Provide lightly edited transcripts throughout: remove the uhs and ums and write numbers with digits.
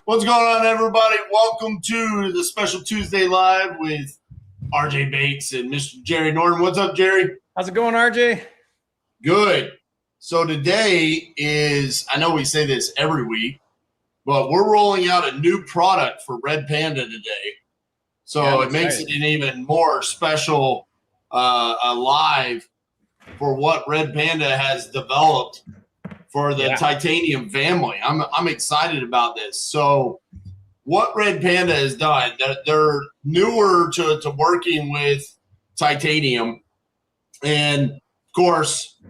What's going on, everybody? Welcome to the Special Tuesday Live with RJ Bates and Mr. Jerry Norton. What's up, Jerry? How's it going, RJ? Good. So today is, I know we say this every week, but we're rolling out a new product for Red Panda today. So it makes it an even more special live for what Red Panda has developed for the titanium family. I'm excited about this. So what Red Panda has done, they're newer to working with titanium. And of course,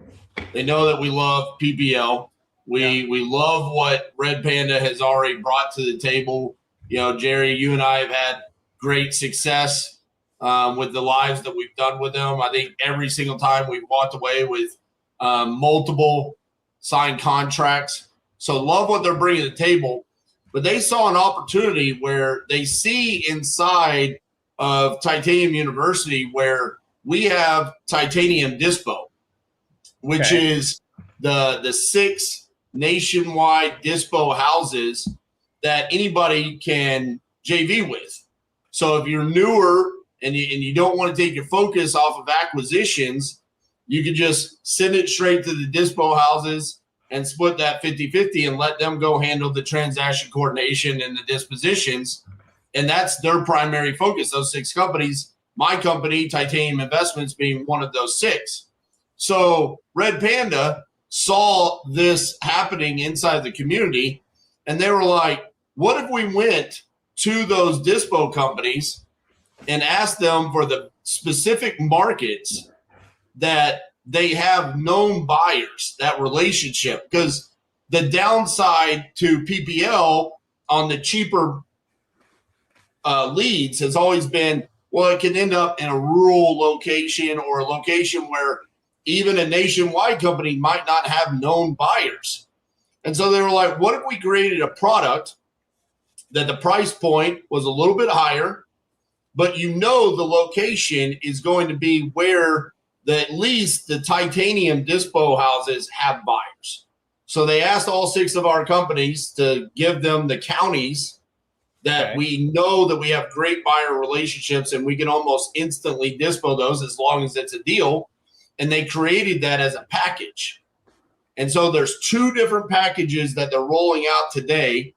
they know that we love PPL. We love what Red Panda has already brought to the table. You know, Jerry, you and I have had great success with the lives that we've done with them. I think every single time we've walked away with multiple signed contracts. So love what they're bringing to the table. But they saw an opportunity where they see inside of Titanium University where we have Titanium Dispo, which is the 6 nationwide Dispo houses that anybody can JV with. So if you're newer and you don't want to take your focus off of acquisitions, you can just send it straight to the Dispo houses and split that 50-50 and let them go handle the transaction coordination and the dispositions. And that's their primary focus, those 6 companies. My company, Titanium Investments, being one of those 6. So Red Panda saw this happening inside the community, and they were like, what if we went to those Dispo companies and asked them for the specific markets that they have known buyers, that relationship? Because the downside to PPL on the cheaper leads has always been, well, it can end up in a rural location or a location where even a nationwide company might not have known buyers. And so they were like, what if we created a product that the price point was a little bit higher, but you know the location is going to be where at least the Titanium Dispo houses have buyers. So they asked all 6 of our companies to give them the counties that we know that we have great buyer relationships and we can almost instantly dispo those as long as it's a deal. And they created that as a package. And so there's 2 different packages that they're rolling out today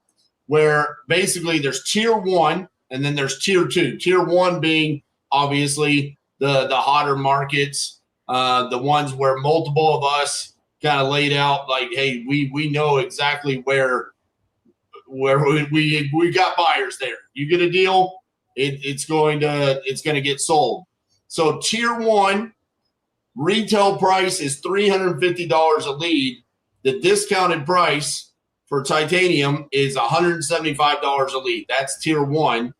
where basically there's tier 1 and then there's tier 2. Tier 1 being obviously the hotter markets, the ones where multiple of us kind of laid out like, hey, we know exactly where we got buyers there. You get a deal, it's going to get sold. So tier 1 retail price is $350 a lead. The discounted price for titanium is $175 a lead. That's tier 1.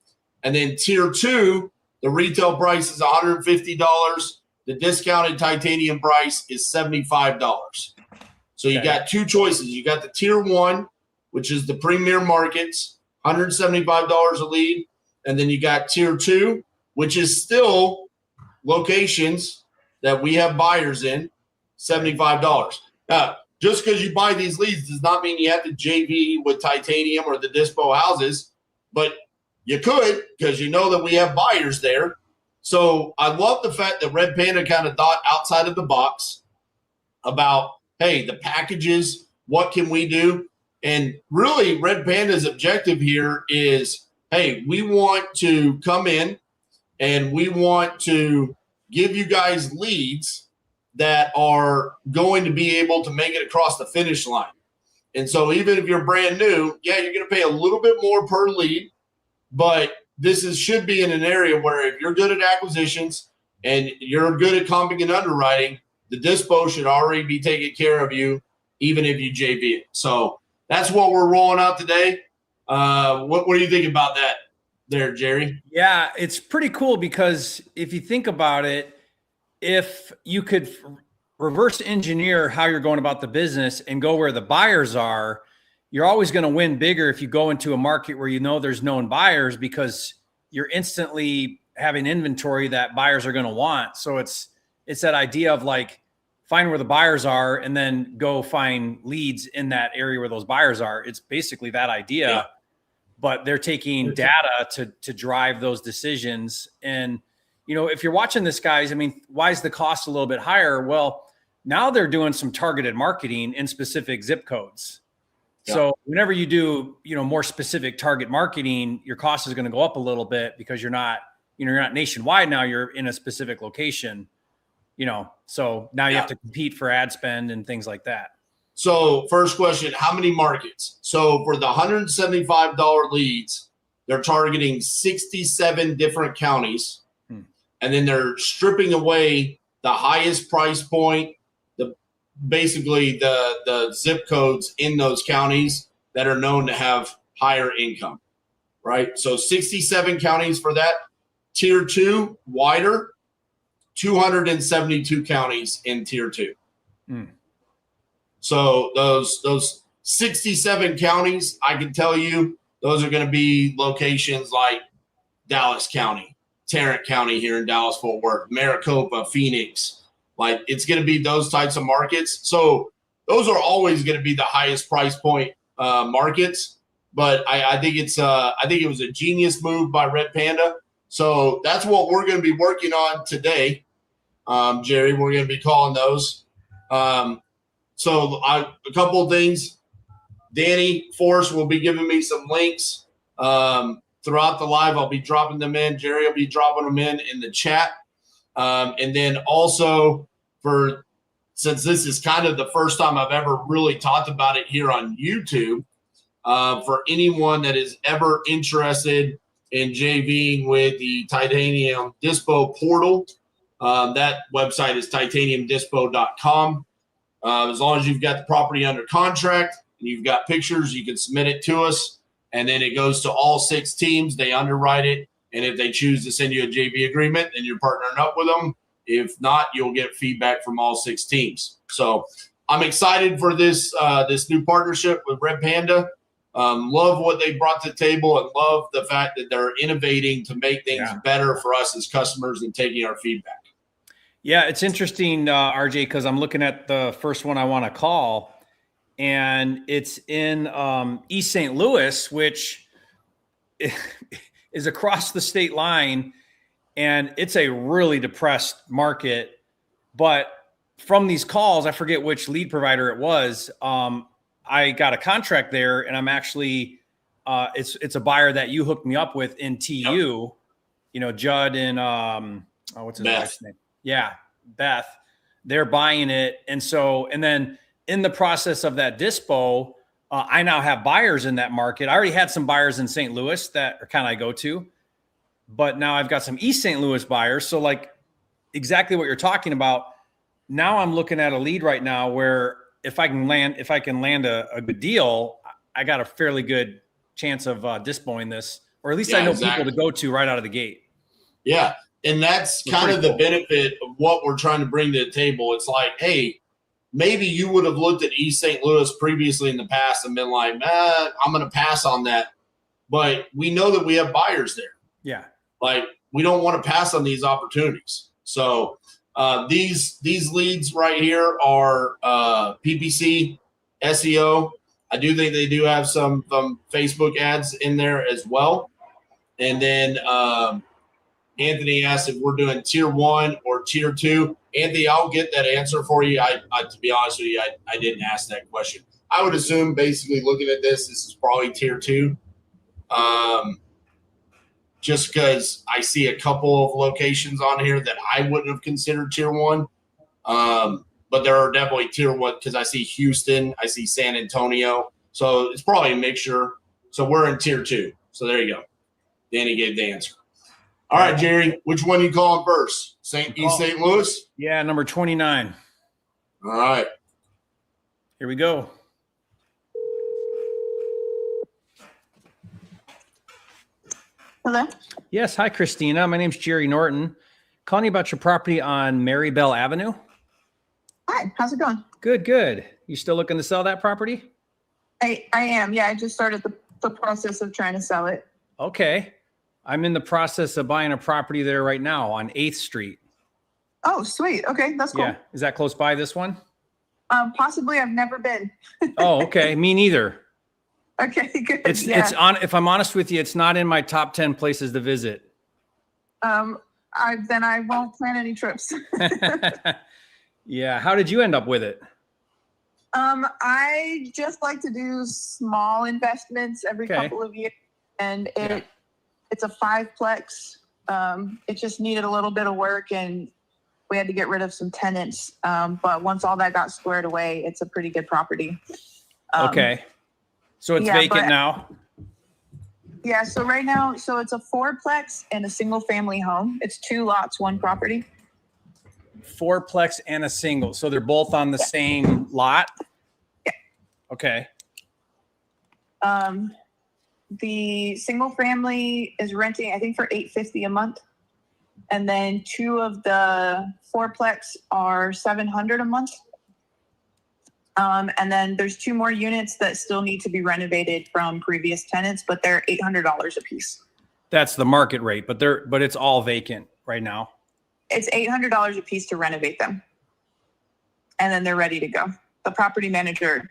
And then tier 2, the retail price is $150. The discounted titanium price is $75. So you got 2 choices. You got the tier 1, which is the premier markets, $175 a lead. And then you got tier 2, which is still locations that we have buyers in, $75. Now, just because you buy these leads does not mean you have to JV with titanium or the Dispo houses, but you could because you know that we have buyers there. So I love the fact that Red Panda kind of thought outside of the box about, hey, the packages, what can we do? And really Red Panda's objective here is, hey, we want to come in and we want to give you guys leads that are going to be able to make it across the finish line. And so even if you're brand new, you're going to pay a little bit more per lead, but should be in an area where if you're good at acquisitions and you're good at comping and underwriting, the Dispo should already be taking care of you, even if you JV it. So that's what we're rolling out today. What do you think about that there, Jerry? Yeah, it's pretty cool because if you think about it, if you could reverse engineer how you're going about the business and go where the buyers are, you're always going to win bigger if you go into a market where you know there's known buyers because you're instantly having inventory that buyers are going to want. So it's that idea of like find where the buyers are and then go find leads in that area where those buyers are. It's basically that idea. but they're taking data to drive those decisions. And, you know, if you're watching this, guys, I mean, why is the cost a little bit higher? Well, now they're doing some targeted marketing in specific zip codes. Yeah. So whenever you do, you know, more specific target marketing, your cost is going to go up a little bit because you're not nationwide now, you're in a specific location, you know, so now you have to compete for ad spend and things like that. So first question, how many markets? So for the $175 leads, they're targeting 67 different counties. And then they're stripping away the highest price point, basically the zip codes in those counties that are known to have higher income, right? So 67 counties for that. Tier 2, wider, 272 counties in Tier 2. So those 67 counties, I can tell you, those are going to be locations like Dallas County, Tarrant County here in Dallas-Fort Worth, Maricopa, Phoenix. Like, it's going to be those types of markets. So those are always going to be the highest price point markets. But I think it was a genius move by Red Panda. So that's what we're going to be working on today, Jerry. We're going to be calling those. So a couple of things. Danny Forrest will be giving me some links throughout the live. I'll be dropping them in. Jerry will be dropping them in the chat. And then also, since this is kind of the first time I've ever really talked about it here on YouTube, for anyone that is ever interested in JVing with the Titanium Dispo portal, that website is titaniumdispo.com. As long as you've got the property under contract and you've got pictures, you can submit it to us, and then it goes to all 6 teams. They underwrite it, and if they choose to send you a JV agreement, then you're partnering up with them. If not, you'll get feedback from all 6 teams. So I'm excited for this new partnership with Red Panda. Love what they brought to the table, and love the fact that they're innovating to make things better for us as customers and taking our feedback. Yeah, it's interesting, RJ, because I'm looking at the first one I want to call, and it's in East St. Louis, which is across the state line, and it's a really depressed market. But from these calls, I forget which lead provider it was, I got a contract there, and I'm actually it's a buyer that you hooked me up with in TU, you know, Judd and what's his wife's name? Yeah, Beth. They're buying it. And then in the process of that dispo, I now have buyers in that market. I already had some buyers in St. Louis that are kind of I go to, but now I've got some East St. Louis buyers. So like exactly what you're talking about. Now I'm looking at a lead right now where if I can land a good deal, I got a fairly good chance of dispoing this, or at least I know people to go to right out of the gate. Yeah. And that's kind of the benefit of what we're trying to bring to the table. It's like, hey, maybe you would have looked at East St. Louis previously in the past and been like, I'm going to pass on that. But we know that we have buyers there. Yeah. Like, we don't want to pass on these opportunities. So these leads right here are PPC, SEO. I do think they do have some Facebook ads in there as well. And then Anthony asked if we're doing tier 1 or tier 2. Anthony, I'll get that answer for you. I to be honest with you, I didn't ask that question. I would assume, basically looking at this is probably tier 2. Just because I see a couple of locations on here that I wouldn't have considered tier 1. But there are definitely tier 1 because I see Houston, I see San Antonio. So it's probably a mixture. So we're in tier 2. So there you go. Danny gave the answer. All right, Jerry, which one you calling first? East St. Louis? Yeah, number 29. All right. Here we go. Hello? Yes. Hi, Christina. My name's Jerry Norton. Calling you about your property on Marybelle Avenue. Hi, how's it going? Good, good. You still looking to sell that property? I am. Yeah, I just started the process of trying to sell it. Okay. I'm in the process of buying a property there right now on 8th Street. Oh, sweet. Okay, that's cool. Yeah. Is that close by this one? Possibly. I've never been. Oh, okay. Me neither. Okay, good. It's on. If I'm honest with you, it's not in my top 10 places to visit. Then I won't plan any trips. Yeah. How did you end up with it? I just like to do small investments every couple of years, and it's a 5-plex. It just needed a little bit of work, and we had to get rid of some tenants. But once all that got squared away, it's a pretty good property. Okay. So it's vacant now? Yeah. So right now, it's a 4-plex and a single family home. It's 2 lots, 1 property. 4-plex and a single. So they're both on the same lot? Yeah. Okay. The single family is renting, I think, for $850 a month. And then 2 of the 4-plex are $700 a month. And then there's 2 more units that still need to be renovated from previous tenants, but they're $800 a piece. That's the market rate, but it's all vacant right now. It's $800 a piece to renovate them. And then they're ready to go. The property manager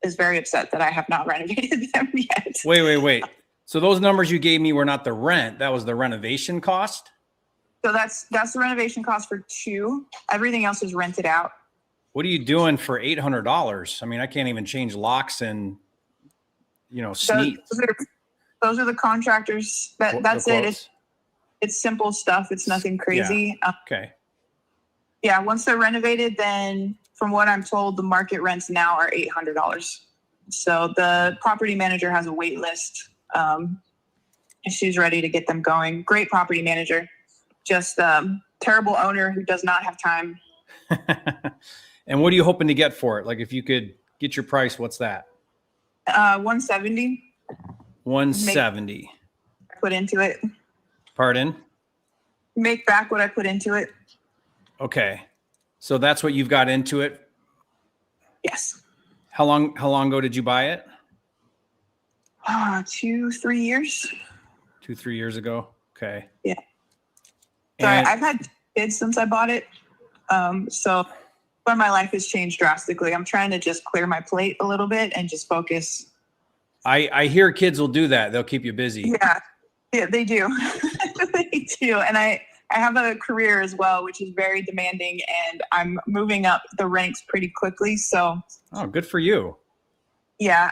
is very upset that I have not renovated them yet. Wait. So those numbers you gave me were not the rent. That was the renovation cost? So that's the renovation cost for 2. Everything else is rented out. What are you doing for $800? I mean, I can't even change locks and, sneak. Those are the contractors. That's it. It's simple stuff. It's nothing crazy. Yeah. Okay. Yeah. Once they're renovated, then from what I'm told, the market rents now are $800. So the property manager has a wait list. She's ready to get them going. Great property manager. Just terrible owner who does not have time. And what are you hoping to get for it? Like, if you could get your price, what's that? 170. 170. Put into it. Pardon? Make back what I put into it. Okay. So that's what you've got into it? Yes. How long ago did you buy it? 2-3 years. 2-3 years ago. Okay. Yeah. So I've had kids since I bought it. But my life has changed drastically. I'm trying to just clear my plate a little bit and just focus. I hear kids will do that. They'll keep you busy. Yeah, they do. They do. And I have a career as well, which is very demanding, and I'm moving up the ranks pretty quickly. So. Oh, good for you. Yeah,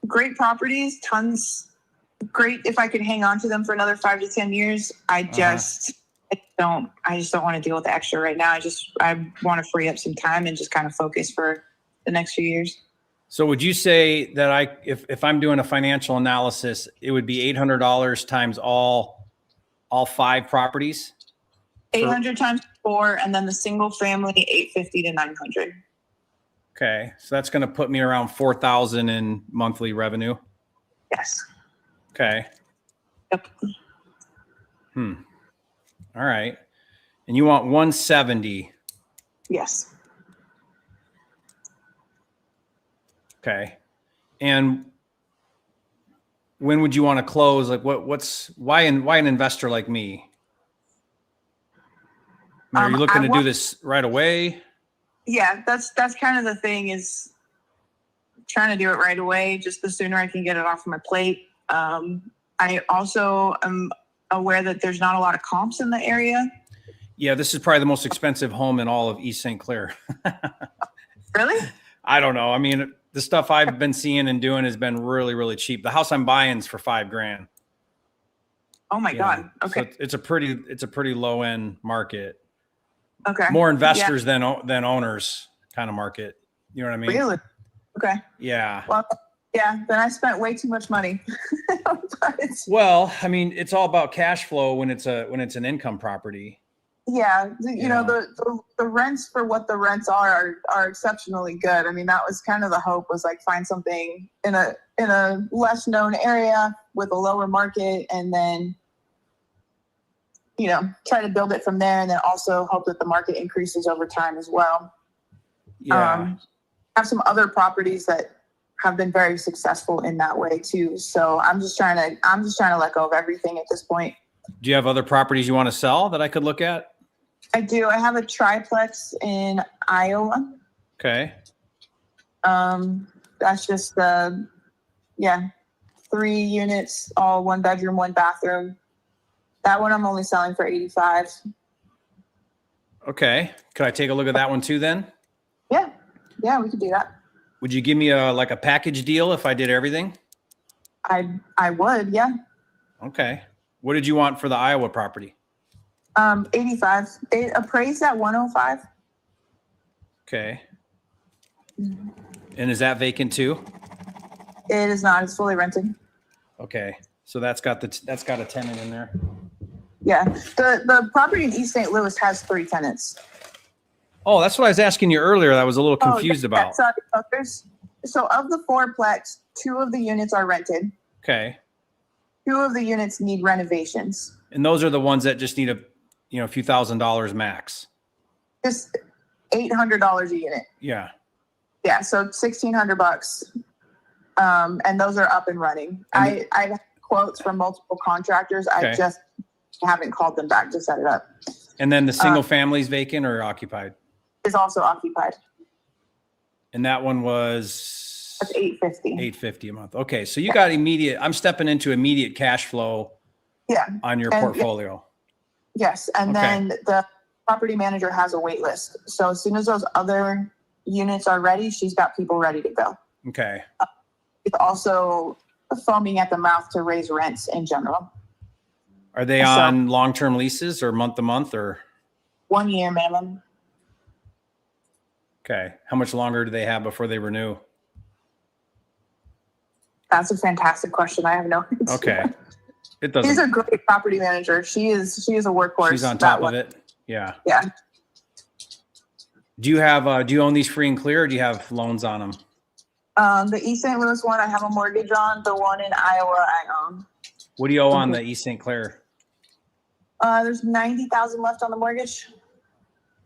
great properties, tons. Great if I could hang on to them for another 5 to 10 years. I just don't want to deal with the extra right now. I want to free up some time and just kind of focus for the next few years. So would you say that if I'm doing a financial analysis, it would be $800 times all 5 properties? 800 times 4, and then the single family 850 to 900. Okay, so that's going to put me around 4,000 in monthly revenue. Yes. Okay. Yep. All right. And you want 170. Yes. Okay. And when would you want to close? Like why an investor like me? I mean, are you looking to do this right away? Yeah, that's kind of the thing, is trying to do it right away. Just the sooner I can get it off my plate. I also am aware that there's not a lot of comps in the area. Yeah, this is probably the most expensive home in all of East St. Clair. Really? I don't know. I mean, the stuff I've been seeing and doing has been really, really cheap. The house I'm buying is for $5,000. Oh my God. Okay. So it's a pretty low end market. Okay. More investors than owners kind of market. You know what I mean? Really? Okay. Yeah. Well, yeah, then I spent way too much money. Well, I mean, it's all about cash flow when it's an income property. Yeah, you know, the rents for what the rents are exceptionally good. I mean, that was kind of the hope, was like find something in a less known area with a lower market, and then, you know, try to build it from there, and then also hope that the market increases over time as well. Yeah. Have some other properties that have been very successful in that way too. So I'm just trying to let go of everything at this point. Do you have other properties you want to sell that I could look at? I do. I have a triplex in Iowa. Okay. That's just Yeah. 3 units, all 1 bedroom, 1 bathroom. That one I'm only selling for 85. Okay. Could I take a look at that one too then? Yeah. Yeah, we could do that. Would you give me a package deal if I did everything? I would, yeah. Okay. What did you want for the Iowa property? 85. It appraised at 105. Okay. And is that vacant too? It is not. It's fully rented. Okay. So that's got a tenant in there. Yeah. The property in East St. Louis has 3 tenants. Oh, that's what I was asking you earlier. That I was a little confused about. Sorry. So of the 4-plex, 2 of the units are rented. Okay. 2 of the units need renovations. And those are the ones that just need a few $1,000s max. Just $800 a unit. Yeah. Yeah. So $1,600. And those are up and running. I have quotes from multiple contractors. Okay. I just haven't called them back to set it up. And then the single family's vacant or occupied? Is also occupied. And that one was That's $850. $850 a month. Okay. So you got I'm stepping into immediate cash flow. Yeah. On your portfolio. Yes. And then the property manager has a wait list. So as soon as those other units are ready, she's got people ready to go. Okay. It's also foaming at the mouth to raise rents in general. Are they on long-term leases or month to month or? 1 year minimum. Okay. How much longer do they have before they renew? That's a fantastic question. I have no idea. Okay. It doesn't. She's a great property manager. She is a workhorse. She's on top of it. Yeah. Yeah. Do you own these free and clear or do you have loans on them? The East St. Louis one, I have a mortgage on. The one in Iowa, I own. What do you owe on the East St. Clair? There's $90,000 left on the mortgage. Do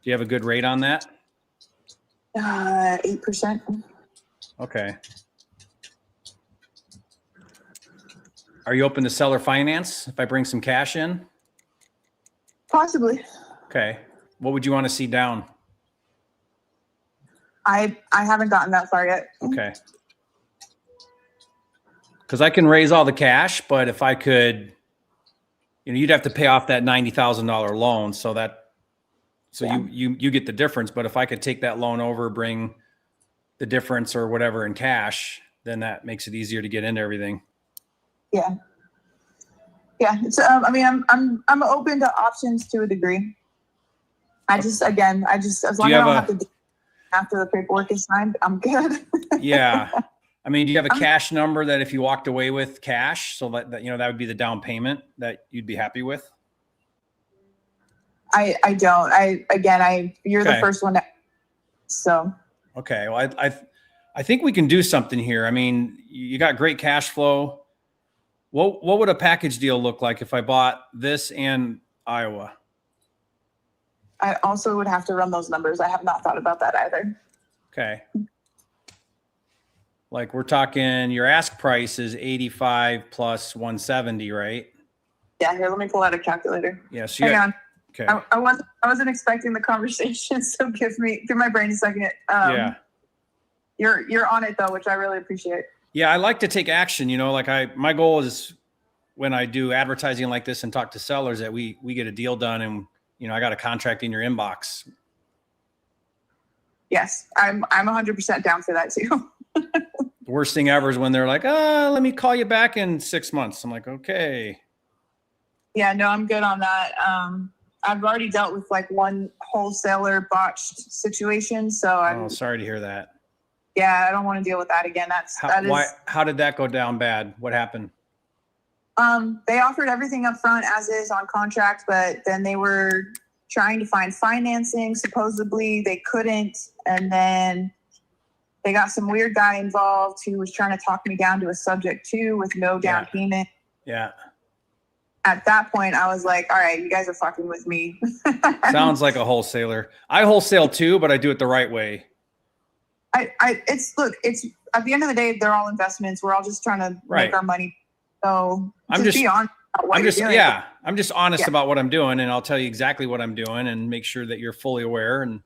you have a good rate on that? 8%. Okay. Are you open to seller finance if I bring some cash in? Possibly. Okay. What would you want to see down? I haven't gotten that far yet. Okay. Because I can raise all the cash, but if I could, you'd have to pay off that $90,000 loan. You get the difference. But if I could take that loan over, bring the difference or whatever in cash, then that makes it easier to get into everything. Yeah. Yeah. It's, I'm open to options to a degree. As long as I don't have to do after the paperwork is signed, I'm good. Yeah. I mean, do you have a cash number that if you walked away with cash, so that that would be the down payment that you'd be happy with? I don't. You're the first one. So. Okay. Well, I think we can do something here. I mean, you got great cash flow. What would a package deal look like if I bought this and Iowa? I also would have to run those numbers. I have not thought about that either. Okay. Like we're talking, your ask price is 85 plus 170, right? Yeah. Here, let me pull out a calculator. Yeah. So hang on. Okay. I wasn't expecting the conversation, so give my brain a second. Yeah. You're on it though, which I really appreciate. Yeah, I like to take action. My goal is when I do advertising like this and talk to sellers that we get a deal done and I got a contract in your inbox. Yes, I'm 100% down for that too. The worst thing ever is when they're like, let me call you back in 6 months. I'm like, okay. Yeah, no, I'm good on that. I've already dealt with like one wholesaler botched situation. So sorry to hear that. Yeah, I don't want to deal with that again. How did that go down bad? What happened? They offered everything up front as is on contract, but then they were trying to find financing. Supposedly they couldn't. And then they got some weird guy involved who was trying to talk me down to a subject to with no down payment. Yeah. At that point, I was like, all right, you guys are fucking with me. Sounds like a wholesaler. I wholesale too, but I do it the right way. It's at the end of the day, they're all investments. We're all just trying to make our money. So I'm just honest Yeah. about what I'm doing, and I'll tell you exactly what I'm doing and make sure that you're fully aware. And,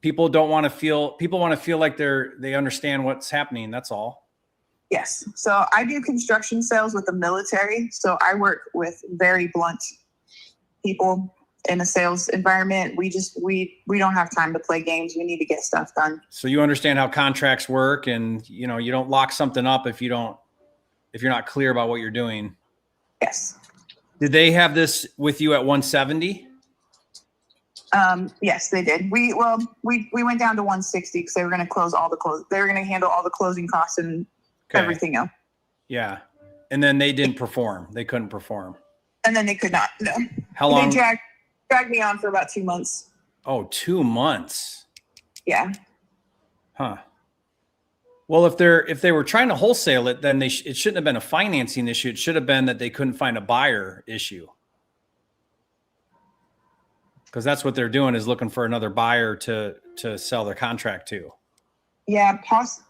people want to feel like they understand what's happening. That's all. Yes. So I do construction sales with the military. So I work with very blunt people in a sales environment. We don't have time to play games. We need to get stuff done. So you understand how contracts work, and you don't lock something up if you're not clear about what you're doing. Yes. Did they have this with you at 170? Yes, they did. We went down to 160 because they were going to they were going to handle all the closing costs and everything else. Yeah. And then they didn't perform. They couldn't perform. And then they could not. No. How long? They dragged me on for about 2 months. Oh, 2 months. Yeah. Huh. Well, if they were trying to wholesale it, then it shouldn't have been a financing issue. It should have been that they couldn't find a buyer issue. Because that's what they're doing, is looking for another buyer to sell their contract to. Yeah,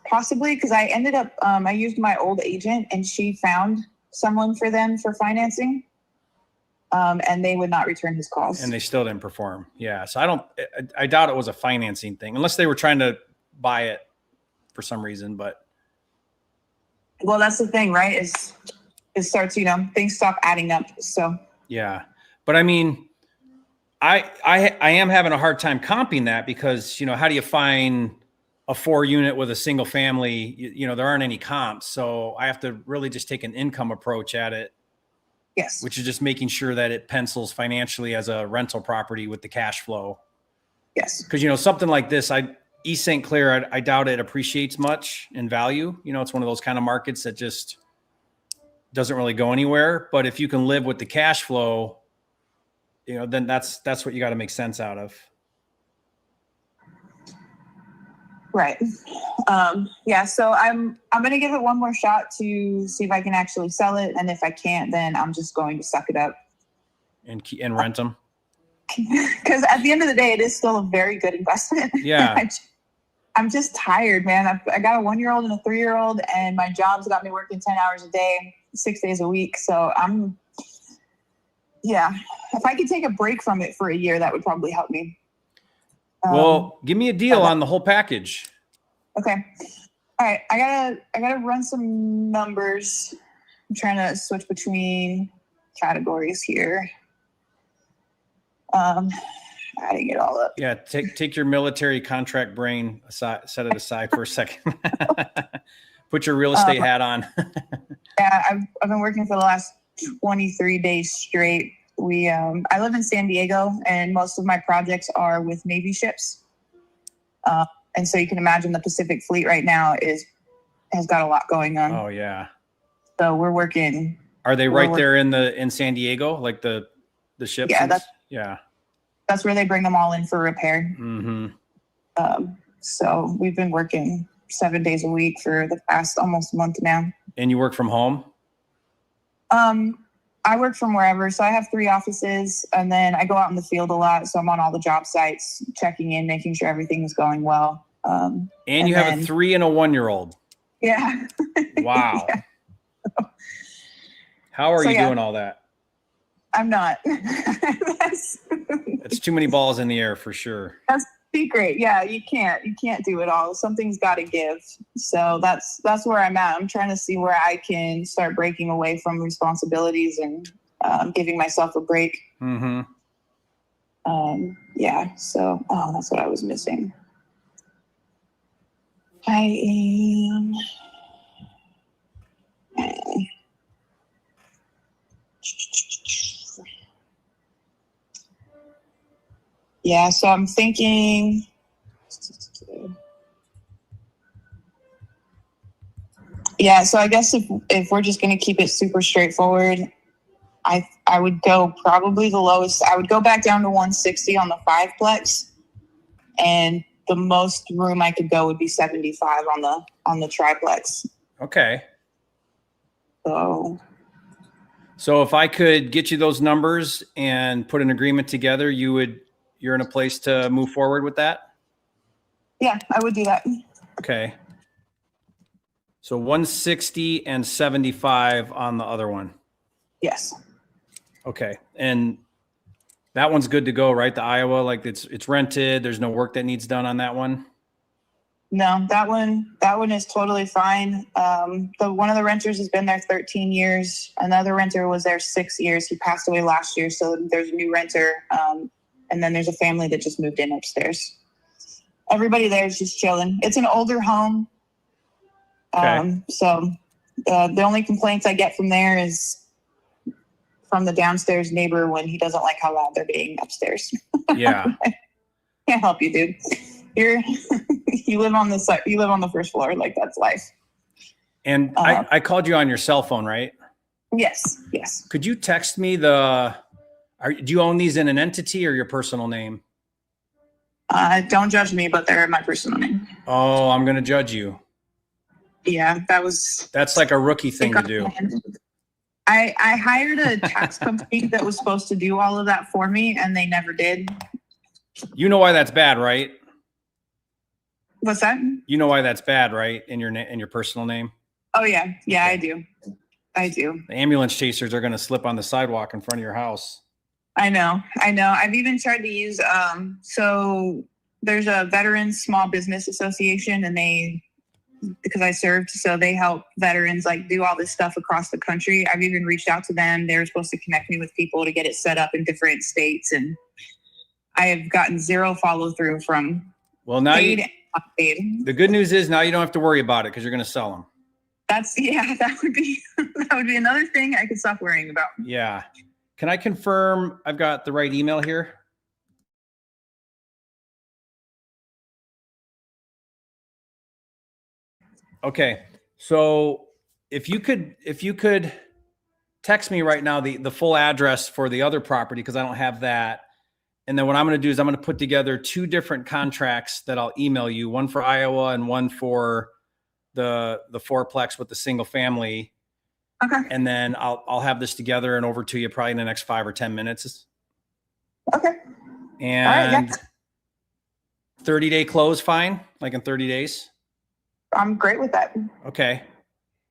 possibly, because I ended up, I used my old agent and she found someone for them for financing, and they would not return his calls. And they still didn't perform. Yeah, so I doubt it was a financing thing, unless they were trying to buy it for some reason. But well, that's the thing, right? It starts, things stop adding up. So yeah, but I mean, I am having a hard time comping that, because how do you find a 4-unit with a single family? There aren't any comps, so I have to really just take an income approach at it. Yes, which is just making sure that it pencils financially as a rental property with the cash flow. Yes, because something like this, East St. Clair, I doubt it appreciates much in value. It's one of those kind of markets that just doesn't really go anywhere. But if you can live with the cash flow, then that's what you got to make sense out of. Right. Yeah. So I'm going to give it one more shot to see if I can actually sell it. And if I can't, then I'm just going to suck it up and rent them. Because at the end of the day, it is still a very good investment. Yeah. I'm just tired, man. I got a 1-year-old and a 3-year-old, and my job's got me working 10 hours a day, 6 days a week. So if I could take a break from it for a year, that would probably help me. Well, give me a deal on the whole package. Okay. All right. I gotta run some numbers. I'm trying to switch between categories here. Adding it all up. Yeah. Take your military contract brain aside, set it aside for a second. Put your real estate hat on. Yeah. I've been working for the last 23 days straight. I live in San Diego, and most of my projects are with Navy ships. And so you can imagine the Pacific Fleet right now has got a lot going on. Oh yeah. So we're working. Are they right there in San Diego, like the ships? Yeah, that's where they bring them all in for repair. Mm-hmm. So we've been working 7 days a week for the past almost month now. And you work from home? I work from wherever. So I have 3 offices, and then I go out in the field a lot. So I'm on all the job sites, checking in, making sure everything is going well. And you have a 3 and a 1-year-old. Yeah. Wow. Yeah. How are you doing all that? I'm not. That's too many balls in the air for sure. That's secret. Yeah, you can't do it all. Something's got to give. So that's where I'm at. I'm trying to see where I can start breaking away from responsibilities and giving myself a break. Mm-hmm. Yeah. So, that's what I was missing. Yeah, so I'm thinking, so I guess if we're just going to keep it super straightforward, I would go probably the lowest. I would go back down to 160 on the 5-plex, and the most room I could go would be 75 on the triplex. Okay. So if I could get you those numbers and put an agreement together, you're in a place to move forward with that? Yeah, I would do that. Okay. So 160 and 75 on the other one. Yes. Okay. And that one's good to go, right? The Iowa, like it's rented. There's no work that needs done on that one. No, that one is totally fine. One of the renters has been there 13 years. Another renter was there 6 years. He passed away last year, so there's a new renter. And then there's a family that just moved in upstairs. Everybody there is just chilling. It's an older home. Okay. So the only complaints I get from there is from the downstairs neighbor when he doesn't like how loud they're being upstairs. Yeah. Can't help you, dude. You live on the first floor. Like, that's life. And I called you on your cell phone, right? Yes. Could you text me do you own these in an entity or your personal name? Don't judge me, but they're my personal name. Oh, I'm going to judge you. Yeah, that's like a rookie thing to do. I hired a tax company that was supposed to do all of that for me, and they never did. You know why that's bad, right? What's that? You know why that's bad, right? In your personal name? Oh, yeah. Yeah, I do. The ambulance chasers are going to slip on the sidewalk in front of your house. I know. I've even tried to use, so there's a Veterans Small Business Association, and because I served, so they help veterans like do all this stuff across the country. I've even reached out to them. They're supposed to connect me with people to get it set up in different states, and I have gotten zero follow through from paid and unpaid. The good news is now you don't have to worry about it because you're going to sell them. That would be another thing I could stop worrying about. Yeah. Can I confirm I've got the right email here? Okay. So if you could text me right now the full address for the other property, because I don't have that. And then what I'm going to do is I'm going to put together 2 different contracts that I'll email you, one for Iowa and one for the fourplex with the single family. Okay. And then I'll have this together and over to you probably in the next 5 or 10 minutes. Okay. And all right, yeah. 30-day close, fine? Like in 30 days? I'm great with that. Okay.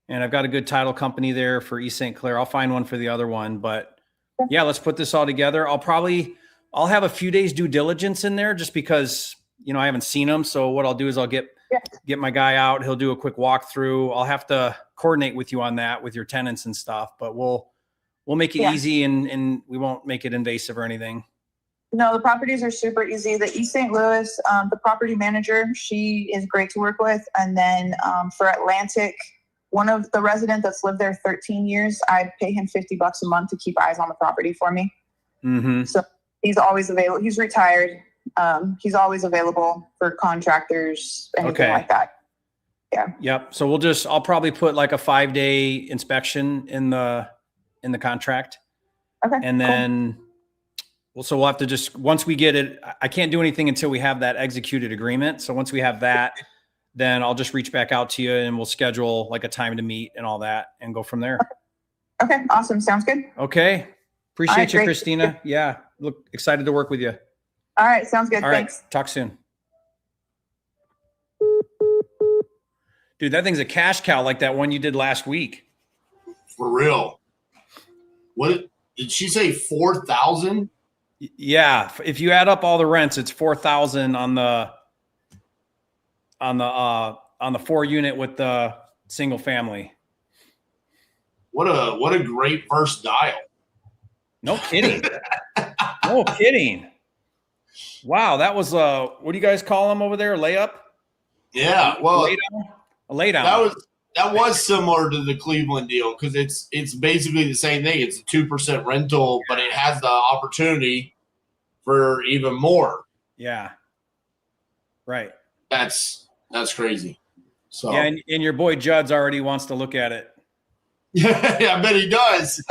And I've got a good title company there for East St. Clair. I'll find one for the other one, but yeah, let's put this all together. I'll have a few days due diligence in there just because, I haven't seen them. So what I'll do is I'll get my guy out. He'll do a quick walkthrough. I'll have to coordinate with you on that with your tenants and stuff, but we'll make it easy and we won't make it invasive or anything. No, the properties are super easy. The East St. Louis, the property manager, she is great to work with. And then for Atlantic, one of the residents that's lived there 13 years, I pay him $50 a month to keep eyes on the property for me. Mm-hmm. So he's always available. He's retired. He's always available for contractors, anything like that. Yeah. Yep. So I'll probably put like a 5-day inspection in the contract. Okay. And then we'll have to once we get it, I can't do anything until we have that executed agreement. So once we have that, then I'll just reach back out to you and we'll schedule like a time to meet and all that and go from there. Okay. Awesome. Sounds good. Okay. Appreciate you, great. Christina. Yeah. Look, excited to work with you. All right. Sounds good. All right. Thanks. Talk soon. Dude, that thing's a cash cow like that one you did last week. For real. What did she say? 4,000? Yeah. If you add up all the rents, it's 4,000 on the 4-unit with the single family. What a great first dial. No kidding. No kidding. Wow. That was what do you guys call them over there? Layup? Yeah. Well, a lay down. That was similar to the Cleveland deal because it's basically the same thing. It's a 2% rental, but it has the opportunity for even more. Yeah. Right. That's crazy. So yeah, and your boy Judd's already wants to look at it. Yeah, I bet he does.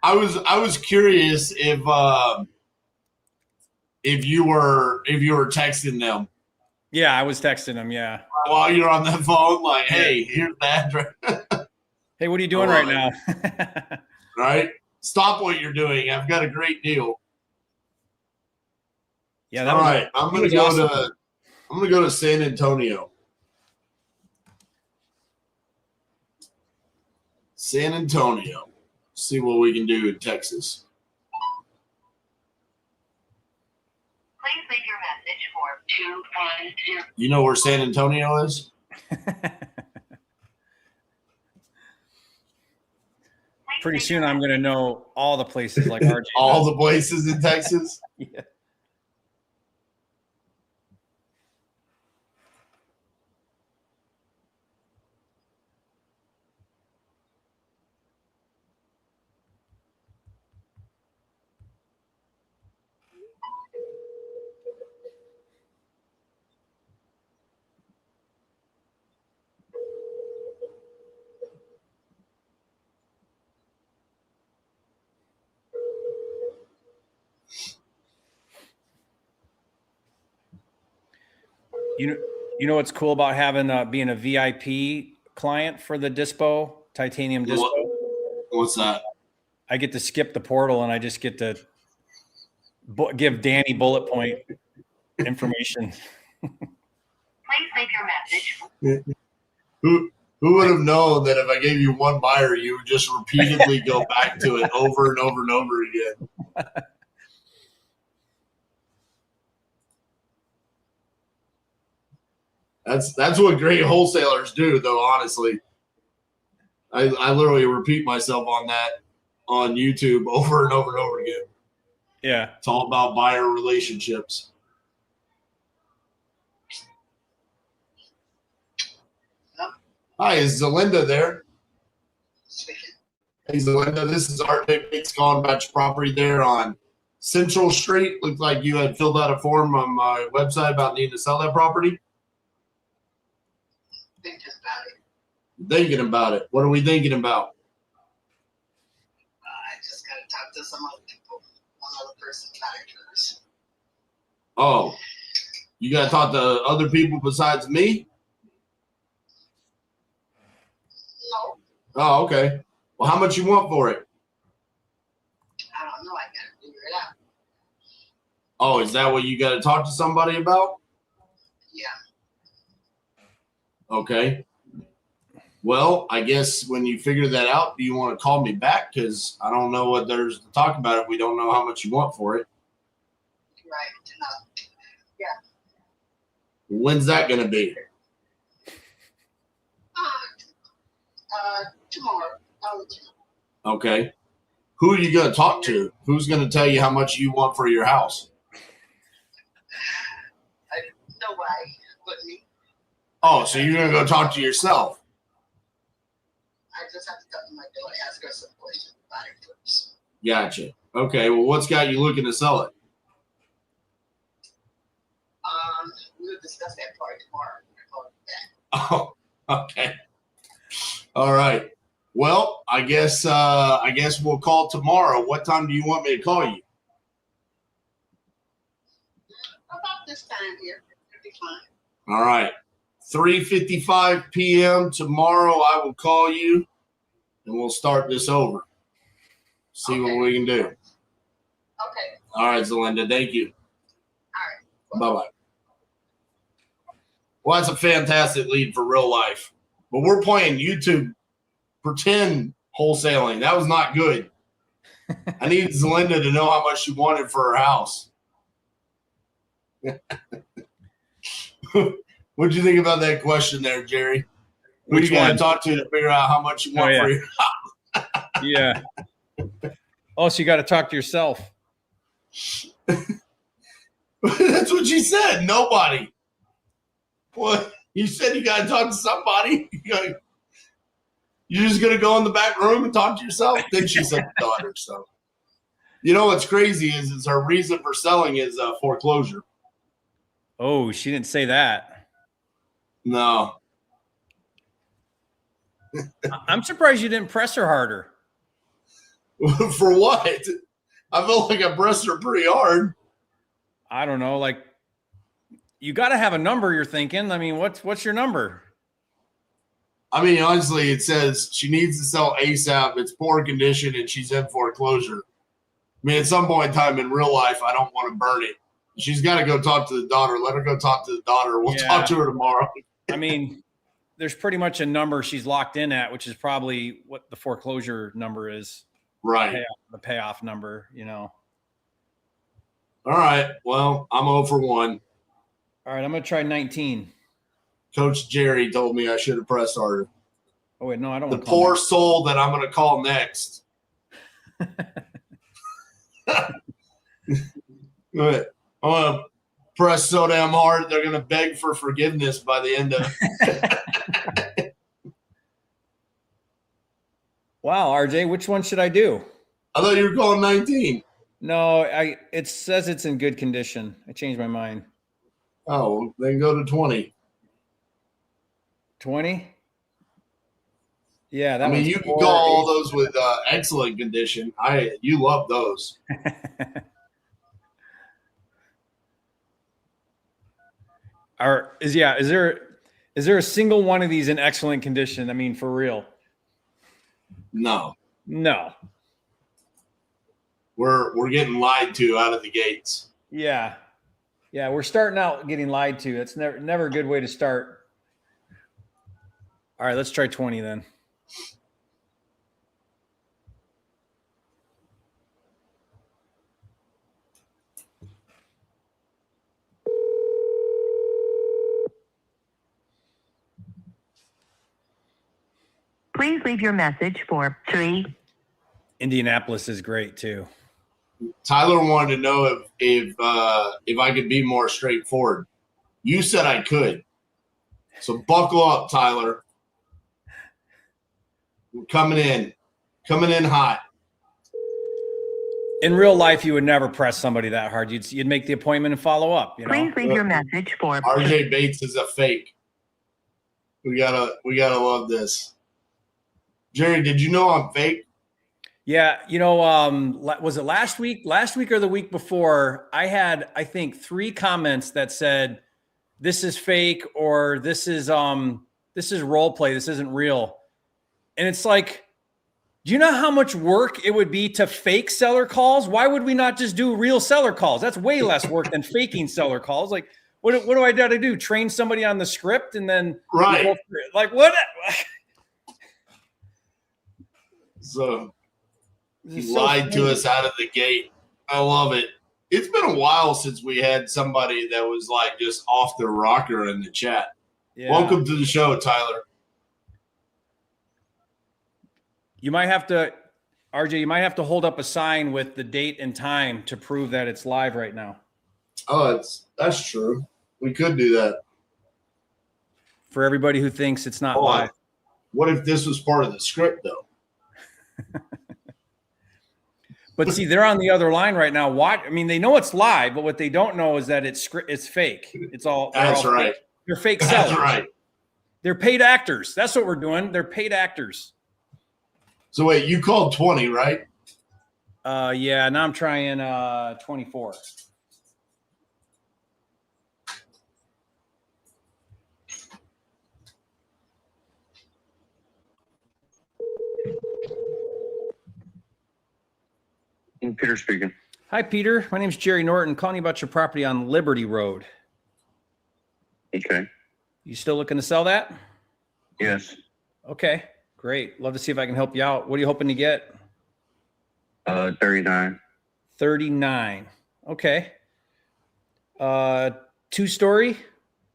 I was curious if you were texting them. Yeah, I was texting them. Yeah. While you're on that phone, like, hey, here's the address. Hey, what are you doing right now? Right? Stop what you're doing. I've got a great deal. Yeah. All right. I'm gonna go to San Antonio. San Antonio. See what we can do in Texas. Please leave your message for 210. You know where San Antonio is? Pretty soon I'm going to know all the places like RJ. All the places in Texas? Yeah. You know what's cool about having being a VIP client for the Dispo titanium Dispo? What's that? I get to skip the portal and I just get to give Danny bullet point information. Please leave your message. Who would have known that if I gave you one buyer, you would just repeatedly go back to it over and over and over again? That's what great wholesalers do, though. Honestly, I literally repeat myself on that on YouTube over and over and over again. Yeah, it's all about buyer relationships. Hi, is Zelinda there? Hey, Zelinda, this is RJ Bates calling about your property there on Central Street. Looked like you had filled out a form on my website about needing to sell that property. Thinking about it. What are we thinking about? I just got to talk to some other people. One other person factors. Oh, you got to talk to other people besides me? No. Oh, okay. Well, how much you want for it? I don't know. I got to figure it out. Oh, is that what you got to talk to somebody about? Yeah. Okay. Well, I guess when you figure that out, do you want to call me back? Because I don't know what there's to talk about if we don't know how much you want for it. Right. Yeah. When's that going to be? Tomorrow. I'll let you know. Okay. Who are you going to talk to? Who's going to tell you how much you want for your house? Nobody but me. Oh, so you're going to go talk to yourself? I just have to talk to my daughter, ask her some questions about it first. Gotcha. Okay. Well, what's got you looking to sell it? We'll discuss that part tomorrow. Oh, okay. All right. Well, I guess we'll call tomorrow. What time do you want me to call you? About this time here. It'll be fine. All right. 3:55 p.m. tomorrow, I will call you, and we'll start this over. See what we can do. Okay. All right, Zelinda. Thank you. All right. Bye-bye. Well, that's a fantastic lead for real life. But we're playing YouTube pretend wholesaling. That was not good. I needed Zelinda to know how much she wanted for her house. What'd you think about that question there, Jerry? Who Which you got to one? talk to figure out how much you want for your house? Yeah. Oh, so you got to talk to yourself. That's what she said. Nobody. What? You said you got to talk to somebody. You're just going to go in the back room and talk to yourself? Then she said daughter. So, you know what's crazy is her reason for selling is foreclosure. Oh, she didn't say that. No. I'm surprised you didn't press her harder. For what? I felt like I pressed her pretty hard. I don't know. Like, you got to have a number you're thinking. I mean, what's your number? I mean, honestly, it says she needs to sell ASAP. It's poor condition, and she's in foreclosure. I mean, at some point in time in real life, I don't want to burn it. She's got to go talk to the daughter. Let her go talk to the daughter. We'll talk to her tomorrow. I mean, there's pretty much a number she's locked in at, which is probably what the foreclosure number is. Right. The payoff number, you know. All right. Well, I'm 0 for 1. All right, I'm gonna try 19. Coach Jerry told me I should have pressed harder. Oh wait, no, I don't The want to call poor next. soul that I'm going to call next. Good. I'm going to press so damn hard they're going to beg for forgiveness by the end of it. Wow, RJ, which one should I do? I thought you were calling 19. No, it says it's in good condition. I changed my mind. Oh, then go to 20. 20? Yeah, that I mean, one's you can 4, call all 8. those with excellent condition. You love those. Is there a single one of these in excellent condition? I mean, for real? No, we're getting lied to out of the gates. Yeah, we're starting out getting lied to. It's never a good way to start. All right, let's try 20 then. Please leave your message for 3. Indianapolis is great too. Tyler wanted to know if I could be more straightforward. You said I could. So buckle up, Tyler. We're coming in hot. In real life, you would never press somebody that hard. You'd make the appointment and follow up. You know. Please leave your message for RJ Bates is a fake. We gotta love this. Jerry, did you know I'm fake? Yeah, was it last week? Last week or the week before? I had, I think, 3 comments that said, "This is fake," or "This is role play. This isn't real." And it's like, do you know how much work it would be to fake seller calls? Why would we not just do real seller calls? That's way less work than faking seller calls. Like, what do I got to do? Train somebody on the script and then right? Like what? So he lied to us out of the gate. I love it. It's been a while since we had somebody that was like just off their rocker in the chat. Yeah. Welcome to the show, Tyler. You might have to, RJ, you might have to hold up a sign with the date and time to prove that it's live right now. Oh, that's true. We could do that. For everybody who thinks it's not live. What if this was part of the script, though? But see, they're on the other line right now. I mean, they know it's live, but what they don't know is that it's fake. It's all. That's right. Fake. They're fake sellers. That's right. They're paid actors. That's what we're doing. They're paid actors. So wait, you called 20, right? Yeah. Now I'm trying 24. Peter speaking. Hi, Peter. My name is Jerry Norton. Calling you about your property on Liberty Road. Okay. You still looking to sell that? Yes. Okay, great. Love to see if I can help you out. What are you hoping to get? 39. 39. Okay. 2-story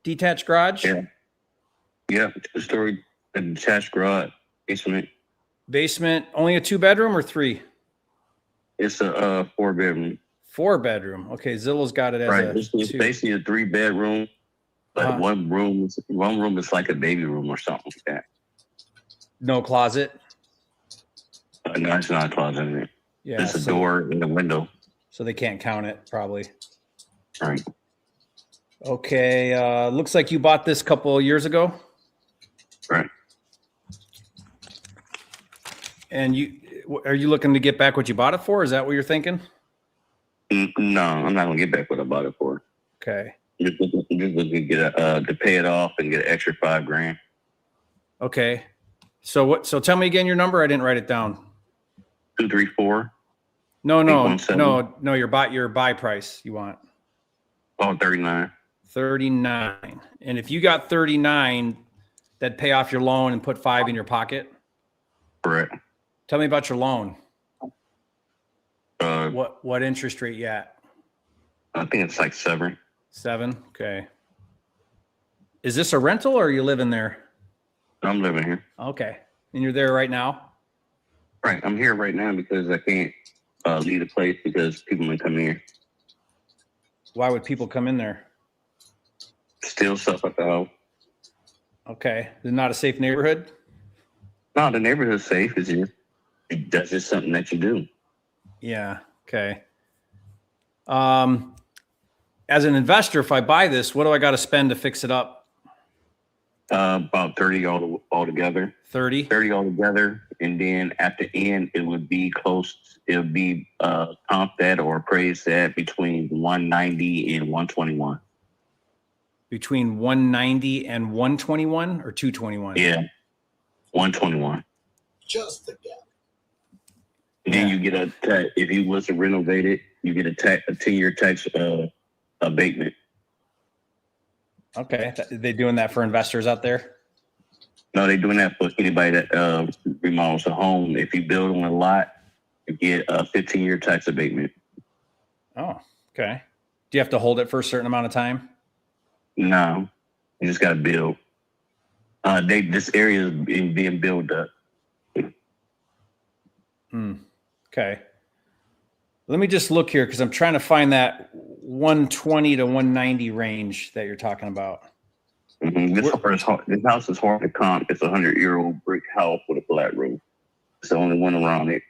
detached garage? Yeah. Yeah, 2-story detached garage, basement. Basement, only a 2-bedroom or 3? It's a 4-bedroom. 4-bedroom. Okay, Zillow's got it as right. a It's 2. basically a 3-bedroom, but one room is like a baby room or something like that. No closet? No, it's not a closet in it. Yeah, it's a door and a window. So they can't count it, probably. Right. Okay, looks like you bought this a couple of years ago. Right. And are you looking to get back what you bought it for? Is that what you're thinking? No, I'm not gonna get back what I bought it for. Okay. Just looking to get to pay it off and get an extra $5,000. Okay. So tell me again your number. I didn't write it down. 234. No. Your buy price you want. Oh, 39. 39. And if you got 39, that'd pay off your loan and put 5 in your pocket. Correct. Tell me about your loan. Uh, What interest rate you at? I think it's like 7. 7. Okay. Is this a rental or are you living there? I'm living here. Okay. And you're there right now? Right. I'm here right now because I can't leave the place because people may come here. Why would people come in there? Steal stuff at the house. Okay. Is it not a safe neighborhood? No, the neighborhood's safe. That's just something that you do. Yeah. Okay. As an investor, if I buy this, what do I got to spend to fix it up? About 30 altogether. 30? 30 altogether. And then at the end, it would be close. It would be comp that or appraised that between 190 and 121. Between 190 and 121 or 221? Yeah. 121. Just the gap. And then you get if you was to renovate it, you get a 10-year tax abatement. Okay. They doing that for investors out there? No, they're doing that for anybody that remodels a home. If you build on a lot, you get a 15-year tax abatement. Oh, okay. Do you have to hold it for a certain amount of time? No, you just got to build. This area is being built up. Okay. Let me just look here because I'm trying to find that 120 to 190 range that you're talking about. Mm-hmm. This house is hard to comp. It's a 100-year-old brick house with a flat roof. It's the only one around it.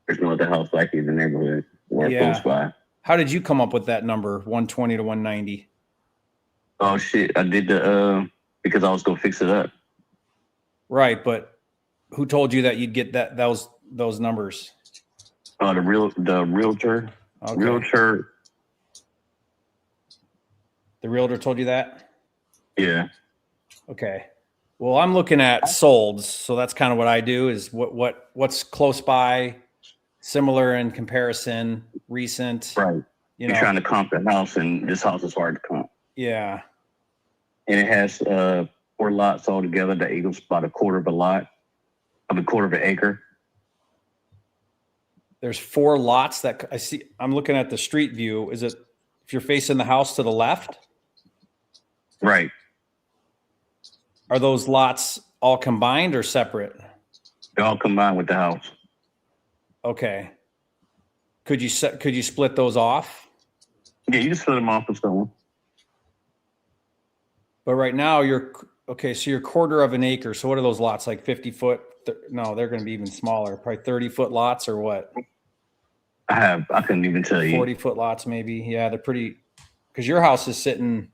There's no other house like it in the neighborhood or close by. How did you come up with that number, 120 to 190? Oh shit! I did because I was gonna fix it up. Right, but who told you that you'd get those numbers? The realtor. Okay. Realtor. The realtor told you that? Yeah. Okay. Well, I'm looking at solds, so that's kind of what I do. Is what's close by, similar in comparison, recent. Right. You're trying to comp the house, and this house is hard to comp. Yeah. And it has 4 lots all together. That equals about a quarter of an acre. There's 4 lots that I see. I'm looking at the street view. Is it if you're facing the house to the left? Right. Are those lots all combined or separate? They're all combined with the house. Okay. Could you split those off? Yeah, you can split them off with someone. But right now you're okay. So you're 1/4 of an acre. So what are those lots, like 50 foot? No, they're going to be even smaller. Probably 30-foot lots or what? I couldn't even tell you. 40-foot lots, maybe. Yeah, they're pretty. Because your house is sitting.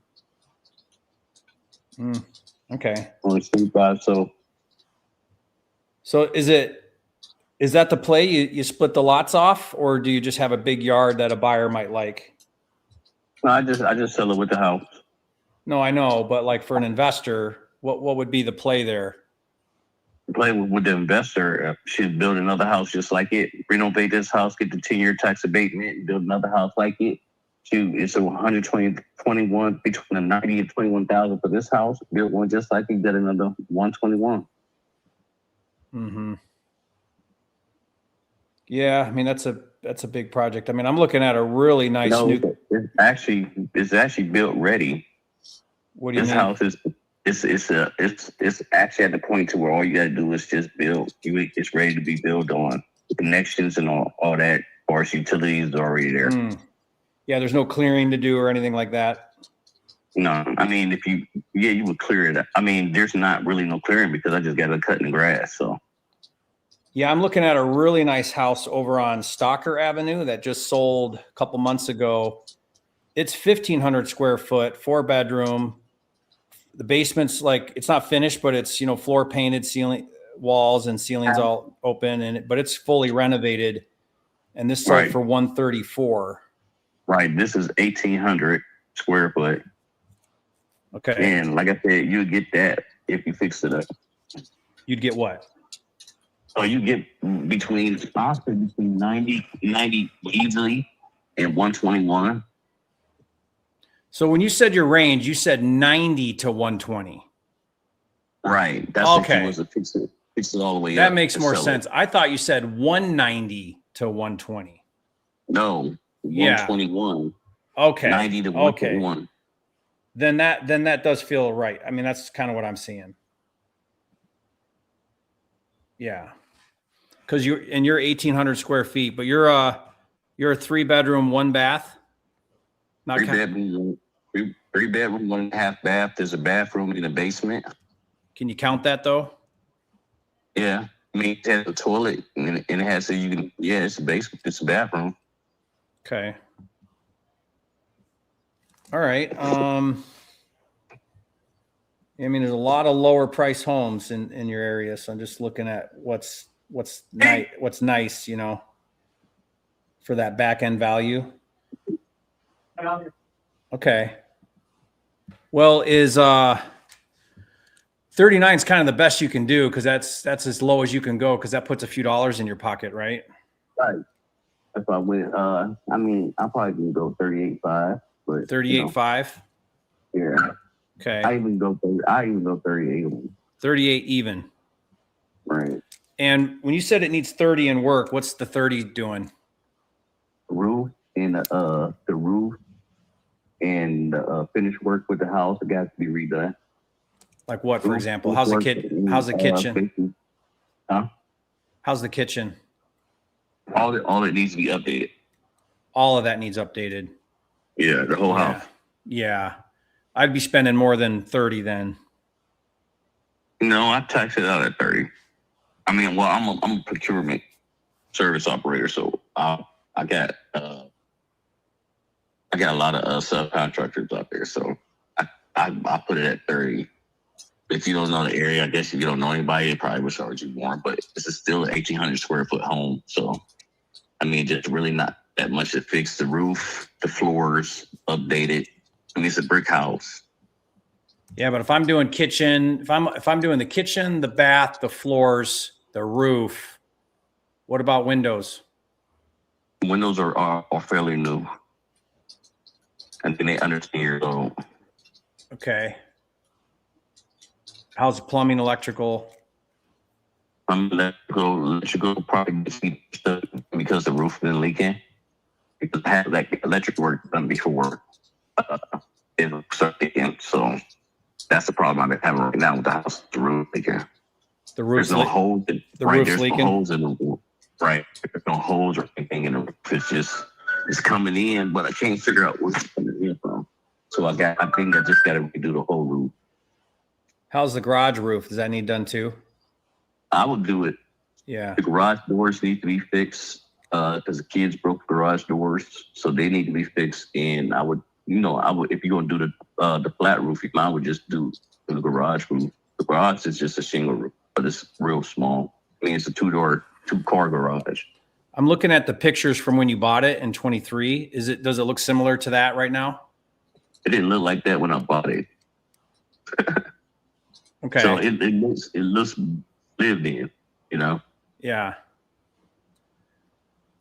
Okay. On the street by, so is that the play? You split the lots off, or do you just have a big yard that a buyer might like? no, I just sell it with the house. No, I know, but like for an investor, what would be the play there? Play with the investor. She'd build another house just like it. Renovate this house, get the 10-year tax abatement, and build another house like it. It's a 121 between the 90 and 21,000 for this house. Build one just like it, get another 121. Mm-hmm. Yeah, I mean that's a big project. I mean, I'm looking at a really nice new. It's actually built ready. What do you mean? This house is it's actually at the point to where all you got to do is just build. It's ready to be built on. The connections and all that, as far as utilities are already there. Yeah, there's no clearing to do or anything like that. No, I mean you would clear it. I mean, there's not really no clearing because I just got to cut in the grass. So. Yeah, I'm looking at a really nice house over on Stalker Avenue that just sold a couple months ago. It's 1,500 square foot, 4-bedroom. The basement's like, it's not finished, but it's, floor painted, ceiling walls and ceilings all open, but it's fully renovated. And this sold for 134. Right. This is 1,800 square foot. Okay. And like I said, you'd get that if you fix it up. You'd get what? So you get between 90 easily and 121. So when you said your range, you said 90 to 120. Right. That's okay. If you was to fix it all the way up. That makes more sense. I thought you said 190 to 120. No, 121. Yeah. Okay. 90 to Okay. 121. Then that does feel right. I mean, that's kind of what I'm seeing. Yeah. Cause you're 1,800 square feet, but you're a 3-bedroom, 1-bath. Not Three bedroom, 1.5 bath. There's a bathroom in the basement. Can you count that though? Yeah. I mean, it has a toilet and it has so you can, yeah, it's a basement, it's a bathroom. Okay. All right. I mean, there's a lot of lower price homes in your area. So I'm just looking at what's nice, you know, for that back end value. Okay. Well, is 39 is kind of the best you can do because that's as low as you can go because that puts a few dollars in your pocket, right? Right. If I went, I mean, I probably can go 38.5, but 38.5. Yeah. Okay. I even go 38. 38 even. Right. And when you said it needs 30 in work, what's the 30 doing? Roof and the roof and finish work with the house. It got to be redone. Like what, for example? How's the kitchen? Huh? How's the kitchen? All it needs to be updated. All of that needs updated. Yeah, the whole house. Yeah. I'd be spending more than 30 then. No, I tax it out at 30. I mean, well, I'm a procurement service operator, so I got a lot of subcontractors out there, so I put it at 30. If you don't know the area, I guess if you don't know anybody, it probably would charge you more. But this is still an 1,800 square foot home, so I mean, just really not that much to fix the roof, the floors, update it. I mean, it's a brick house. Yeah, but if I'm doing kitchen, if I'm doing the kitchen, the bath, the floors, the roof, what about windows? Windows are fairly new. And then they understand your own. Okay. How's the plumbing, electrical? Electrical probably because the roof been leaking. Because I had that electric work done before it started leaking. So that's the problem I've been having right now with the house, the roof leaking. The roof. There's no holes. There's leaking. No holes in the roof. Right. There's no holes or anything in the roof. It's coming in, but I can't figure out where it's coming in from. So I think I just got to redo the whole roof. How's the garage roof? Does that need done too? I would do it. Yeah. The garage doors need to be fixed because the kids broke garage doors, so they need to be fixed. And I would if you're gonna do the flat roof, I would just do the garage roof. The garage is just a shingle roof, but it's real small. I mean, it's a 2-car garage. I'm looking at the pictures from when you bought it in 23. Does it look similar to that right now? It didn't look like that when I bought it. Okay. So it looks lived in, you know? Yeah.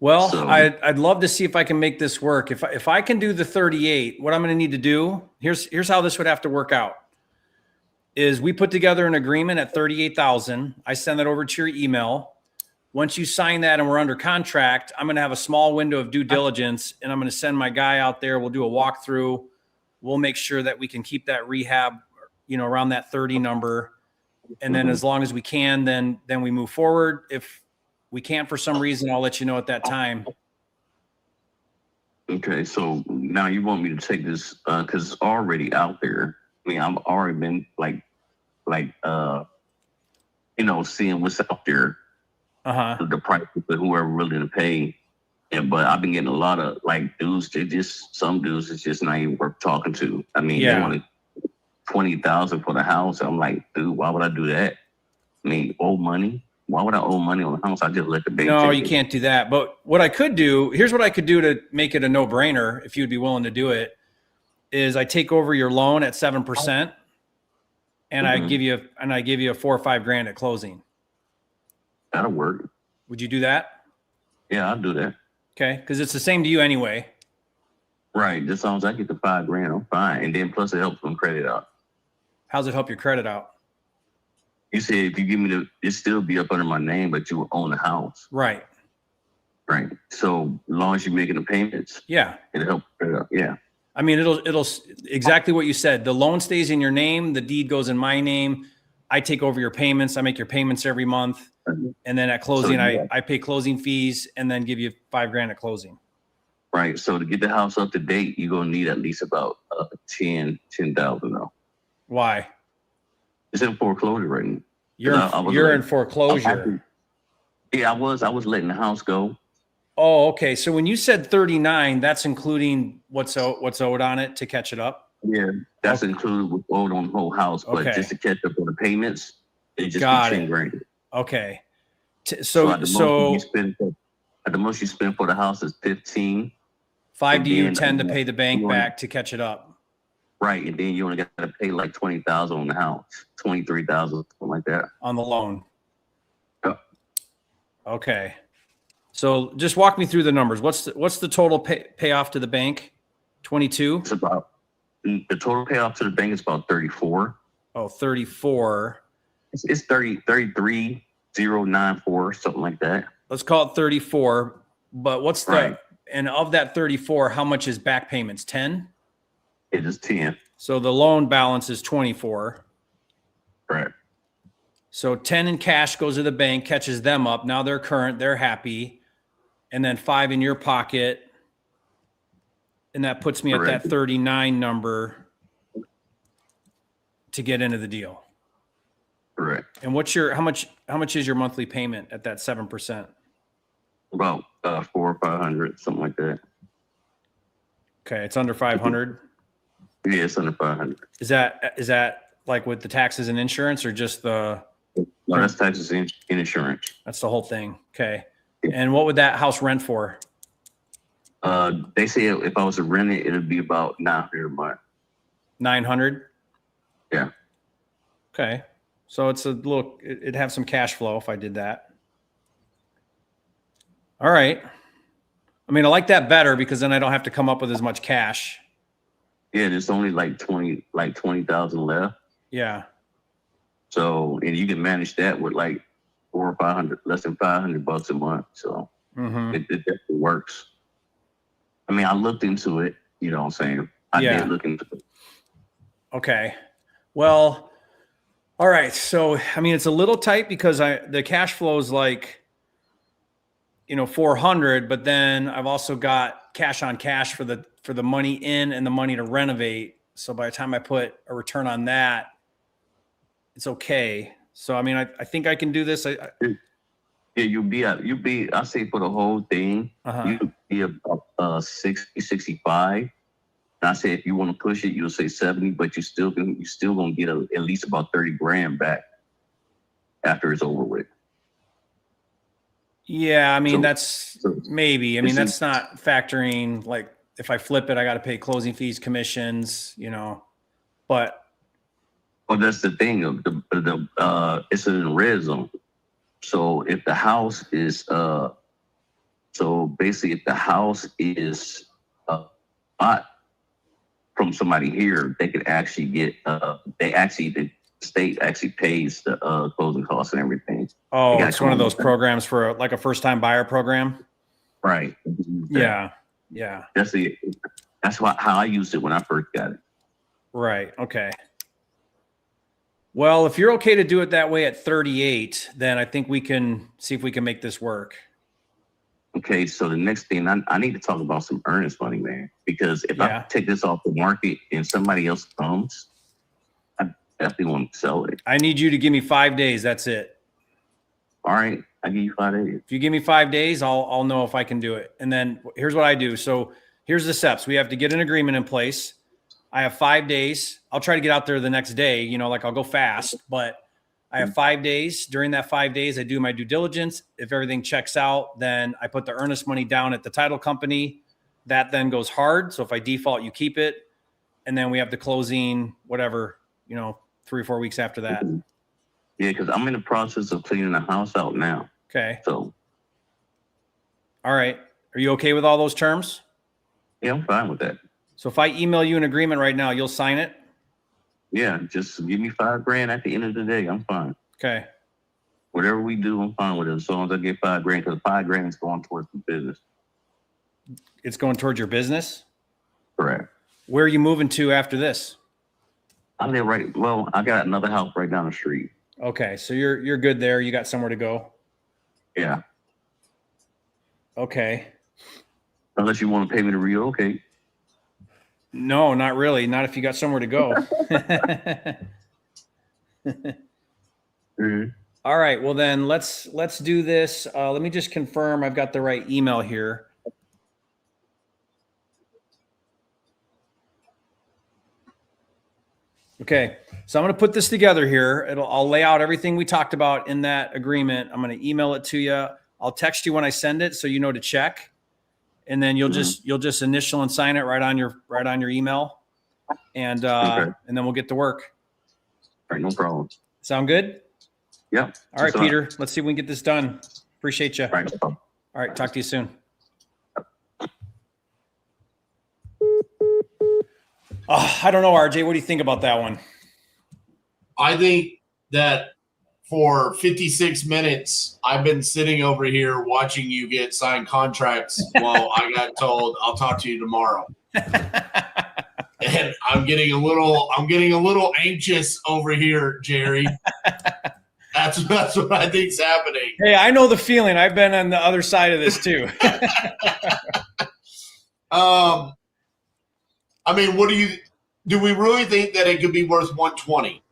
Well, So, I'd love to see if I can make this work. If I can do the 38, what I'm going to need to do, here's how this would have to work out. Is we put together an agreement at 38,000. I send that over to your email. Once you sign that and we're under contract, I'm going to have a small window of due diligence and I'm going to send my guy out there. We'll do a walkthrough. We'll make sure that we can keep that rehab, around that 30 number. And then as long as we can, then we move forward. If we can't for some reason, I'll let you know at that time. Okay, so now you want me to take this because it's already out there. I mean, I've already been seeing what's out there, the price for whoever willing to pay. But I've been getting a lot of dudes. Some dudes it's just not even worth talking to. I mean, they wanted $20,000 for the house. I'm like, dude, why would I do that? I mean, owe money. Why would I owe money on the house? I just let the bank. No, you can't do that. But what I could do, here's what I could do to make it a no-brainer, if you'd be willing to do it, is I take over your loan at 7%, and I give you $4 or $5 grand at closing. That'll work. Would you do that? Yeah, I'll do that. Okay, because it's the same to you anyway. Right. Just as long as I get the $5 grand, I'm fine. And then plus it helps them credit out. How's it help your credit out? You said if you give me it still be up under my name, but you own the house. Right. Right. So as long as you're making the payments, yeah, it'll help credit out. Yeah. I mean, it'll exactly what you said. The loan stays in your name. The deed goes in my name. I take over your payments. I make your payments every month. And then at closing, I pay closing fees and then give you $5,000 at closing. Right. So to get the house up to date, you're going to need at least about 10,000 though. Why? It's in foreclosure right now. You're in foreclosure. I was letting the house go. Oh, okay. So when you said 39, that's including what's owed on it to catch it up? Yeah, that's included with owed on the whole house, but just to catch up on the payments, it just Got be it. $10,000. Okay. At the most you spend for the house is 15. 5 to you, 10 to pay the bank back to catch it up. Right, and then you only got to pay like 20,000 on the house, 23,000, something like that on the loan. Yeah. Okay. So just walk me through the numbers. What's the total payoff to the bank? 22? It's about the total payoff to the bank is about 34. Oh, 34. It's 33,094, something like that. Let's call it 34. But what's and of that 34, how much is back payments? 10? It is 10. So the loan balance is 24. Right. So 10 in cash goes to the bank, catches them up. Now they're current, they're happy. And then 5 in your pocket. And that puts me at that 39 number to get into the deal. Correct. And how much is your monthly payment at that 7%? About 400 or 500, something like that. Okay, it's under 500. Yeah, it's under 500. Is that like with the taxes and insurance, or just the? No, that's taxes and insurance. That's the whole thing. Okay. And what would that house rent for? They say if I was to rent it, it'd be about $900 a month. 900. Yeah. Okay. So it's it'd have some cash flow if I did that. All right. I mean, I like that better because then I don't have to come up with as much cash. Yeah, there's only like 20,000 left. Yeah. So, and you can manage that with like 400 or 500, less than $500 a month. So it definitely works. I mean, I looked into it, you know what I'm saying? I did look into it. Okay. Well, all right. So, I mean, it's a little tight because the cash flow is like, 400, but then I've also got cash on cash for the money in and the money to renovate. So by the time I put a return on that, it's okay. So, I mean, I think I can do this. Yeah, you'll be, I say for the whole thing, you'll be about 60, 65. And I say, if you want to push it, you'll say 70, but you're still going to get at least about $30,000 back after it's over with. Yeah. I mean, that's maybe, I mean, that's not factoring, like if I flip it, I got to pay closing fees, commissions, but. Well, that's the thing of it's in the red zone. So if the house is, if the house is bought from somebody here, they could actually get, the state actually pays the closing costs and everything. Oh, it's one of those programs for like a first-time buyer program. Right. Yeah. That's how I used it when I first got it. Right. Okay. Well, if you're okay to do it that way at 38, then I think we can see if we can make this work. Okay, so the next thing, I need to talk about some earnest money, man. Because if I take this off the market and somebody else comes, I definitely want to sell it. I need you to give me 5 days. That's it. All right, I give you 5 days. If you give me 5 days, I'll know if I can do it. And then here's what I do. So here's the steps. We have to get an agreement in place. I have 5 days. I'll try to get out there the next day, like I'll go fast, but I have 5 days. During that 5 days, I do my due diligence. If everything checks out, then I put the earnest money down at the title company. That then goes hard. So if I default, you keep it. And then we have the closing, whatever, 3 or 4 weeks after that. Yeah, because I'm in the process of cleaning the house out now. Okay. So. All right. Are you okay with all those terms? Yeah, I'm fine with that. So if I email you an agreement right now, you'll sign it? Yeah, just give me $5,000 at the end of the day. I'm fine. Okay. Whatever we do, I'm fine with it. As long as I get $5,000, because $5,000 is going towards the business. It's going towards your business? Correct. Where are you moving to after this? I live right. Well, I got another house right down the street. Okay, so you're good there. You got somewhere to go. Yeah. Okay. Unless you want to pay me to relocate. No, not really. Not if you got somewhere to go. Mm-hmm. All right. Well, then let's do this. Let me just confirm I've got the right email here. Okay. So I'm going to put this together here. I'll lay out everything we talked about in that agreement. I'm going to email it to you. I'll text you when I send it so you know to check. And then you'll just initial and sign it right on your email. And and then we'll get to work. All right, no problem. Sound good? Yeah. All right, Peter. Let's see if we can get this done. Appreciate you. All right, no problem. All right, talk to you soon. I don't know, RJ. What do you think about that one? I think that for 56 minutes, I've been sitting over here watching you get signed contracts while I got told I'll talk to you tomorrow. And I'm getting a little anxious over here, Jerry. That's what I think's happening. Hey, I know the feeling. I've been on the other side of this too. I mean, do we really think that it could be worth 120?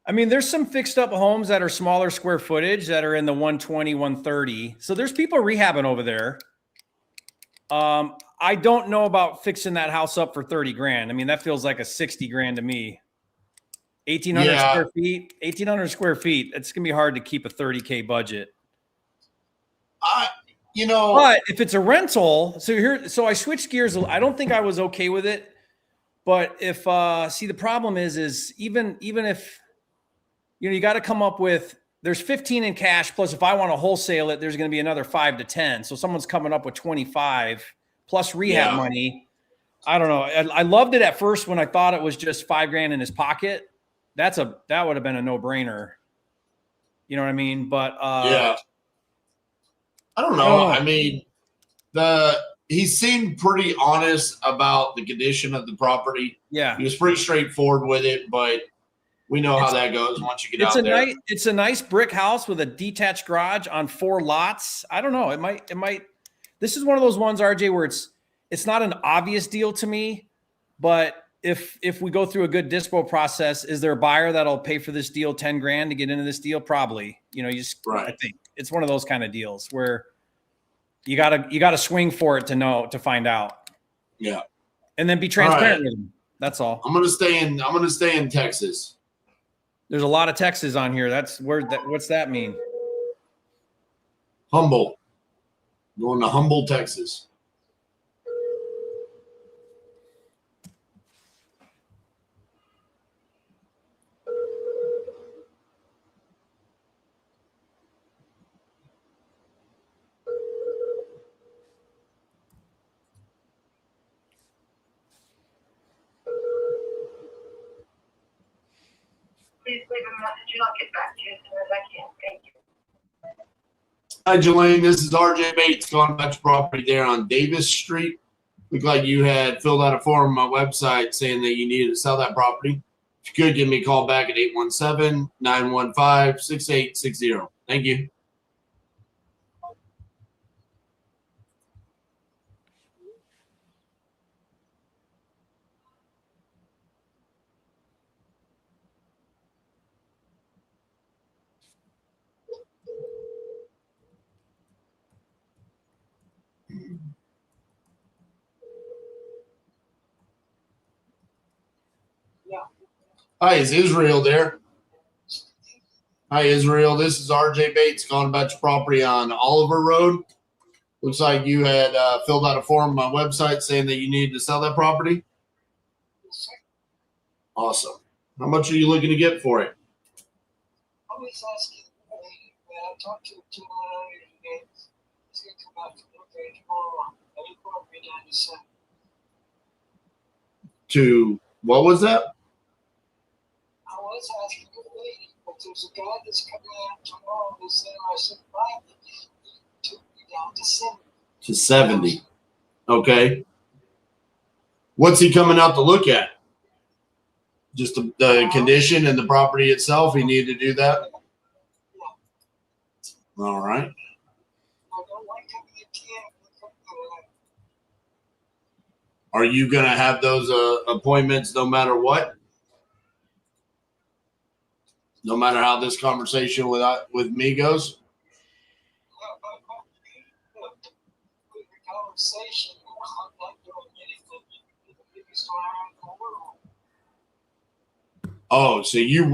I mean, there's some fixed up homes that are smaller square footage that are in the 120, 130. So there's people rehabbing over there. I don't know about fixing that house up for 30 grand. I mean, that feels like a 60 grand to me. 1,800 square feet, 1,800 square feet. It's going to be hard to keep a 30K budget. But if it's a rental, so I switched gears. I don't think I was okay with it. But if, the problem is even if, you got to come up with, there's 15 in cash. Plus if I want to wholesale it, there's going to be another 5 to 10. So someone's coming up with 25 plus rehab money. I don't know. I loved it at first when I thought it was just 5 grand in his pocket. That would have been a no brainer. You know what I mean? But, I don't know. I mean, he seemed pretty honest about the condition of the property. Yeah. He was pretty straightforward with it, but we know how that goes once you get out there. It's a nice brick house with a detached garage on 4 lots. I don't know. It might. This is one of those ones, RJ, where it's not an obvious deal to me, but if we go through a good dispo process, is there a buyer that'll pay for this deal 10 grand to get into this deal? Probably. I think it's one of those kind of deals where you gotta swing for it to find out. Yeah. And then be transparent with them. That's all. I'm gonna stay in Texas. There's a lot of Texas on here. What's that mean? Humble. Going to Humble, Texas. Please leave a message and I'll get back to you as soon as I can. Thank you. Hi, Jelaine. This is RJ Bates, going back to property there on Davis Street. Looked like you had filled out a form on my website saying that you needed to sell that property. If you could, give me a call back at 817-915-6860. Thank you. Hi, is Israel there? Hi, Israel. This is RJ Bates, calling about your property on Oliver Road. Looks like you had filled out a form on my website saying that you needed to sell that property. Awesome. How much are you looking to get for it? I was asking, when I talked to him earlier today, he's going to come out to look at it tomorrow. And he brought me down to 7. To what was that? I was asking the lady, but there's a guy that's coming out tomorrow who said I should buy it. He took me down to 70. To 70. Okay. What's he coming out to look at? Just the condition and the property itself. He needed to do that. All right. I don't like coming in 10. Are you going to have those appointments no matter what? No matter how this conversation with me goes? With the conversation, I'm not doing anything. The biggest line in the world. Oh, so you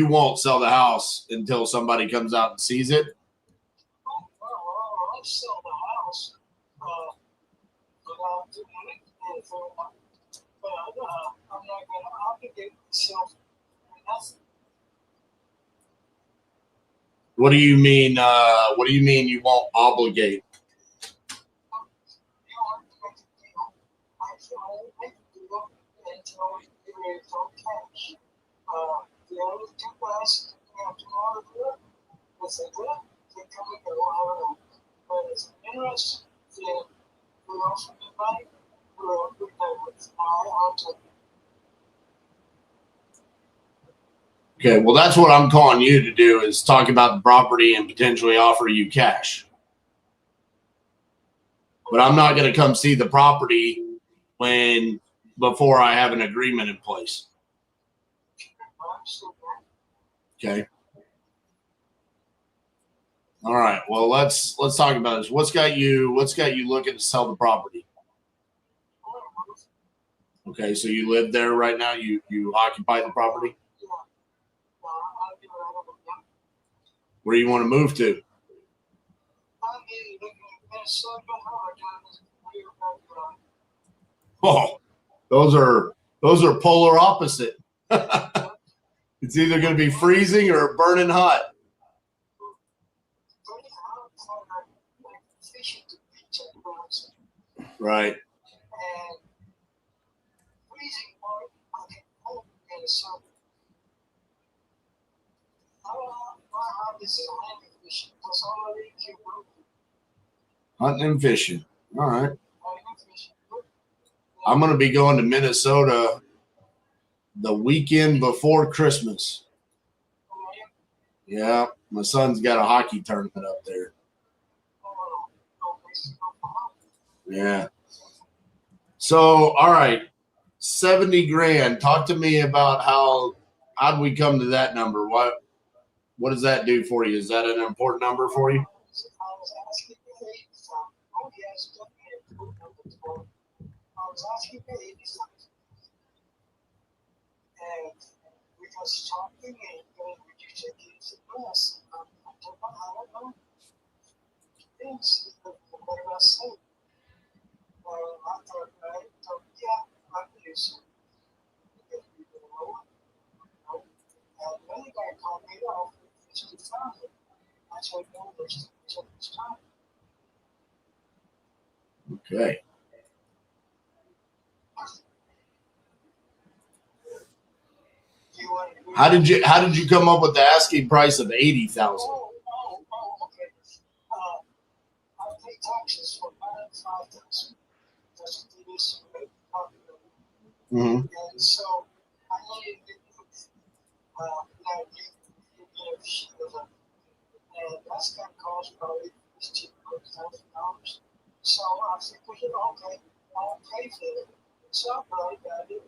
won't sell the house until somebody comes out and sees it? I'll sell the house, but I'll do anything for it. But I'm not going to obligate myself to nothing. What do you mean? What do you mean you won't obligate? The only two guys coming out tomorrow to do it, if they do it, they come and go, I don't know. But it's interesting, then we also invite, we'll do that with my auto. Okay, well, that's what I'm calling you to do is talk about the property and potentially offer you cash. But I'm not going to come see the property before I have an agreement in place. Okay. All right. Well, let's talk about this. What's got you looking to sell the property? Okay, so you live there right now. You occupy the property. Where do you want to move to? Oh, those are polar opposite. It's either going to be freezing or burning hot. Right. And freezing part, I can hope in the summer. My hobby is hunting and fishing. That's all I really care about. Hunting and fishing. All right. Hunting and fishing. I'm going to be going to Minnesota the weekend before Christmas. Yeah, my son's got a hockey tournament up there. Yeah. So, all right, 70 grand. Talk to me about how'd we come to that number? What does that do for you? Is that an important number for you? I was asking for 80,000. Oh, yes, definitely. I was asking for 80,000. And we was talking and going, would you take it to us? I told him, I don't know. Things, what did I say? I thought, yeah, I can do so. If we go lower, and another guy called me off with 50,000. I told him, there's took his time. Okay. How did you come up with the asking price of 80,000? Okay. I pay taxes for 5,000. That's what it is. Mm-hmm. And so I needed to and that's going to cost probably $200,000. So I said, well, okay, I'll pay for it. So I probably got it.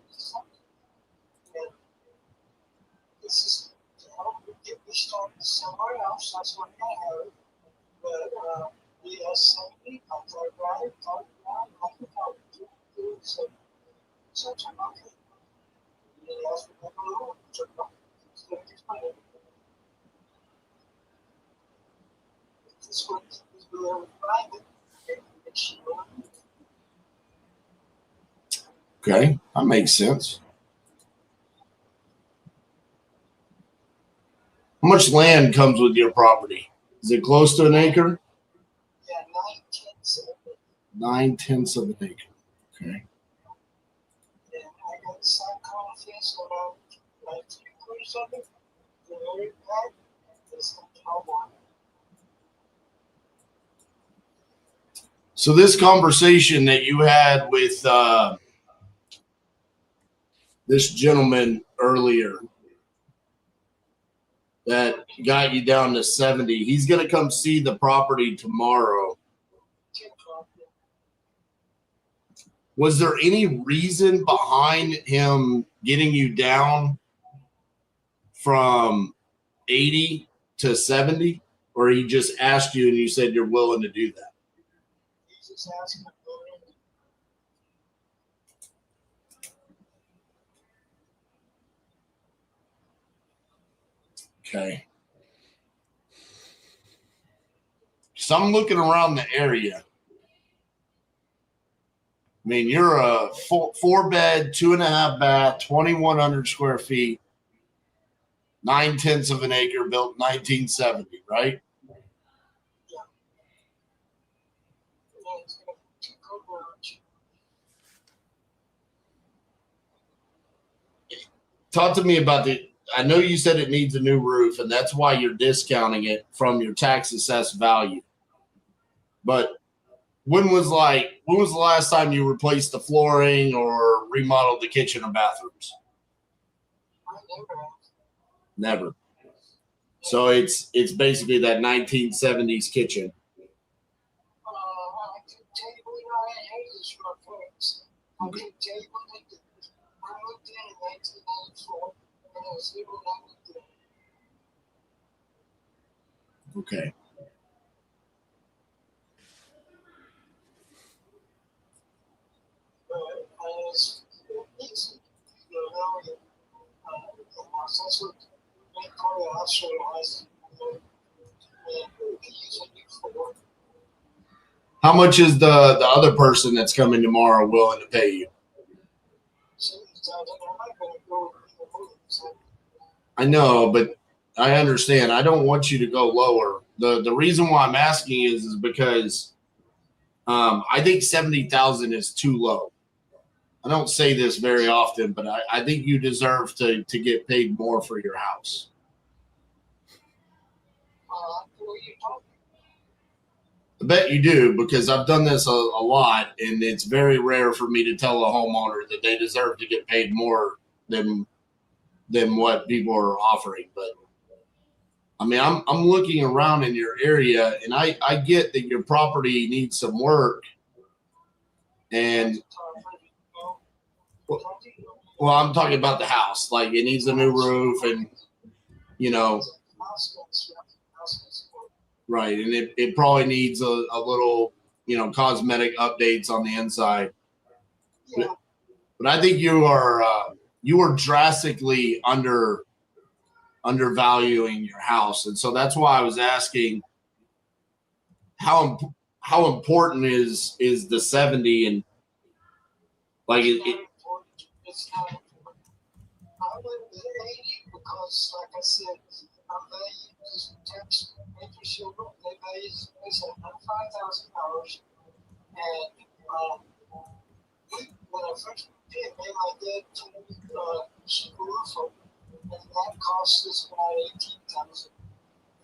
And this is to help me get me started somewhere else. That's what I have. But yes, I thought about it, I can help you. So I'm okay. And he asked me to go over. So I'm just going to this one is really private. Okay, that makes sense. How much land comes with your property? Is it close to an acre? Yeah, 9/10 of an acre. Okay. And I got some confidence around like 3/4 of it. The very back is a cowboy. So this conversation that you had with this gentleman earlier that got you down to 70. He's going to come see the property tomorrow. Was there any reason behind him getting you down from 80 to 70? Or he just asked you and you said you're willing to do that? He's just asking me. Okay. So I'm looking around the area. I mean, you're a four bed, 2.5 bath, 2,100 square feet, 9/10 of an acre, built 1970, right? Talk to me about I know you said it needs a new roof, and that's why you're discounting it from your tax assessed value. But when was the last time you replaced the flooring or remodeled the kitchen and bathrooms? Never. So it's basically that 1970s kitchen. I can tell you when I had this reference. I can tell you when I moved in 1994, and I was living on the Okay. That's what main part of the house was. And we use a new floor. How much is the other person that's coming tomorrow willing to pay you? I know, but I understand. I don't want you to go lower. The reason why I'm asking is because I think 70,000 is too low. I don't say this very often, but I think you deserve to get paid more for your house. I bet you do, because I've done this a lot, and it's very rare for me to tell a homeowner that they deserve to get paid more than what people are offering. But I mean, I'm looking around in your area, and I get that your property needs some work. And well, I'm talking about the house. Like, it needs a new roof, and right, and it probably needs a little cosmetic updates on the inside. But I think you are drastically undervaluing your house, and so that's why I was asking how important is the 70, and like it's not important. I went with 80 because, like I said, I value this tax interest shield. They value this at $5,000, and when I first did, my dad told me roof, and that cost us about $18,000.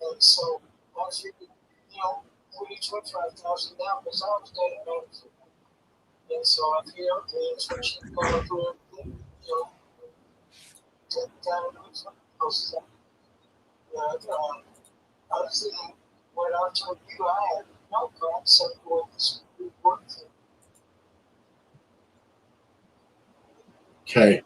And so I figured, putting $25,000 down because I was getting benefit. And so I figured, okay, especially going for take down those other than what I told you, I had no concept of what this would work for. okay.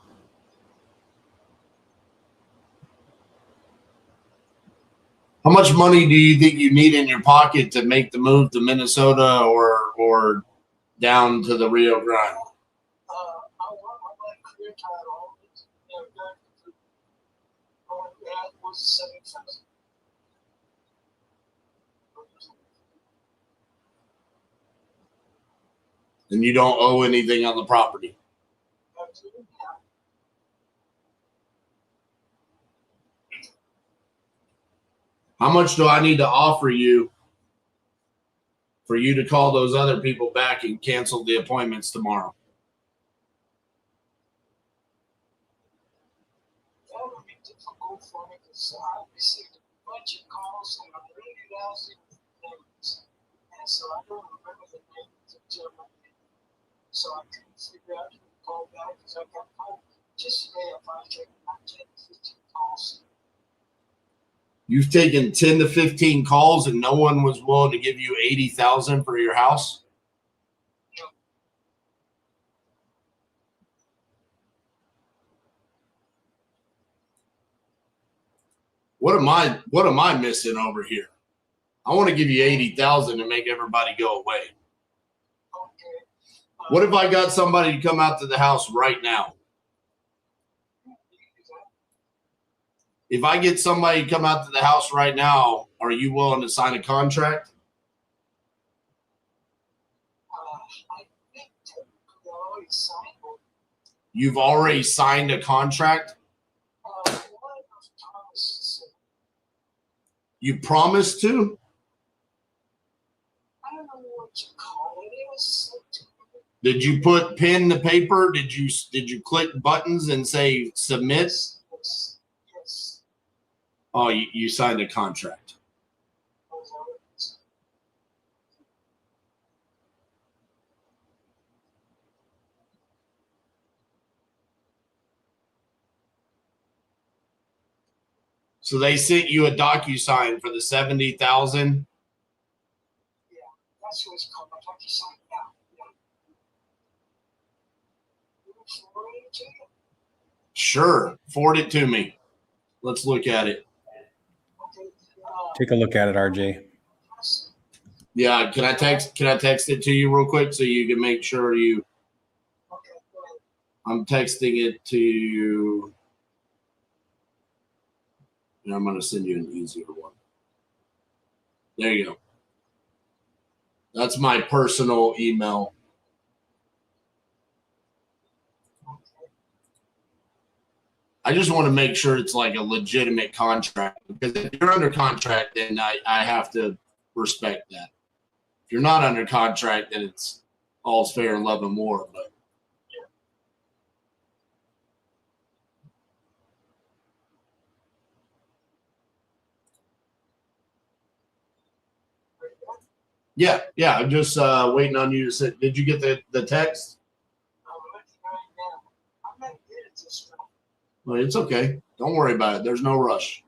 How much money do you think you need in your pocket to make the move to Minnesota or down to the Rio Grande? I want a clear title. That was 7,000. And you don't owe anything on the property. How much do I need to offer you for you to call those other people back and cancel the appointments tomorrow? That would be difficult for me because I received a bunch of calls and I'm really lousy with names. And so I don't remember the names of German. So I couldn't figure out who to call back because I got phone. just today I finally taken about 10 to 15 calls. You've taken 10 to 15 calls and no one was willing to give you 80,000 for your house? Yep. What am I missing over here? I want to give you 80,000 and make everybody go away. Okay. What if I got somebody to come out to the house right now? If I get somebody to come out to the house right now, are you willing to sign a contract? I think technically I already signed one. You've already signed a contract? One of Thomas, You promised to? I don't know what you call it. It was sent to me. Did you put pen to paper? Did you click buttons and say submit? Yes. Yes. Oh, you signed a contract. So they sent you a DocuSign for the 70,000. Yeah, that's what it's called. I you signed now. Yeah. Forward it to you. Sure, forward it to me. Let's look at it. Okay. Take a look at it, RJ. Yeah, can I text it to you real quick so you can make sure you? Okay, go ahead. I'm texting it to you. And I'm going to send you an easier one. There you go. That's my personal email. I just want to make sure it's like a legitimate contract, because if you're under contract, then I have to respect that. If you're not under contract, then it's all's fair in love and war. But yeah, I'm just waiting on you to say. Did you get the text? I'm looking right now. I'm not good at this stuff. Well, it's okay. Don't worry about it. There's no rush.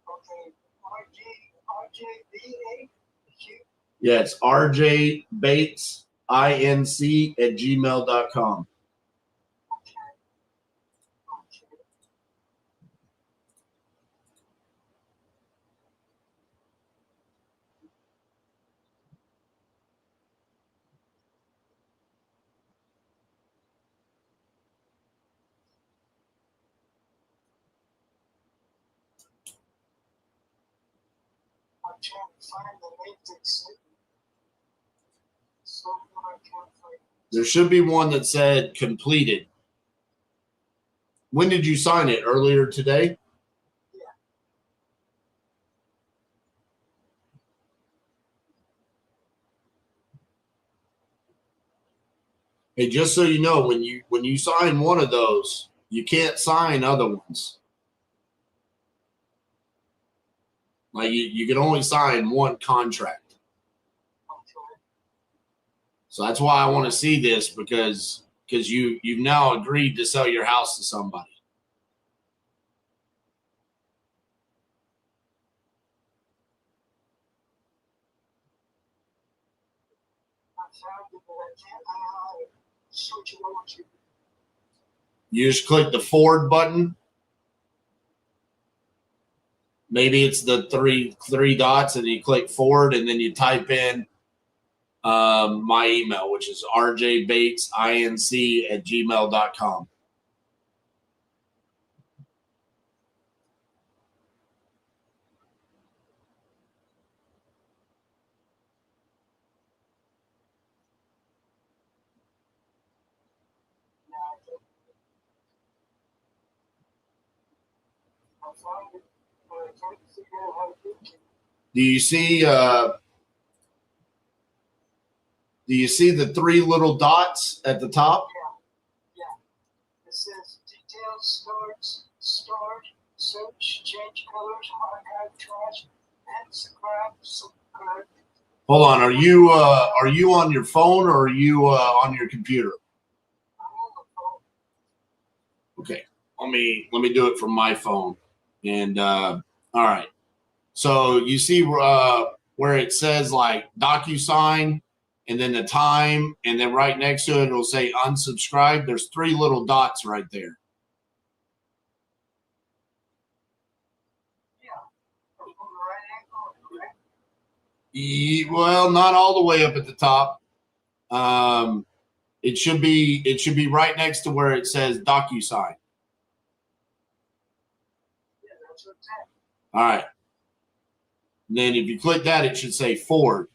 Okay, RJBA. Yeah, it's rjbatesinc@gmail.com. I'm trying to find the link to send me. So far, I can't find it. There should be one that said completed. When did you sign it? Earlier today? Yeah. Hey, just so you know, when you sign one of those, you can't sign other ones. Like you can only sign one contract. Okay. So that's why I want to see this, because you've now agreed to sell your house to somebody. I found it, but I can't switch it over to. You just click the forward button. Maybe it's the three dots, and you click forward, and then you type in my email, which is rjbatesinc@gmail.com. I found it, but I can't figure out how to do it. Do you see the three little dots at the top? Yeah. It says details, start, search, change colors, archive, trash, and subscribe. Hold on. Are you on your phone, or are you on your computer? I'm on the phone. Okay, let me do it from my phone. And all right, so you see where it says like DocuSign, and then the time, and then right next to it it'll say unsubscribe. There's 3 little dots right there. Well, not all the way up at the top. It should be right next to where it says DocuSign. All right. And then if you click that, it should say forward.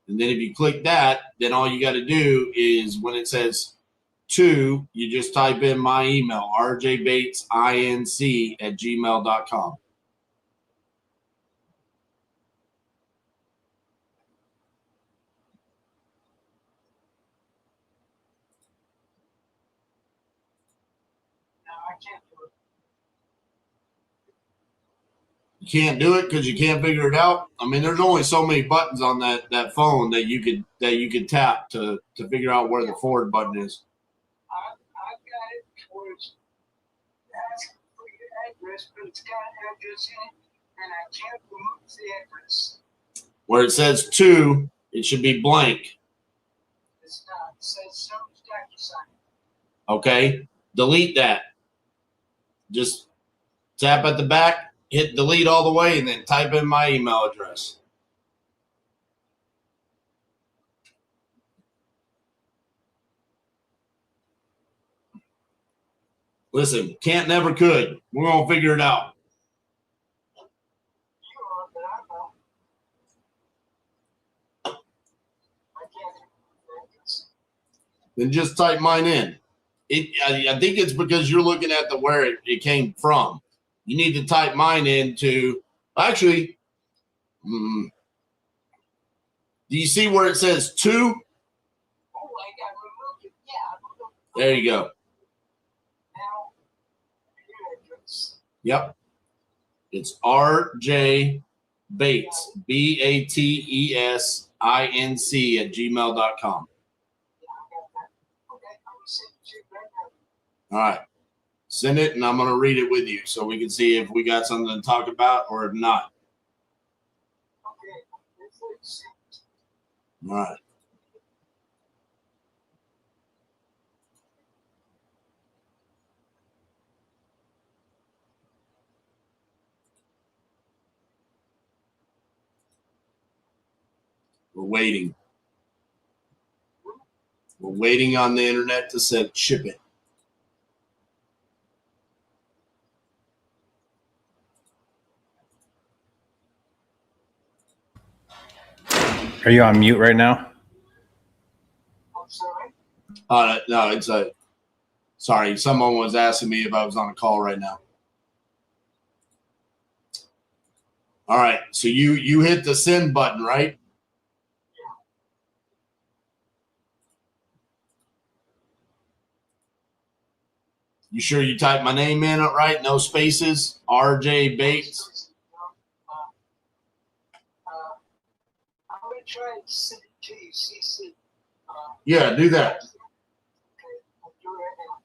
And then if you click that, then all you got to do is when it says to, you just type in my email, rjbatesinc@gmail.com. You can't do it because you can't figure it out. I mean, there's only so many buttons on that phone that you could tap to figure out where the forward button is. I've got it towards asking for your address, but it's got an address in it, and I can't remove the address. Where it says to, it should be blank. It's not. It says service DocuSign. Okay, delete that. Just tap at the back, hit delete all the way, and then type in my email address. Listen, can't never could. We're gonna figure it out. You are, but I know. I can't remove the address. Then just type mine in. I think it's because you're looking at where it came from. You need to type mine into. Actually, do you see where it says to? Oh, I got removed it. Yeah. There you go. Now, your address. Yep. It's RJ Bates, BATESINC @gmail.com. All right. Send it, and I'm going to read it with you so we can see if we got something to talk about or if not. All right. We're waiting. We're waiting on the internet to ship it. Are you on mute right now? I'm sorry. No, it's sorry. Someone was asking me if I was on a call right now. All right. So you hit the send button, right? You sure you typed my name in right? No spaces? RJ Bates? I'm going to try and send it to you, CC. Yeah, do that. Okay, I'll do it right now.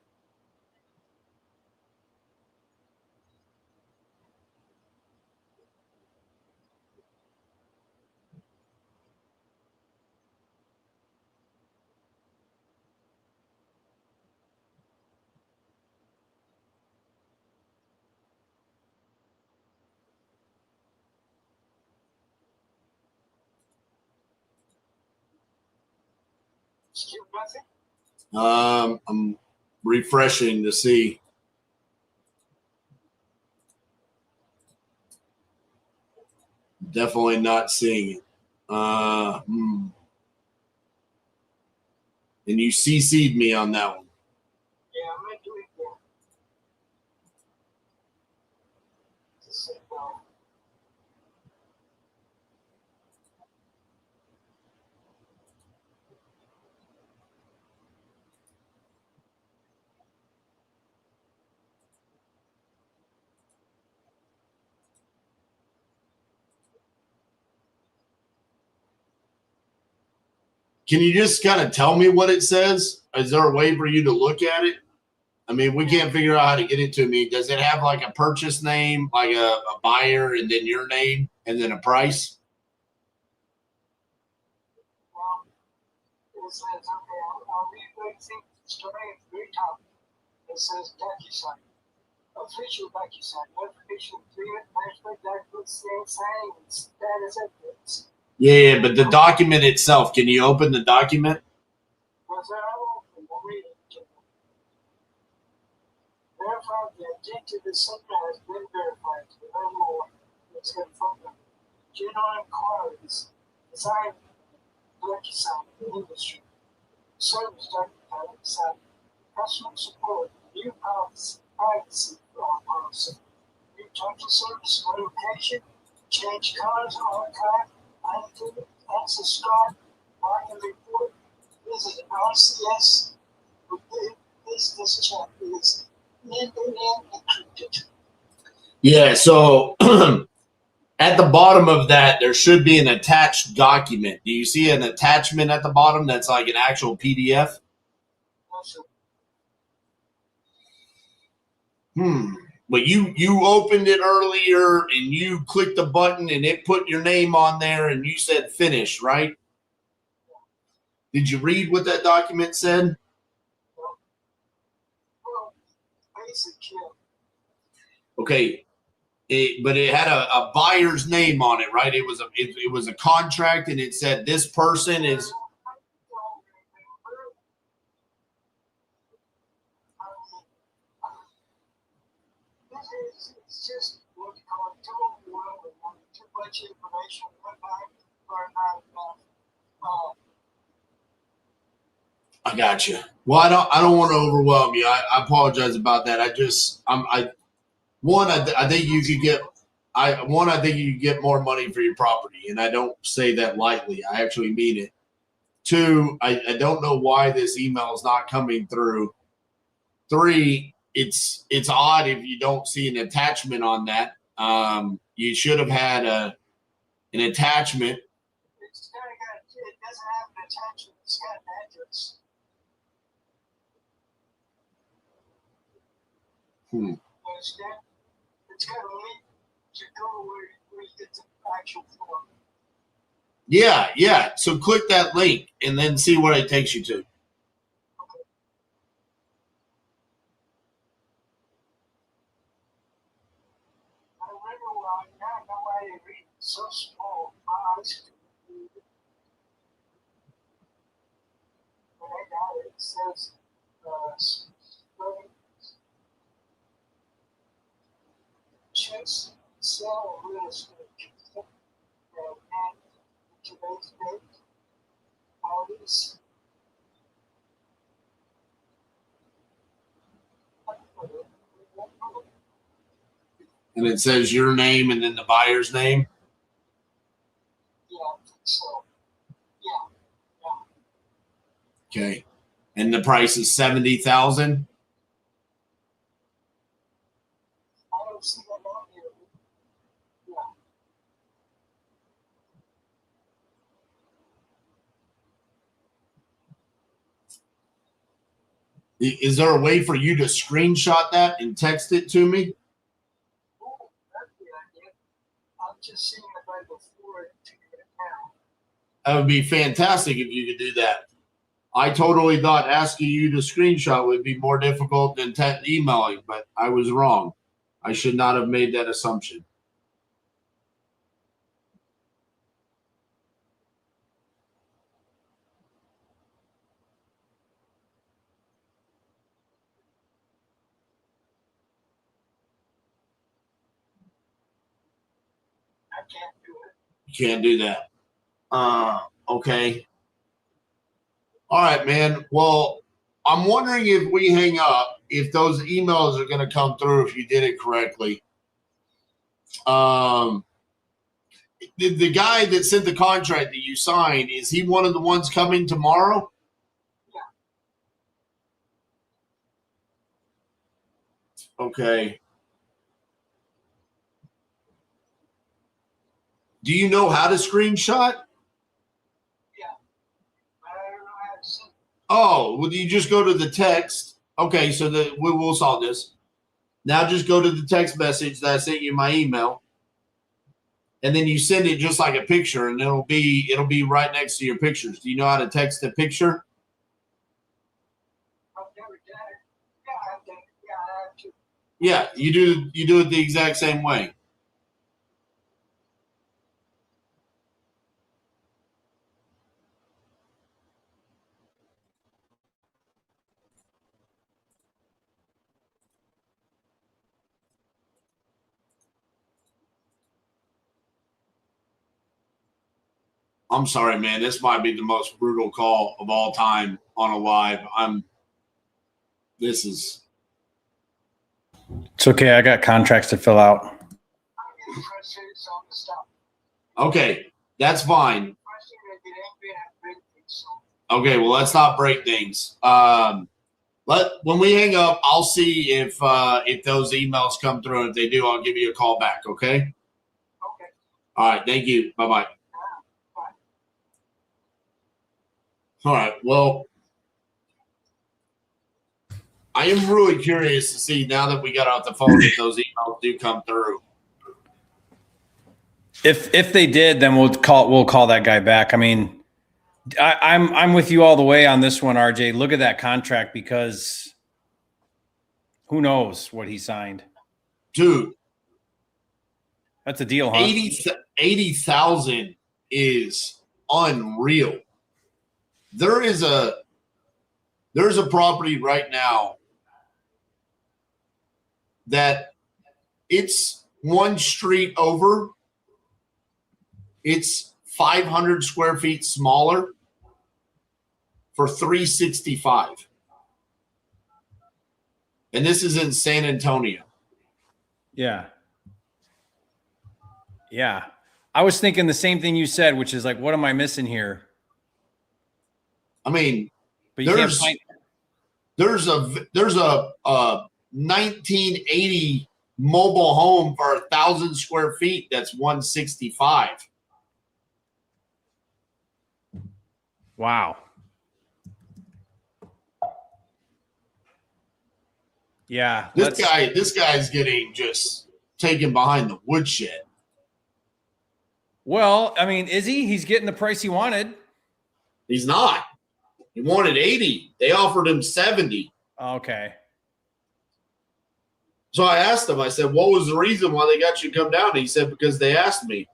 Still nothing? I'm refreshing to see. Definitely not seeing it. And you CC'd me on that one. Yeah, I'm going to do it again. Just say no. Can you just kind of tell me what it says? Is there a way for you to look at it? I mean, we can't figure out how to get it to me. Does it have like a purchase name, like a buyer, and then your name, and then a price? It says, okay, I'll read what it says. Starting at the very top, it says DocuSign. Official DocuSign. Notification, agreement, management, document, signing, and status updates. Yeah, but the document itself, can you open the document? Was that all? We'll read it. Verify the identity of the sender has been verified to no more. It's confirmed. General inquiries. Design DocuSign in the industry. Service DocuSign. Customer support. New policy. Privacy policy. New terms of service notification. Change colors, archive, undo, unsubscribe, market report. Visit RCS. This chat is end-to-end encrypted. Yeah, so at the bottom of that, there should be an attached document. Do you see an attachment at the bottom that's like an actual PDF? Also, But you opened it earlier and you clicked the button and it put your name on there and you said finish, right? Did you read what that document said? well, basic kill. Okay, but it had a buyer's name on it, right? It was a contract and it said this person is. It's just what you call a total world with too much information at one time or not enough. I got you. Well, I don't want to overwhelm you. I apologize about that. I think you could get. I think you could get more money for your property, and I don't say that lightly. I actually mean it. Two, I don't know why this email is not coming through. Three, it's odd if you don't see an attachment on that. You should have had an attachment. It's kind of got, it doesn't have an attachment, it's got an address. But it's got a link to go where you get the actual form. Yeah. So click that link and then see what it takes you to. I remember when I know why they read so small, my eyes could read it. When I got it, it says, choose sell real estate. And today's date, parties. And it says your name and then the buyer's name. Yeah, so yeah. Okay. And the price is 70,000. I don't see that on here. Yeah. Is there a way for you to screenshot that and text it to me? Oh, that's the idea. I'm just seeing it right before it to get it now. That would be fantastic if you could do that. I totally thought asking you to screenshot would be more difficult than emailing, but I was wrong. I should not have made that assumption. I can't do it. You can't do that. Okay. All right, man. Well, I'm wondering if we hang up, if those emails are going to come through if you did it correctly. The guy that sent the contract that you signed, is he one of the ones coming tomorrow? Yeah. Okay. Do you know how to screenshot? Yeah. I Oh, well, you just go to the text. Okay, so we will solve this. Now just go to the text message that I sent you in my email, and then you send it just like a picture, and it'll be right next to your pictures. Do you know how to text a picture? I've never done it. Yeah, I've done it. Yeah, I have to. Yeah, you do it the exact same way. I'm sorry, man. This might be the most brutal call of all time on a live. This is It's okay. I got contracts to fill out. I'm getting frustrated, so I'm gonna stop. okay. That's fine. Frustrated, I get angry, and I break things. So Okay, well, let's not break things. When we hang up, I'll see if those emails come through. If they do, I'll give you a call back. Okay. okay. All right. Thank you. Bye bye. Bye. All right. Well, I am really curious to see now that we got off the phone if those emails do come through. If they did, then we'll call that guy back. I mean, I'm with you all the way on this one, RJ. Look at that contract, because who knows what he signed. Dude, That's a deal, huh? 80,000 is unreal. There's a property right now that it's one street over. It's 500 square feet smaller for $365. And this is in San Antonio. Yeah. Yeah. I was thinking the same thing you said, which is like, what am I missing here? I mean, But you can't find. there's a 1980 mobile home for 1,000 square feet that's 165. Wow. Yeah. This guy's getting just taken behind the woodshed. Well, I mean, is he? He's getting the price he wanted. He's not. He wanted 80. They offered him 70. Okay. So I asked him, I said, what was the reason why they got you to come down? He said, because they asked me.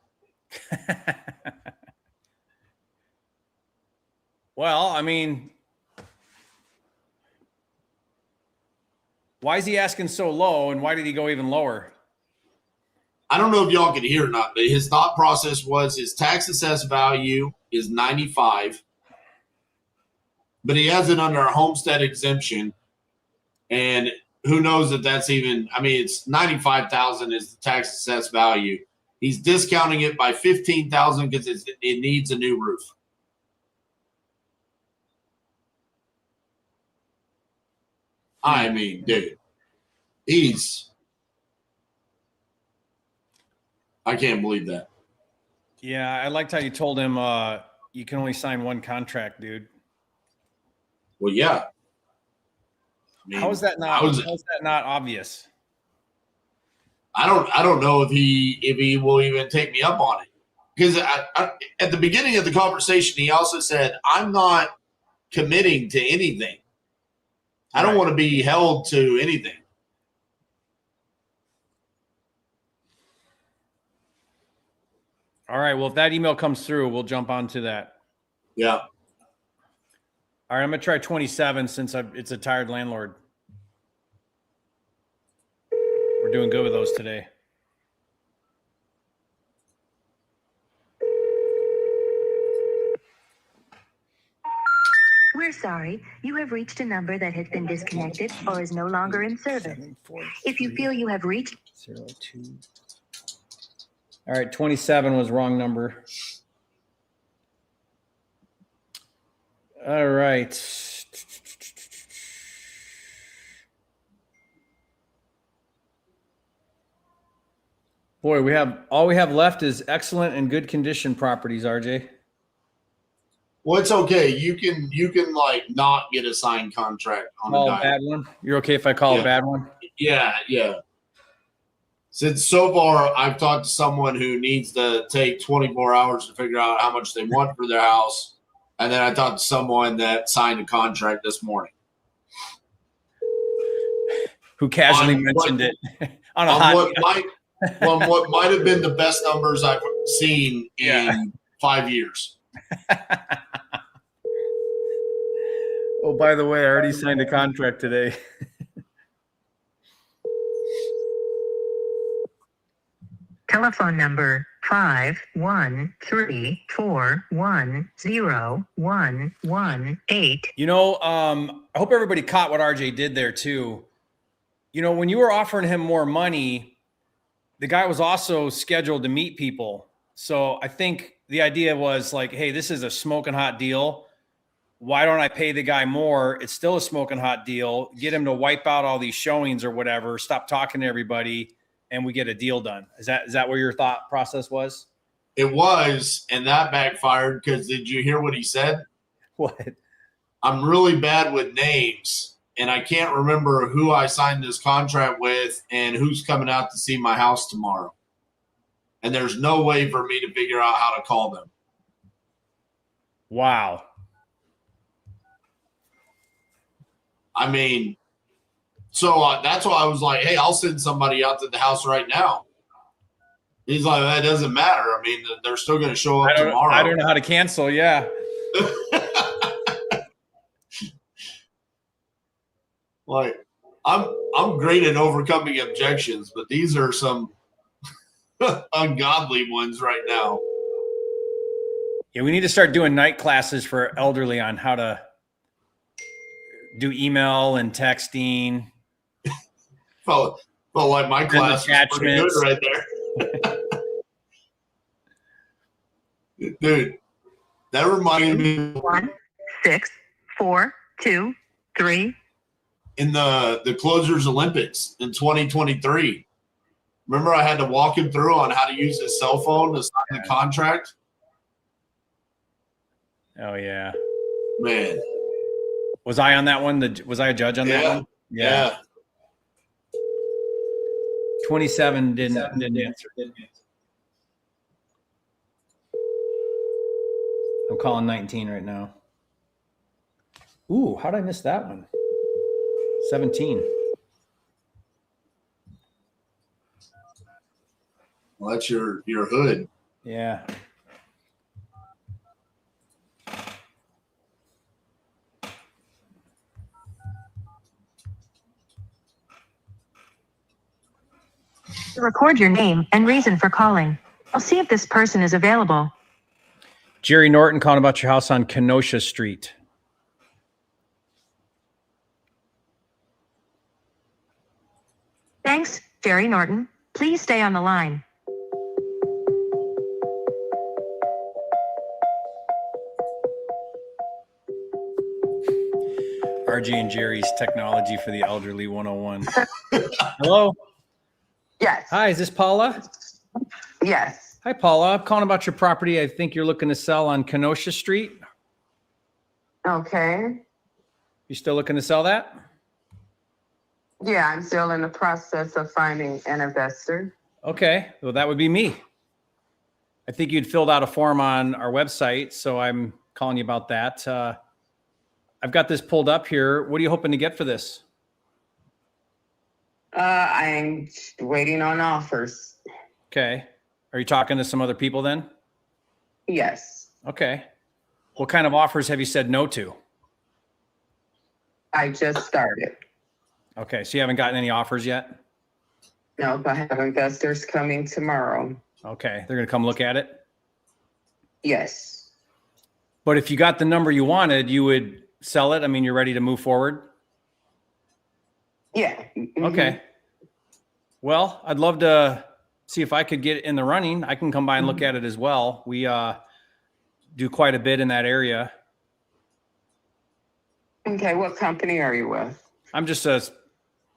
Well, I mean, why is he asking so low, and why did he go even lower? I don't know if y'all can hear or not, but his thought process was his tax assessed value is 95, but he has it under a homestead exemption. And who knows if that's even, I mean, it's 95,000 is the tax assessed value. He's discounting it by 15,000 because it needs a new roof. I mean, dude, I can't believe that. Yeah, I liked how you told him you can only sign one contract, dude. Well, yeah. I mean, How is that not obvious? I don't know if he will even take me up on it, because at the beginning of the conversation he also said, I'm not committing to anything. I don't want to be held to anything. All right. Well, if that email comes through, we'll jump onto that. Yeah. All right. I'm going to try 27 since it's a tired landlord. We're doing good with those today. We're sorry. You have reached a number that has been disconnected or is no longer in service. If you feel you have reached 02. All right. 27 was wrong number. All right. Boy, all we have left is excellent and good condition properties, RJ. Well, it's okay. You can like not get a signed contract on Call a a bad one. You're okay if I call a bad one? Yeah. Since so far I've talked to someone who needs to take 24 hours to figure out how much they want for their house. And then I talked to someone that signed a contract this morning. Who casually mentioned it on a hot what might have been the best numbers I've seen in 5 years. Oh, by the way, I already signed a contract today. Telephone number 513410118. You know, I hope everybody caught what RJ did there too. You know, when you were offering him more money, the guy was also scheduled to meet people. So I think the idea was like, hey, this is a smoking hot deal. Why don't I pay the guy more? It's still a smoking hot deal. Get him to wipe out all these showings or whatever. Stop talking to everybody, and we get a deal done. Is that where your thought process was? It was, and that backfired because did you hear what he said? What? I'm really bad with names, and I can't remember who I signed this contract with and who's coming out to see my house tomorrow. And there's no way for me to figure out how to call them. Wow. I mean, so that's why I was like, hey, I'll send somebody out to the house right now. He's like, that doesn't matter. I mean, they're still going to show up tomorrow. I don't know how to cancel. Yeah. Like, I'm great at overcoming objections, but these are some ungodly ones right now. Yeah, we need to start doing night classes for elderly on how to do email and texting. Felt like my class was pretty good right there. Dude, that reminded me 1 6 4 2 3. In the Closers Olympics in 2023. Remember I had to walk him through on how to use his cell phone to sign the contract? Oh, yeah. Man. Was I on that one? Was I a judge on that one? Yeah. 27 didn't answer. I'm calling 19 right now. Ooh, how did I miss that one? 17. Well, that's your hood. Yeah. Record your name and reason for calling. I'll see if this person is available. Jerry Norton calling about your house on Kenosha Street. Thanks, Jerry Norton. Please stay on the line. RJ and Jerry's Technology for the Elderly 101. Hello. Yes. Hi, is this Paula? Yes. Hi, Paula. I'm calling about your property. I think you're looking to sell on Kenosha Street. Okay. You still looking to sell that? Yeah, I'm still in the process of finding an investor. Okay. Well, that would be me. I think you'd filled out a form on our website, so I'm calling you about that. I've got this pulled up here. What are you hoping to get for this? I'm waiting on offers. Okay. Are you talking to some other people then? Yes. Okay. What kind of offers have you said no to? I just started. Okay. So you haven't gotten any offers yet? Nope, I have investors coming tomorrow. Okay. They're going to come look at it? Yes. But if you got the number you wanted, you would sell it? I mean, you're ready to move forward? Yeah. Mm-hmm. Okay. Well, I'd love to see if I could get it in the running. I can come by and look at it as well. We do quite a bit in that area. Okay, what company are you with? I'm just a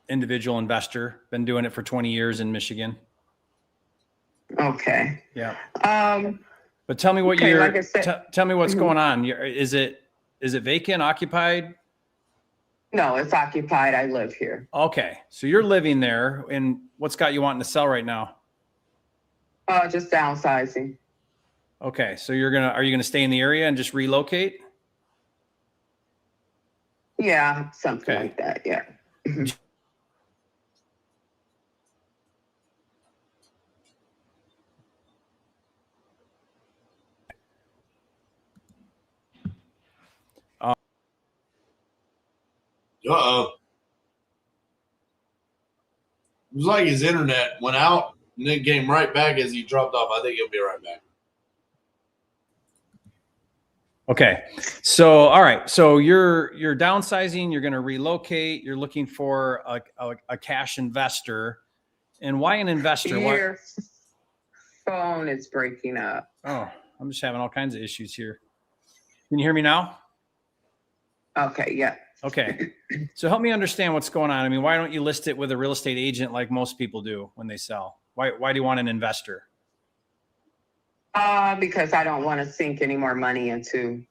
individual investor. Been doing it for 20 years in Michigan. Okay. Yeah. But tell me what Okay, you're, like I said- tell me what's going on. Is it vacant, occupied? No, it's occupied. I live here. Okay. So you're living there, and what's got you wanting to sell right now? Just downsizing. Okay. So are you gonna stay in the area and just relocate? Yeah, something Okay. like that. Yeah. Uh-oh. It was like his internet went out and then came right back as he dropped off. I think he'll be right back. Okay. So, all right. So you're downsizing, you're going to relocate, you're looking for a cash investor. And why an investor? Your phone is breaking up. Oh, I'm just having all kinds of issues here. Can you hear me now? Okay, yeah. Okay. So help me understand what's going on. I mean, why don't you list it with a real estate agent like most people do when they sell? Why do you want an investor? Because I don't want to sink any more money into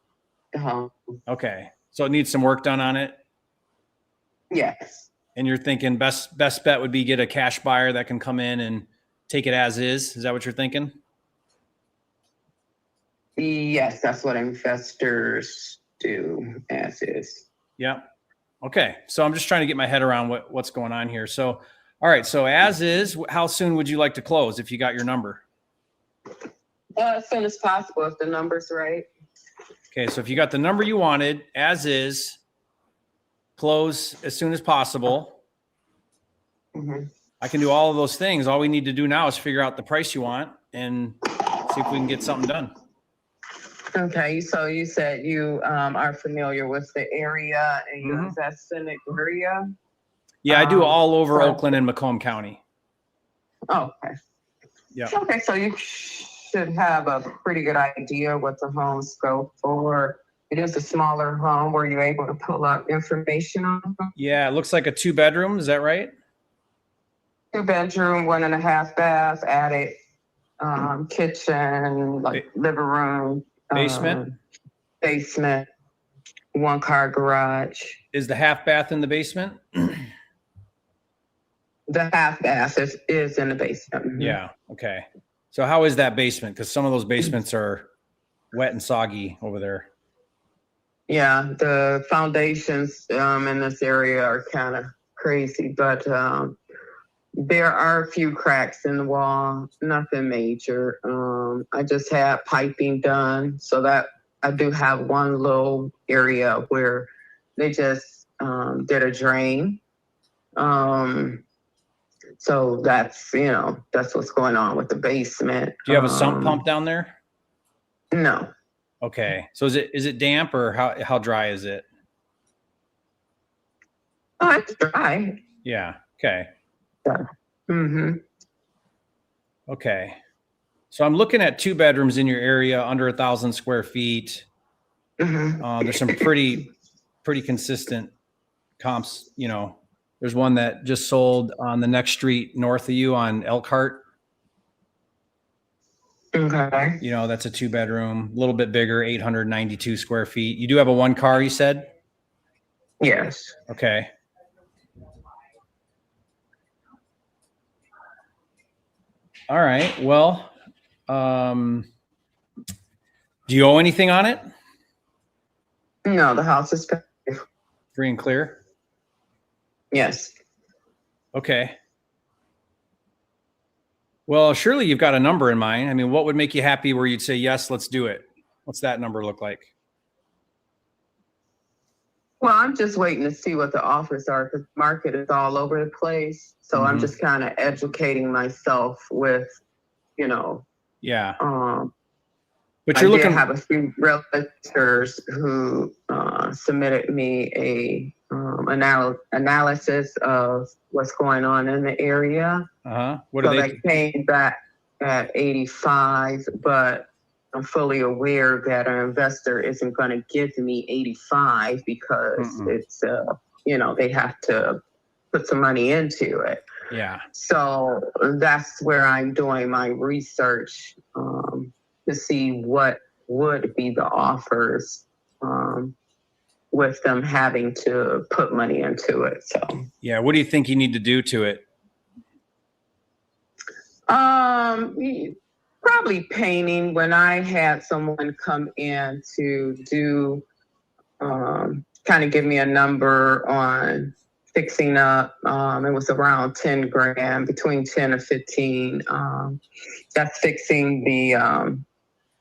the home. Okay. So it needs some work done on it. Yes. And you're thinking best bet would be get a cash buyer that can come in and take it as is. Is that what you're thinking? Yes, that's what investors do, as is. Yeah. Okay. So I'm just trying to get my head around what's going on here. So, all right. So as is, how soon would you like to close if you got your number? As soon as possible, if the number's right. Okay. So if you got the number you wanted, as is, close as soon as possible. Mm-hmm. I can do all of those things. All we need to do now is figure out the price you want and see if we can get something done. Okay, so you said you are familiar with the area and you invest in the area? Yeah, I do all over Oakland and Macomb County. Oh, okay. Yeah. Okay, so you should have a pretty good idea what the homes go for. It is a smaller home. Were you able to pull up information on them? Yeah, it looks like a 2-bedroom. Is that right? 2-bedroom, 1.5 bath, attic, kitchen, like living room. Basement? Basement, 1-car garage. Is the half bath in the basement? The half bath is in the basement. Yeah. Okay. So how is that basement? Because some of those basements are wet and soggy over there. Yeah, the foundations in this area are kind of crazy, but there are a few cracks in the wall, nothing major. I just had piping done, so that I do have one little area where they just did a drain. So that's what's going on with the basement. Do you have a sump pump down there? No. Okay. So is it damp or how dry is it? Oh, it's dry. Yeah. Okay. Mm-hmm. Okay. So I'm looking at 2 bedrooms in your area under 1,000 square feet. Mm-hmm. There's some pretty consistent comps. You know, there's one that just sold on the next street north of you on Elkhart. Okay. You know, that's a 2-bedroom, a little bit bigger, 892 square feet. You do have a 1-car, you said? Yes. Okay. All right. Well, do you owe anything on it? No, the house is paid. Free and clear? Yes. Okay. Well, surely you've got a number in mind. I mean, what would make you happy where you'd say, yes, let's do it? What's that number look like? Well, I'm just waiting to see what the offers are because the market is all over the place. So I'm just kind of educating myself with, Yeah. But you're looking. I did have a few realtors who submitted me a analysis of what's going on in the area. What so are they came back at 85, but I'm fully aware that an investor isn't going to give me 85 because it's they have to put some money into it. Yeah. So that's where I'm doing my research to see what would be the offers, with them having to put money into it. So yeah, what do you think you need to do to it? Probably painting. When I had someone come in to do, kind of give me a number on fixing up, it was around 10 grand, between 10 and 15. That's fixing the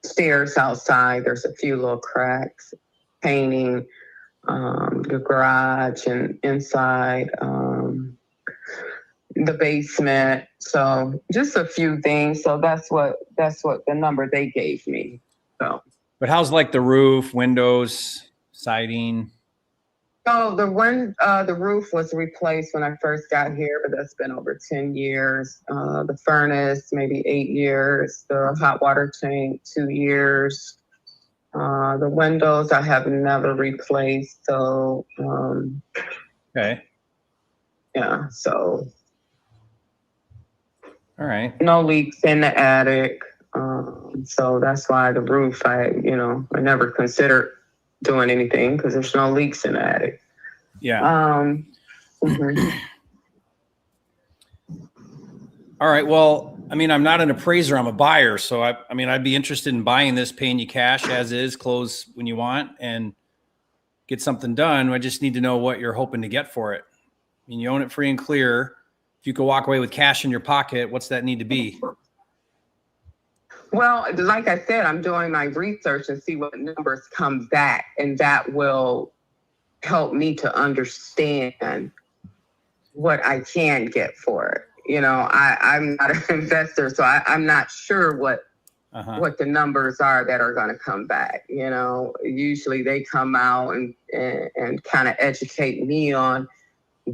stairs outside. There's a few little cracks, painting the garage and inside, the basement. So just a few things. So that's what the number they gave me. So, But how's like the roof, windows, siding? oh, the roof was replaced when I first got here, but that's been over 10 years. The furnace, maybe 8 years. The hot water tank, 2 years. The windows I have never replaced. So, Okay. yeah, so. All right. No leaks in the attic. So that's why the roof, I never considered doing anything because there's no leaks in the attic. Yeah. Mhm. All right. Well, I mean, I'm not an appraiser. I'm a buyer. So I mean, I'd be interested in buying this, paying you cash as is, close when you want, and get something done. I just need to know what you're hoping to get for it. I mean, you own it free and clear. If you could walk away with cash in your pocket, what's that need to be? Well, like I said, I'm doing my research and see what numbers come back, and that will help me to understand what I can get for it. I'm not an investor, so I'm not sure what the numbers are that are going to come back. Usually they come out and kind of educate me on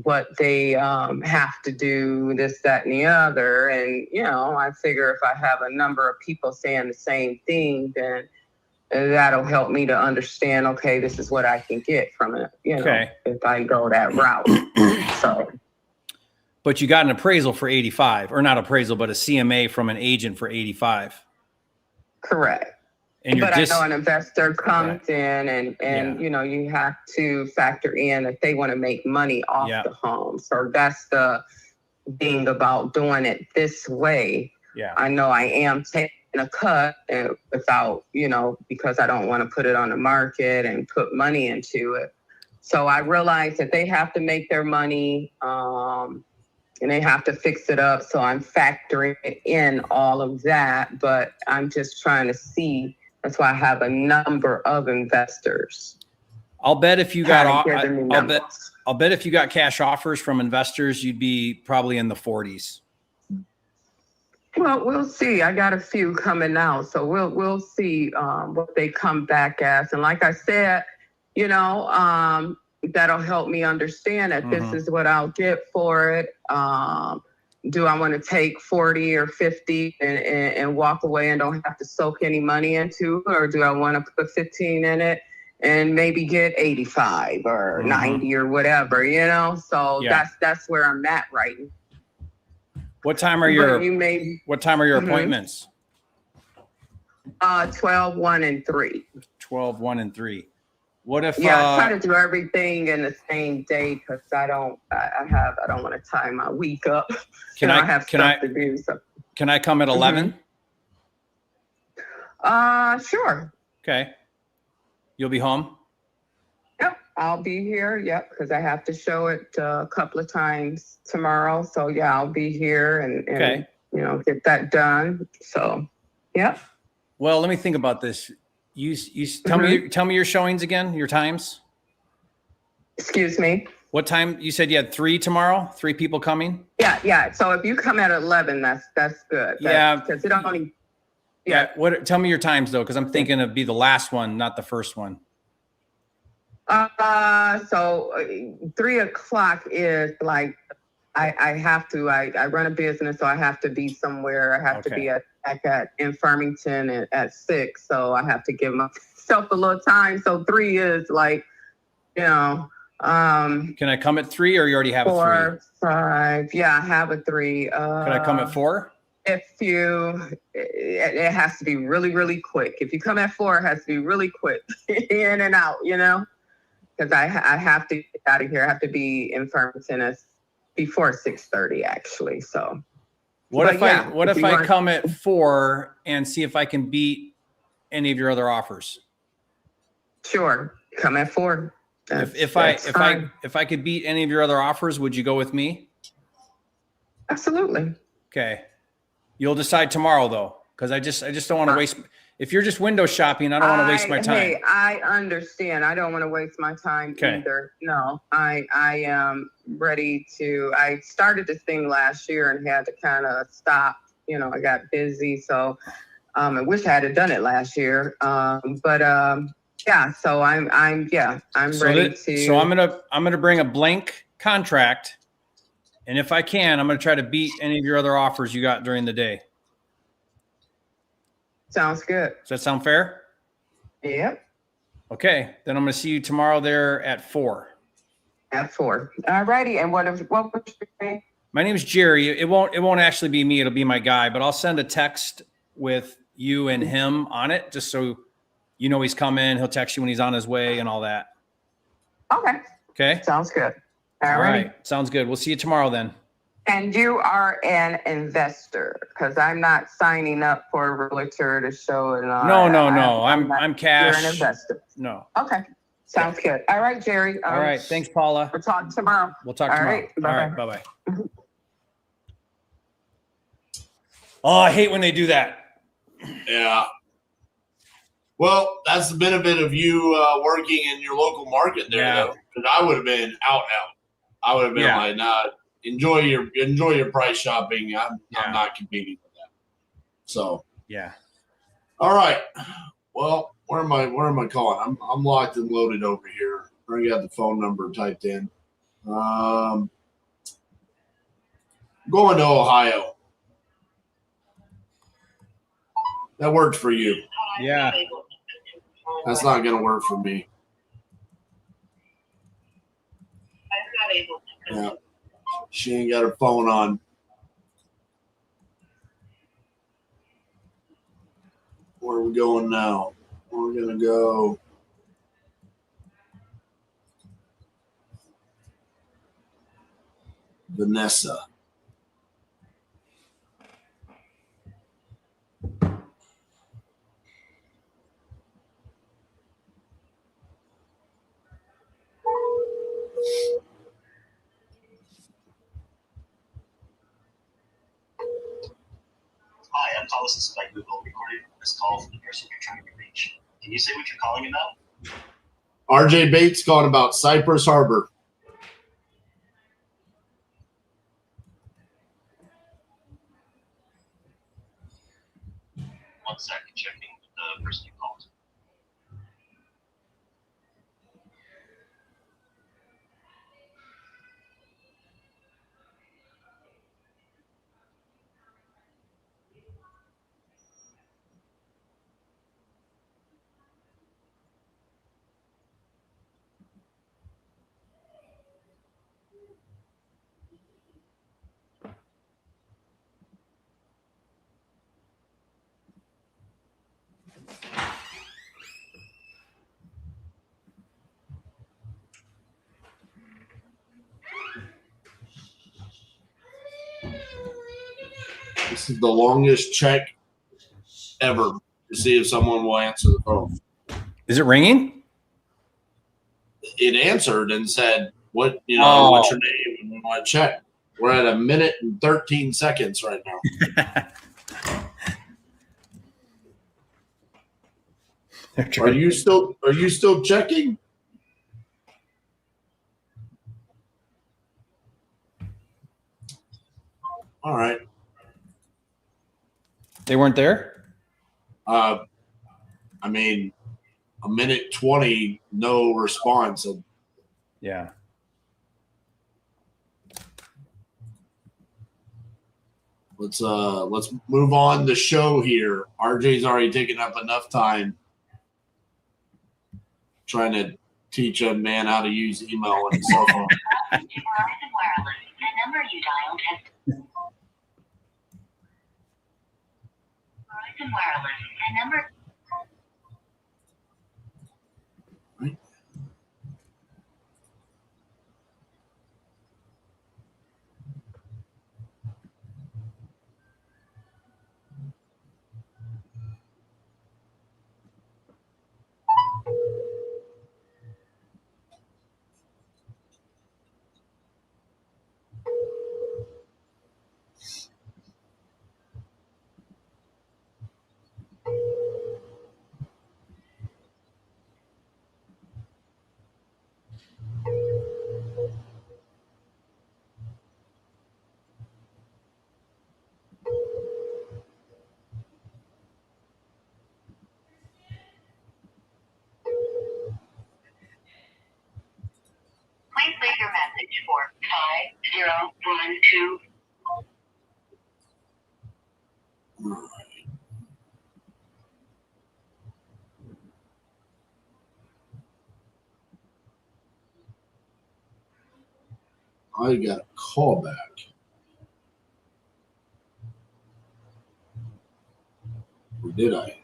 what they have to do, this, that, and the other. And, I figure if I have a number of people saying the same thing, then that'll help me to understand, okay, this is what I can get from it, if I go that route. So. But you got an appraisal for 85, or not appraisal, but a CMA from an agent for 85. Correct. And but I know an investor comes in and you have to factor in that they want to make money off the home. So that's the thing about doing it this way. Yeah. I know I am taking a cut without, because I don't want to put it on the market and put money into it. So I realize that they have to make their money, and they have to fix it up. So I'm factoring in all of that, but I'm just trying to see. That's why I have a number of investors. I'll bet if you got I'll bet if you got cash offers from investors, you'd be probably in the 40s. Well, we'll see. I got a few coming out, so we'll see what they come back as. And like I said, that'll help me understand that this is what I'll get for it. Do I want to take 40 or 50 and walk away and don't have to soak any money into it? Or do I want to put 15 in it and maybe get 85 or 90 or whatever, So that's where I'm at right now. What time are your appointments? 12, 1, and 3. 12, 1, and 3. What if? I try to do everything in the same day because I don't want to tie my week up. I have stuff to do. So. Can I come at 11? Sure. Okay. You'll be home? Yep, I'll be here. Yep, because I have to show it a couple of times tomorrow. So yeah, I'll be here and get that done. So, yep. Well, let me think about this. You tell me your showings again, your times. Excuse me. What time? You said you had 3 tomorrow. 3 people coming. Yeah. So if you come at 11, that's good. Because it only. Yeah. What? Tell me your times though, because I'm thinking it'd be the last one, not the first one. So 3 o'clock is like I have to. I run a business, so I have to be somewhere. I have to be in Farmington at 6, so I have to give myself a little time. So 3 is like, Can I come at 3, or you already have 4, a 3? 5. Yeah, I have a 3. Can I come at 4? it has to be really, really quick. If you come at 4, it has to be really quick, in and out, because I have to get out of here. I have to be in Farmington before 6:30, actually. So what if I want, come at 4 and see if I can beat any of your other offers? Sure, come at 4. If I could beat any of your other offers, would you go with me? Absolutely. Okay. You'll decide tomorrow though, because I just don't want to waste. If you're just window shopping, I don't want to waste my time. Hey, I understand. I don't want to waste my time either. No, I am ready to. I started this thing last year and had to kind of stop. I got busy, so I wish I had done it last year. Yeah. So I'm ready to. So I'm gonna bring a blank contract. And if I can, I'm going to try to beat any of your other offers you got during the day. Sounds good. Does that sound fair? Yep. Okay. Then I'm going to see you tomorrow there at 4. At 4. All righty. And what was your name? My name is Jerry. It won't actually be me. It'll be my guy, but I'll send a text with you and him on it, just so he's coming. He'll text you when he's on his way and all that. Okay. Okay. Sounds good. All right. Sounds good. We'll see you tomorrow then. And you are an investor, because I'm not signing up for a realtor to show it. No. I'm cash. You're an investor. No. Okay. Sounds good. All right, Jerry. All right. Thanks, Paula. We'll talk tomorrow. We'll talk tomorrow. Right. All right. Bye-bye. Oh, I hate when they do that. Yeah. Well, that's the benefit of you working in your local market there, though. Because I would have been out. I would have been like, nah, enjoy your price shopping. I'm not competing with that. So yeah. All right. Well, where am I calling? I'm locked and loaded over here. I already got the phone number typed in. Going to Ohio. That worked for you. Yeah. That's not going to work for me. Yeah. She ain't got her phone on. Where are we going now? We're going to go. Vanessa. Hi, I'm Thomas by Google, recording this call from the person you're trying to reach. Can you say what you're calling about? RJ Bates calling about Cypress Harbor. One second, checking with the person you called. This is the longest check ever to see if someone will answer the phone. Is it ringing? It answered and said, what's your name? And we want to check. We're at 1 minute and 13 seconds right now. Are you still checking? All right. They weren't there? I mean, 1 minute 20, no response. Yeah. Let's move on the show here. RJ's already taken up enough time trying to teach a man how to use email on his cell phone. The number you dialed has Norton Wireless. A number. Please leave your message for 5012. I got a call back. Or did I?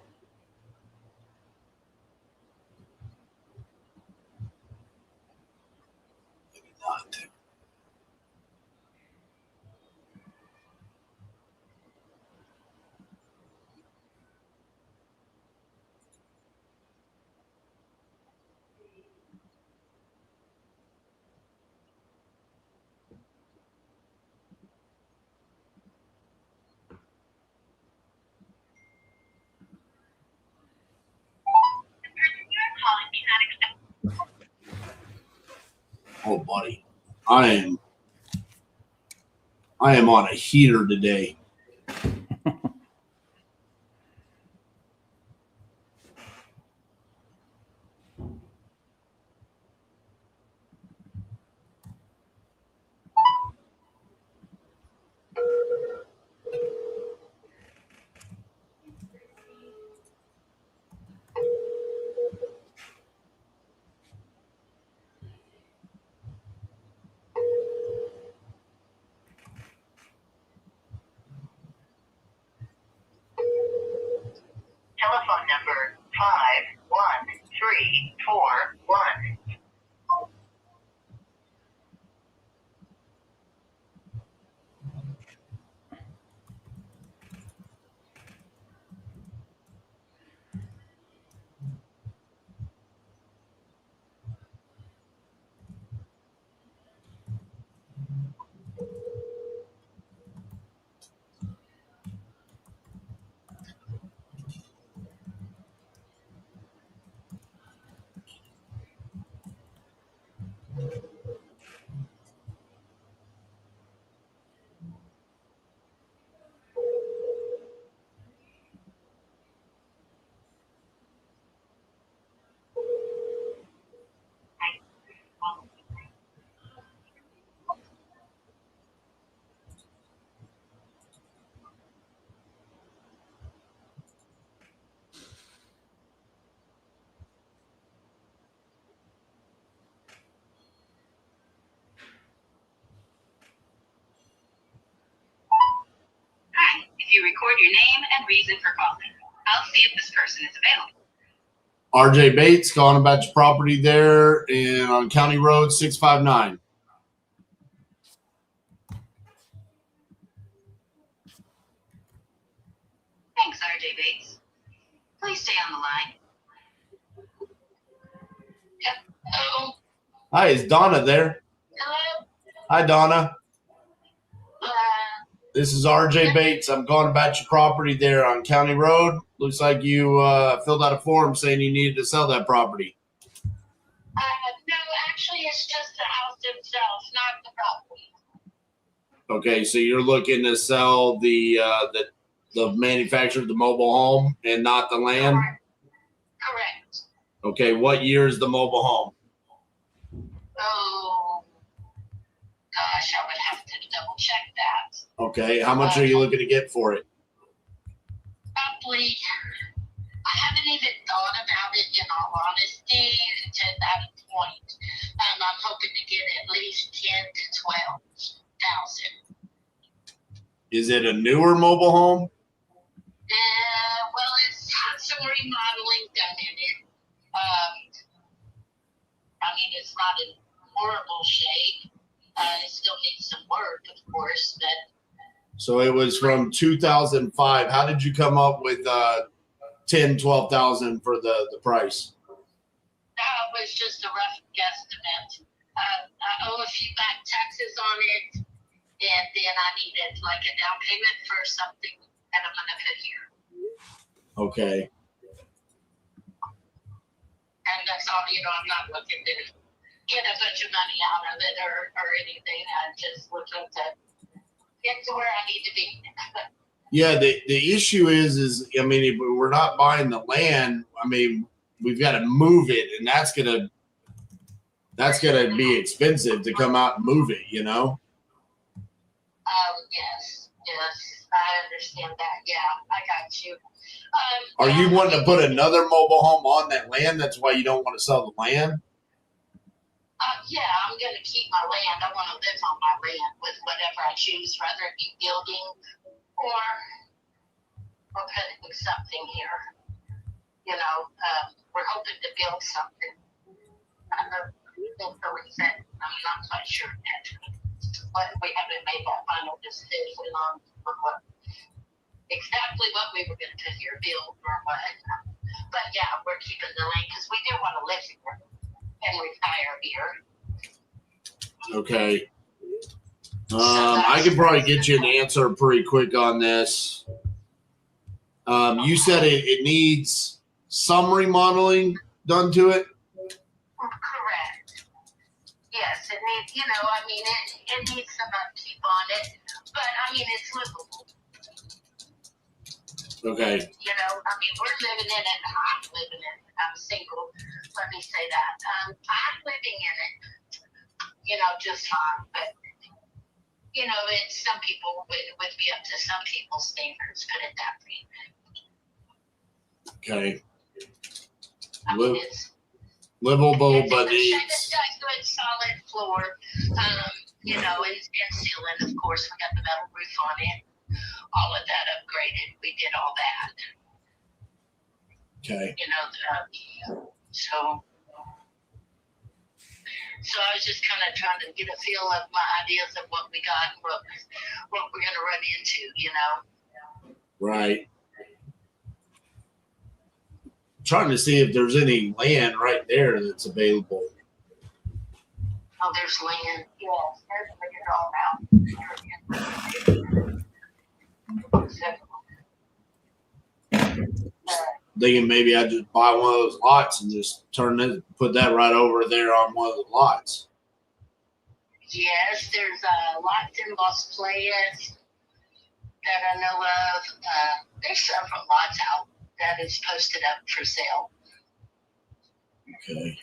Maybe not. Oh, buddy, I am on a heater today. Telephone number 51341. Hi, if you record your name and reason for calling, I'll see if this person is available. RJ Bates calling about your property there on County Road 659. Thanks, RJ Bates. Please stay on the line. Hello? Hi, is Donna there? Hello? Hi, Donna. This is RJ Bates. I'm calling about your property there on County Road. Looks like you filled out a form saying you needed to sell that property. No, actually, it's just the house itself, not the property. Okay, so you're looking to sell the manufacturer of the mobile home and not the land? Correct. Okay, what year is the mobile home? Oh, gosh, I would have to double check that. Okay, how much are you looking to get for it? Probably, I haven't even thought about it in all honesty to that point. I'm hoping to get at least 10 to 12,000. Is it a newer mobile home? Well, it's had some remodeling done in it. I mean, it's not in horrible shape. It still needs some work, of course, but So it was from 2005. How did you come up with 12,000 for the price? that was just a rough guesstimate. I owe a few back taxes on it, and then I needed like a down payment for something that I'm going to put here. Okay. And that's all, I'm not looking to get a bunch of money out of it or anything. I'm just looking to get to where I need to be. Yeah, the issue is I mean, if we're not buying the land, I mean, we've got to move it, and that's gonna be expensive to come out and move it, Yes, I understand that. Yeah, I got you. Are you wanting to put another mobile home on that land? That's why you don't want to sell the land? Yeah, I'm going to keep my land. I want to live on my land with whatever I choose, whether it be building or putting something here. We're hoping to build something. I don't think the reason. I'm not quite sure yet. But we haven't made that final decision on exactly what we were going to put here, build or what. But yeah, we're keeping the land because we do want to live here and retire here. Okay. I can probably get you an answer pretty quick on this. You said it needs some remodeling done to it? Correct. Yes, it needs, it needs some upkeep on it, but it's livable. Okay. We're living in it. I'm living in it. I'm single. Let me say that. I'm living in it, just fine, but it's some people would be up to some people's standards, put it that way. Okay. It's Livable, it's but it's got good solid floor, and ceiling. Of course, we got the metal roof on it. All of that upgraded. We did all that. okay. So I was just kind of trying to get a feel of my ideas of what we got and what we're going to run into, Right. Trying to see if there's any land right there that's available. Oh, there's land. Yes, there's land all out. Thinking maybe I just buy one of those lots and just put that right over there on one of the lots. Yes, there's lots in Las Playas that I know of. There's several lots out that is posted up for sale. Okay.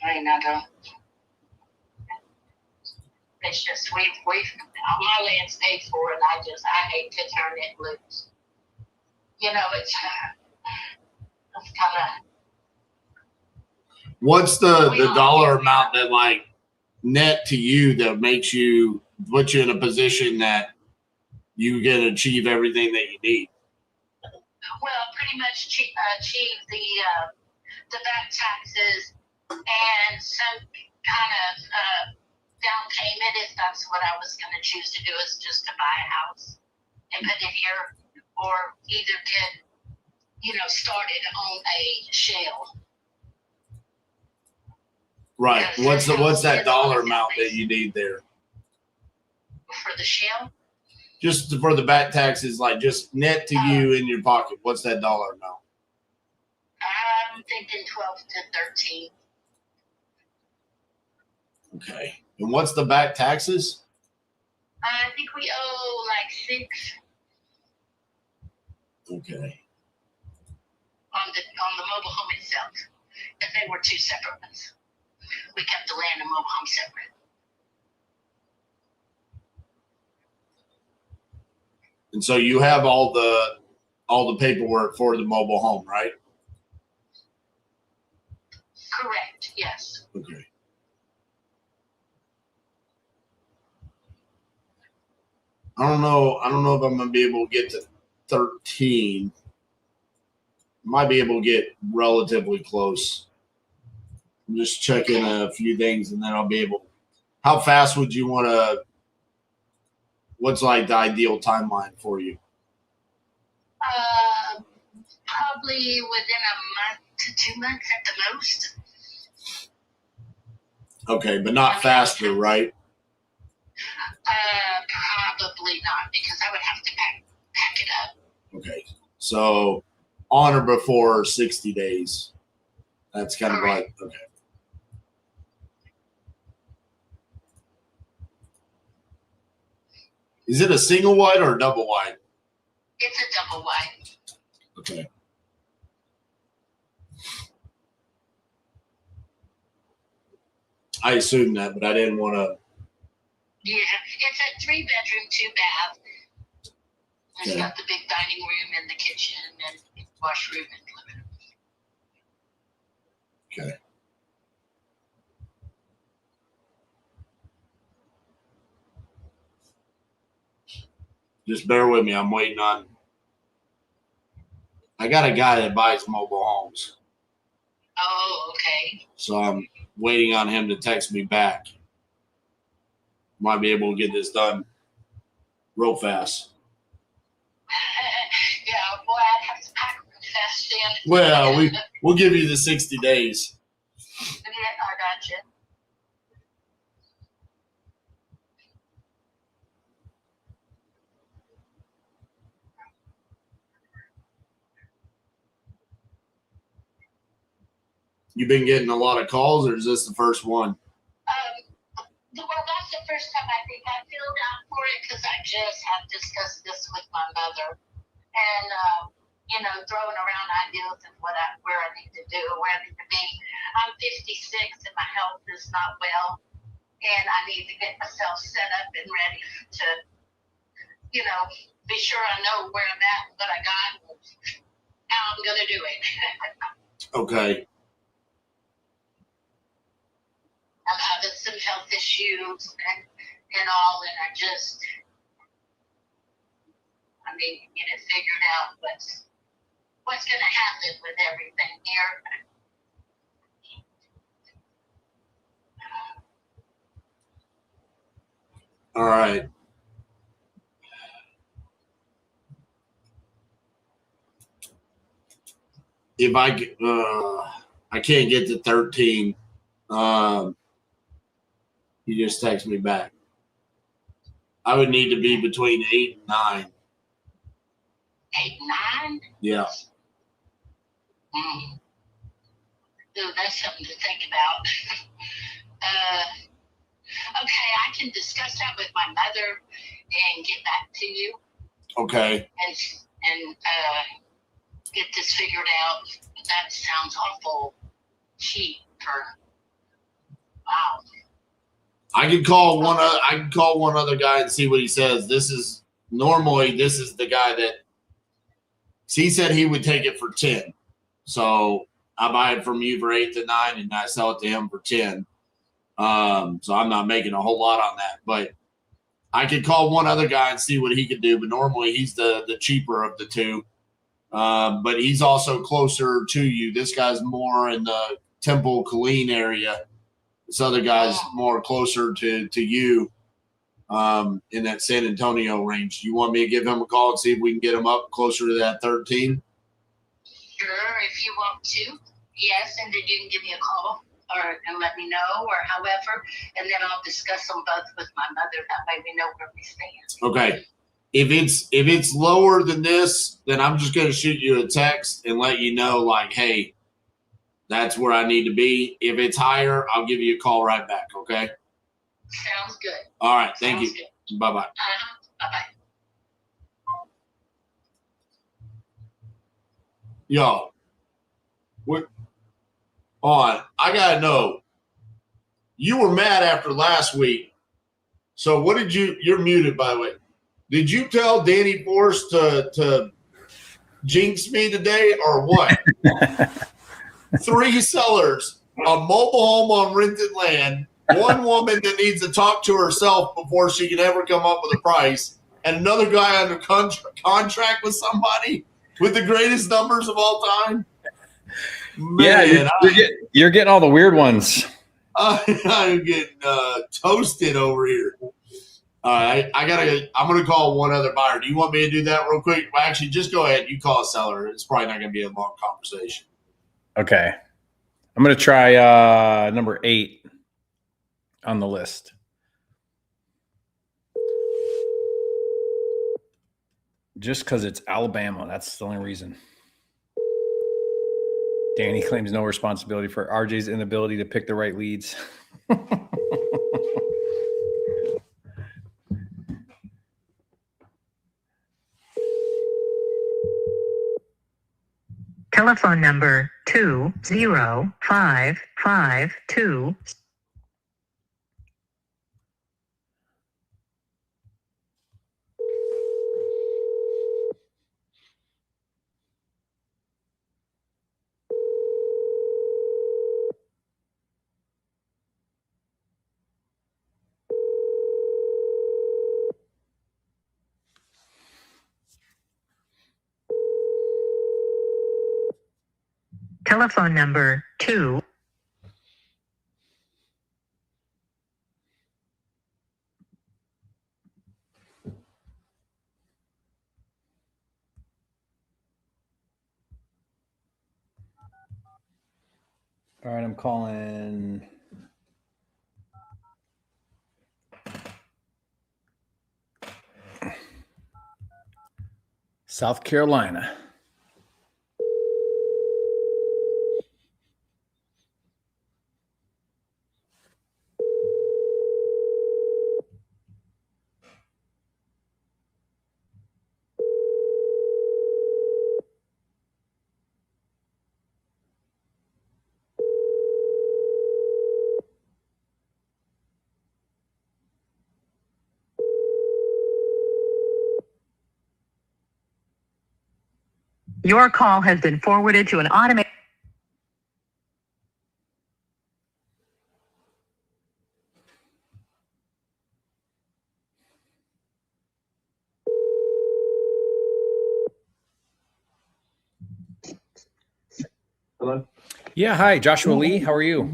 I don't. It's just we've my land's paid for, and I hate to turn it loose. It's kind of. What's the dollar amount that like net to you that makes you put you in a position that you can achieve everything that you need? Well, pretty much achieve the back taxes and some kind of down payment, if that's what I was going to choose to do, is just to buy a house and put it here, or either get started on a shell. Right. What's that dollar amount that you need there for the shell? Just for the back taxes, like just net to you in your pocket. What's that dollar amount? I'm thinking 12 to 13. Okay. And what's the back taxes? I think we owe like 6. Okay. On the mobile home itself, and they were 2 separate ones. We kept the land and mobile home separate. And so you have all the paperwork for the mobile home, right? Correct. Yes. Okay. I don't know. I don't know if I'm going to be able to get to 13. Might be able to get relatively close. I'm just checking a few things, and then I'll be able. How fast would you want to? What's like the ideal timeline for you? Probably within a month to 2 months at the most. Okay, but not faster, right? Probably not, because I would have to pack it up. Okay, so on or before 60 days. That's kind of like okay. Is it a single wide or a double wide? It's a double wide. Okay. I assumed that, but I didn't want to. Yeah, it's a 3-bedroom, 2-bath. It's Okay. got the big dining room and the kitchen and washroom and living room. Okay. Just bear with me. I'm waiting on. I got a guy that buys mobile homes, Oh, okay. so I'm waiting on him to text me back. Might be able to get this done real fast. Yeah, boy, I'd have to pack real fast then. Well, we'll give you the 60 days. Yeah, I gotcha. You been getting a lot of calls, or is this the first one? Well, that's the first time I think I filled out for it, because I just had discussed this with my mother, and throwing around ideas of where I need to do, where I need to be. I'm 56 and my health is not well, and I need to get myself set up and ready to, be sure I know where I'm at, what I got, and how I'm gonna do it. Okay. I'm having some health issues and all, and I need to get it figured out what's going to happen with everything here. All right. If I can't get to 13. You just text me back. I would need to be between 8 and 9. 8, 9? Yeah. Ooh, that's something to think about. Okay, I can discuss that with my mother and get back to you. Okay. And get this figured out. That sounds awful cheap for. Wow. I can call one other guy and see what he says. This is the guy that he said he would take it for 10. So I buy it from you for 8 to 9 and I sell it to him for 10. So I'm not making a whole lot on that, but I could call one other guy and see what he could do. But normally he's the cheaper of the two. But he's also closer to you. This guy's more in the Temple, Killeen area. This other guy's more closer to you in that San Antonio range. Do you want me to give him a call and see if we can get him up closer to that 13? Sure, if you want to. Yes, and then you can give me a call and let me know, or however, and then I'll discuss them both with my mother. That way we know where we stand. Okay. If it's lower than this, then I'm just going to shoot you a text and let you know, like, hey, that's where I need to be. If it's higher, I'll give you a call right back, okay? Sounds good. All right. Thank Sounds you. Good. Bye-bye. Bye-bye. Yo, what? I got to know. You were mad after last week. So what did you're muted, by the way. Did you tell Danny Force to jinx me today or what? 3 sellers, a mobile home on rented land, one woman that needs to talk to herself before she can ever come up with a price, and another guy under contract with somebody with the greatest numbers of all time. Man, you're getting all the weird ones. I'm getting toasted over here. All right, I'm gonna call one other buyer. Do you want me to do that real quick? Well, actually, just go ahead. You call a seller. It's probably not gonna be a long conversation. Okay. I'm gonna try number 8 on the list. Just because it's Alabama, that's the only reason. Danny claims no responsibility for RJ's inability to pick the right leads. Telephone number 20552. Telephone number 2. All right, I'm calling South Carolina. Your call has been forwarded to an automated. Hello? Yeah, hi, Joshua Lee. How are you?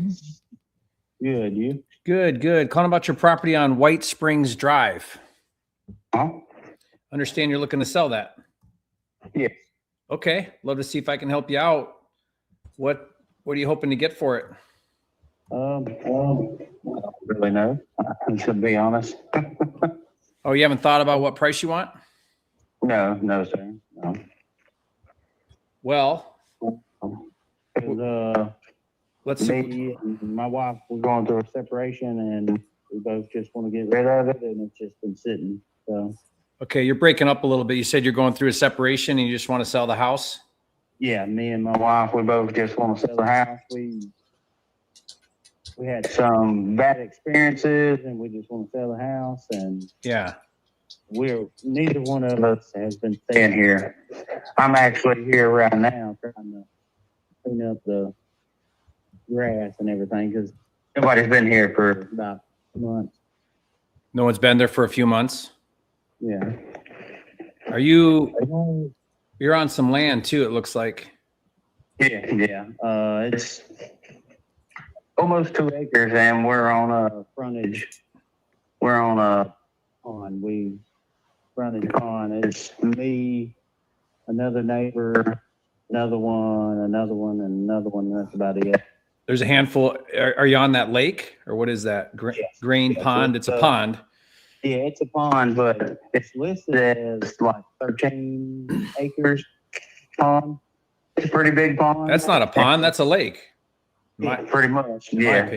Good, you? Good, good. Calling about your property on White Springs Drive. Huh? Understand you're looking to sell that. Yes. Okay, love to see if I can help you out. What are you hoping to get for it? I don't really know, to be honest. Oh, you haven't thought about what price you want? No, sir. No. Well, Let's see. Me and my wife, we're going through a separation, and we both just want to get rid of it, and it's just been sitting. So. Okay, you're breaking up a little bit. You said you're going through a separation and you just want to sell the house? Yeah, me and my wife, we both just want to sell the house. We had some bad experiences, and we just want to sell the house. And yeah, neither one of us has been staying here. I'm actually here right now trying to clean up the grass and everything because nobody's been here for about 2 months. No one's been there for a few months? Yeah. You're on some land too, it looks like. Yeah. It's almost 2 acres, and we're on a frontage. We're on a pond. Frontage pond. It's me, another neighbor, another one, and another one. That's about it. There's a handful. Are you on that lake, or what is that? Grain pond? It's a pond. Yeah, it's a pond, but it's listed as like 13 acres pond. It's a pretty big pond. That's not a pond. That's a lake. Pretty much. Yeah.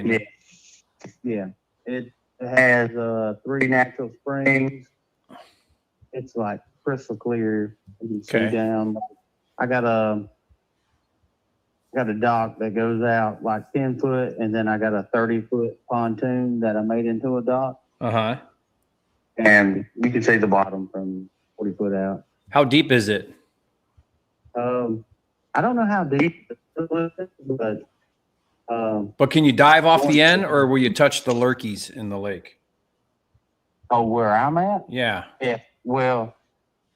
It has 3 natural springs. It's like crystal clear. You can see down. I got a dock that goes out like 10 foot, and then I got a 30-foot pontoon that I made into a dock. Uh-huh. And you can see the bottom from 40 foot out. How deep is it? I don't know how deep it is, but can you dive off the end, or will you touch the lurkies in the lake? Oh, where I'm at? Yeah. Well,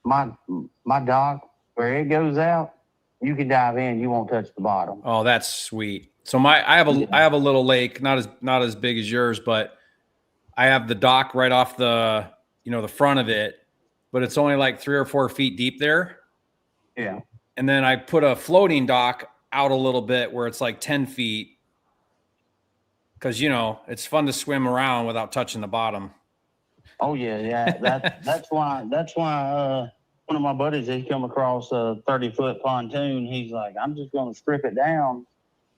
my dock, where it goes out, you can dive in. You won't touch the bottom. Oh, that's sweet. So I have a little lake, not as big as yours, but I have the dock right off the the front of it, but it's only like 3 or 4 feet deep there. Yeah. And then I put a floating dock out a little bit where it's like 10 feet. Cause it's fun to swim around without touching the bottom. Oh yeah. That's why one of my buddies, he come across a 30-foot pontoon. He's like, I'm just going to strip it down,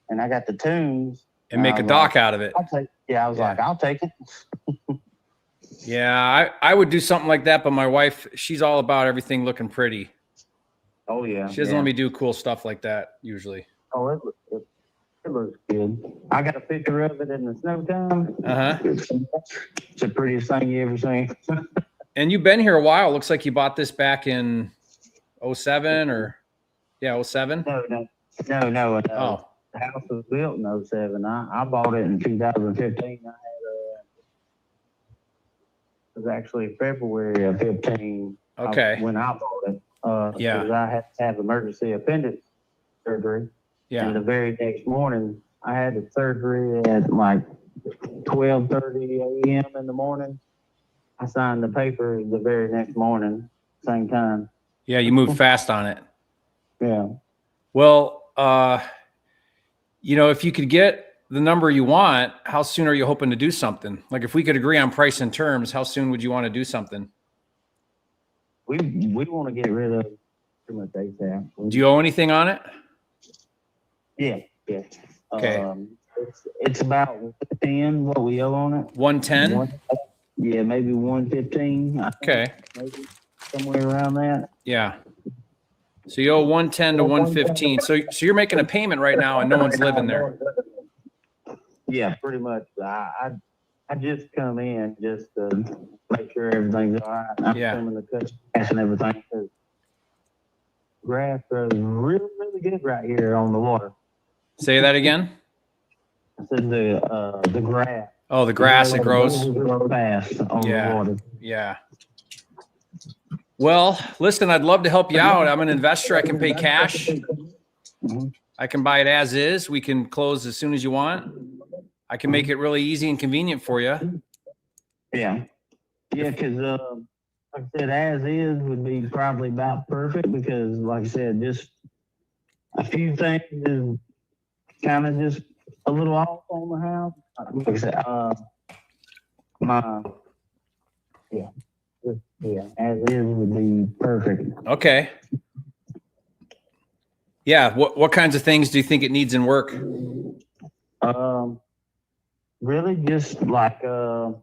and I got the tunes and make a dock out of it. I was like, I'll take it. Yeah, I would do something like that, but my wife, she's all about everything looking pretty. Oh yeah. She doesn't let me do cool stuff like that usually. Oh, it looks good. I got a picture of it in the snow time. It's the prettiest thing you ever seen. And you've been here a while. Looks like you bought this back in 07 or 07? No. Oh. The house was built in 07. I bought it in 2015. It was actually February of 15. Okay. When I bought it. Yeah. I had to have emergency appendix surgery. Yeah. And the very next morning, I had the surgery at like 12:30 a.m. in the morning. I signed the paper the very next morning, same time. Yeah, you moved fast on it. Yeah. Well, if you could get the number you want, how soon are you hoping to do something? Like if we could agree on price and terms, how soon would you want to do something? We want to get rid of pretty much ASAP. Do you owe anything on it? Yeah. Okay. It's about 110 what we owe on it. 110? Yeah, maybe 115. Okay. Maybe somewhere around that. Yeah. So you owe 110 to 115. So you're making a payment right now and no one's living there. Yeah, pretty much. I just come in just to make sure everything's all right. I'm coming to cut grass and everything. Grass grows really, really good right here on the water. Say that again. I said the grass. Oh, the grass that grows fast on the water. Yeah. Well, listen, I'd love to help you out. I'm an investor. I can pay cash. I can buy it as is. We can close as soon as you want. I can make it really easy and convenient for you. Yeah. Yeah, because like I said, as is would be probably about perfect because, like I said, just a few things is kind of just a little off on the house. Like I said, as is would be perfect. Okay. Yeah. What kinds of things do you think it needs in work? Really just like on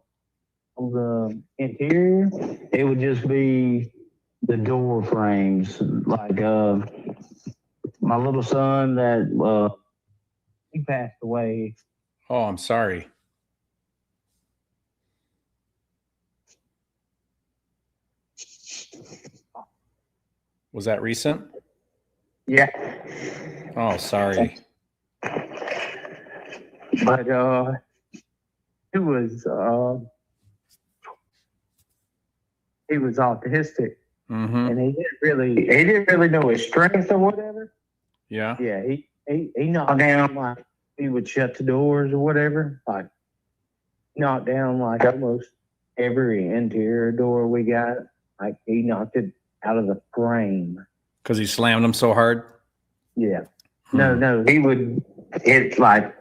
the interior, it would just be the door frames. Like my little son that he passed away. Oh, I'm sorry. Was that recent? Yeah. Oh, sorry. But he was autistic, and he didn't really know his strength or whatever. Yeah. Yeah, he knocked down like he would shut the doors or whatever. Like knocked down like almost every interior door we got. Like he knocked it out of the frame. Because he slammed them so hard? Yeah. No, he would. It's like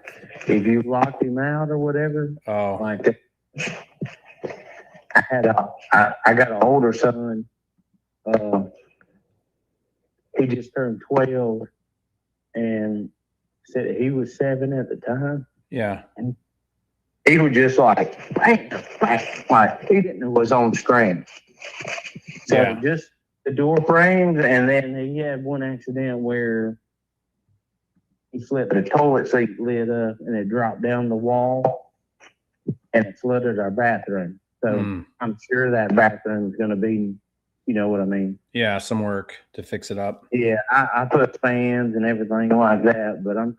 if you locked him out or whatever. Oh. Like I got an older son. He just turned 12, and said he was 7 at the time. Yeah. And he was just like, bang, like he didn't know his own strength. So just the door frames, and then he had one accident where he flipped the toilet seat lid up, and it dropped down the wall, and it flooded our bathroom. So I'm sure that bathroom is going to be, you know what I mean? Yeah, some work to fix it up. Yeah, I put fans and everything like that, but I'm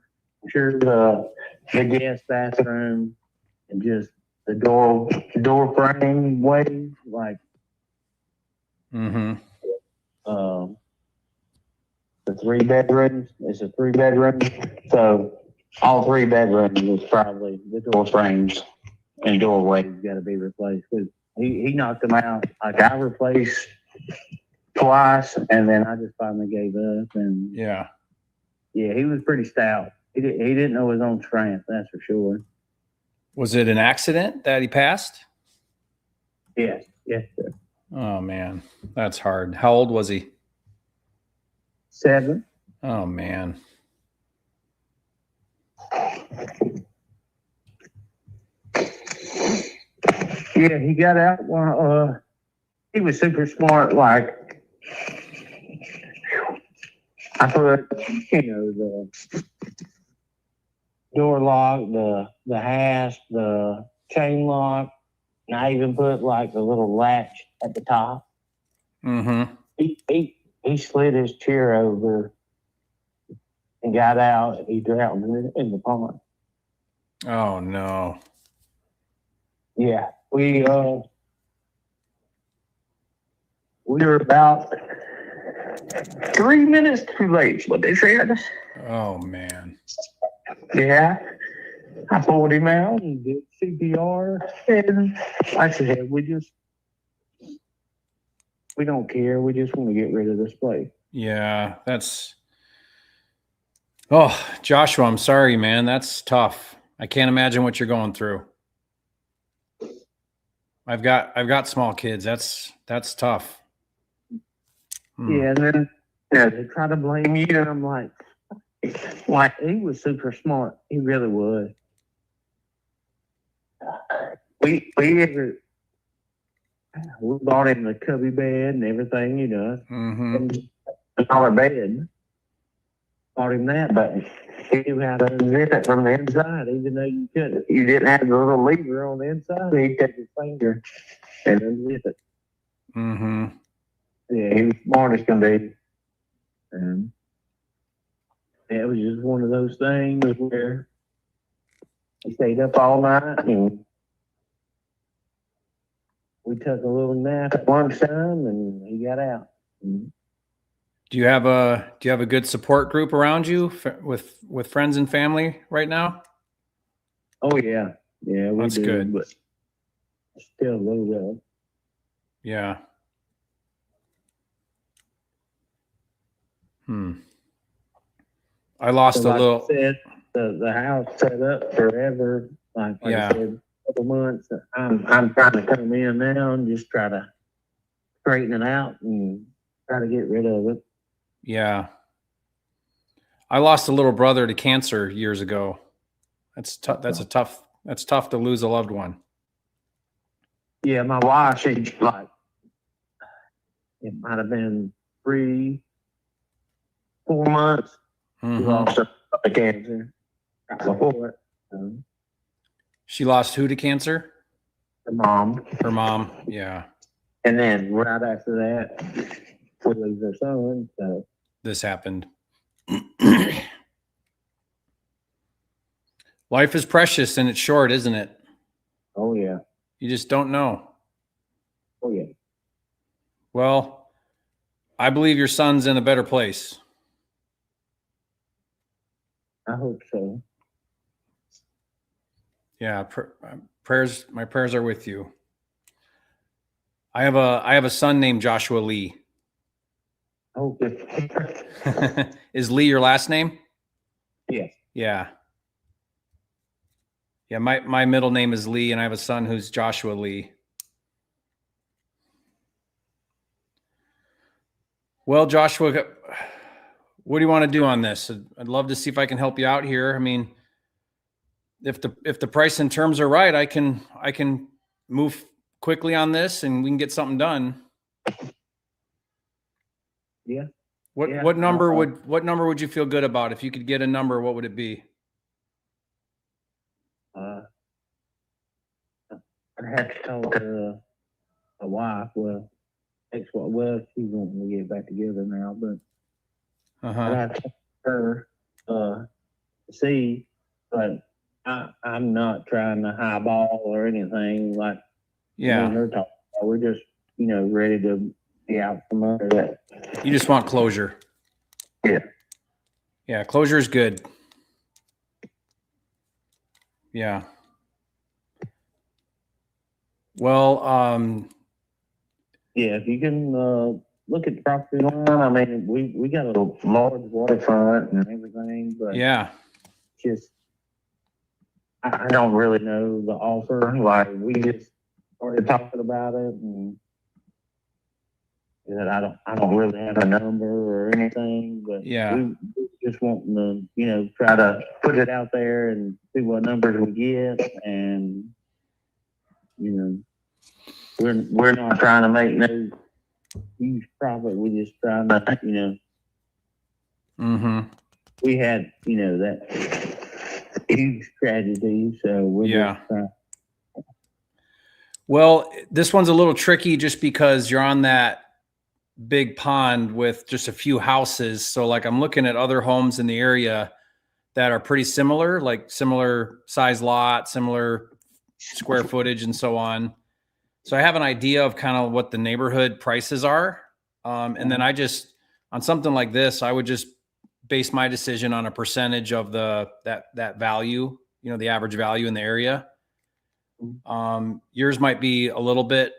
sure the guest bathroom and just the door frame way, like Mm-hmm. The 3 bedrooms. It's a 3 bedroom. So all 3 bedrooms is probably the door frames and doorways got to be replaced. Cause he knocked them out. Like I replaced twice, and then I just finally gave up. And Yeah. he was pretty stout. He didn't know his own strength. That's for sure. Was it an accident that he passed? Yes, sir. Oh man, that's hard. How old was he? 7. Oh man. Yeah, he got out. He was super smart. Like I put, the door lock, the hasp, the chain lock, and I even put like the little latch at the top. Mm-hmm. He slid his chair over and got out. And he drowned in the pond. Oh no. Yeah, we were about 3 minutes too late. What they said. Oh man. Yeah, I pulled him out and did CPR, and like I said, we don't care. We just want to get rid of this place. Yeah, oh, Joshua, I'm sorry, man. That's tough. I can't imagine what you're going through. I've got small kids. That's tough. Yeah, and then they try to blame you, and I'm like he was super smart. He really was. We bought him the cubby bed and everything, Mm-hmm. and our bed. Bought him that, but he knew how to zip it from the inside, even though you couldn't. You didn't have the little lever on the inside. He'd take his finger and unzip it. Mm-hmm. Yeah, he was smart as can be. And it was just one of those things where he stayed up all night, and we took a little nap at lunchtime, and he got out. Do you have a good support group around you with friends and family right now? Oh yeah, we That's do, good. but still a little rough. Yeah. I lost So a like little. I said, the house set up forever. Like Yeah. I said, a couple months. I'm trying to come in now and just try to straighten it out and try to get rid of it. Yeah. I lost a little brother to cancer years ago. That's tough. That's tough to lose a loved one. Yeah, my wife, she like, it might have been 3-4 months. She Mhm. lost her to cancer before it. She lost who to cancer? Her mom. Her mom. Yeah. And then right after that, we lose her son. So This happened. Life is precious and it's short, isn't it? oh yeah, You just don't know. oh yeah. Well, I believe your son's in a better place. I hope so. Yeah, prayers. My prayers are with you. I have a son named Joshua Lee. Oh, good. Is Lee your last name? Yes. Yeah. Yeah, my middle name is Lee, and I have a son who's Joshua Lee. Well, Joshua, what do you want to do on this? I'd love to see if I can help you out here. I mean, if the price and terms are right, I can move quickly on this and we can get something done. Yeah. What number would you feel good about? If you could get a number, what would it be? I'd have to talk to a wife. Well, she's wanting to get back together now, but I'd have to talk to her to see. But I'm not trying to highball or anything like. Yeah. Her talking. We're just ready to Yeah, I'm under that. You just want closure. Yeah. Yeah, closure is good. Yeah. Well, Yeah, if you can look at the property line, I mean, we got a large waterfront and everything, but yeah. just I don't really know the offer. Like we just started talking about it, and that I don't really have a number or anything, but Yeah. we just wanting to try to put it out there and see what numbers we get, and we're not trying to make no huge profit. We just trying to Mm-hmm. we had that huge tragedy, so we're Yeah. just trying. Well, this one's a little tricky just because you're on that big pond with just a few houses. So like I'm looking at other homes in the area that are pretty similar, like similar size lot, similar square footage and so on. So I have an idea of kind of what the neighborhood prices are. And then I just, on something like this, I would just base my decision on a percentage of that value, the average value in the area. Yours might be a little bit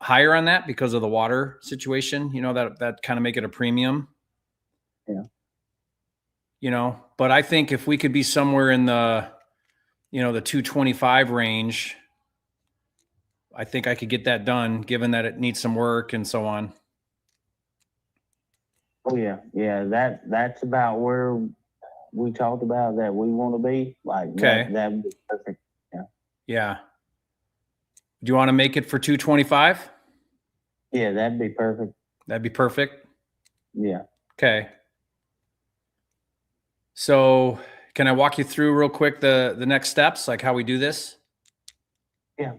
higher on that because of the water situation, that kind of make it a premium. Yeah. But I think if we could be somewhere in the 225 range, I think I could get that done given that it needs some work and so on. Oh yeah. That's about where we talked about that we want to be. Like Okay. that would be perfect. Yeah. Do you want to make it for 225? Yeah, that'd be perfect. That'd be perfect. Yeah. Okay. So can I walk you through real quick the next steps, like how we do this? Yeah.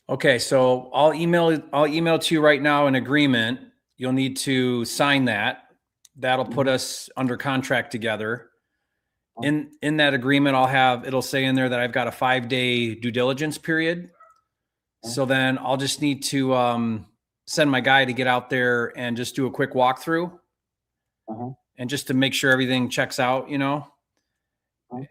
Okay, so I'll email to you right now an agreement. You'll need to sign that. That'll put us under contract together. In that agreement, it'll say in there that I've got a 5-day due diligence period. So then I'll just need to send my guy to get out there and just do a quick walkthrough. And just to make sure everything checks out,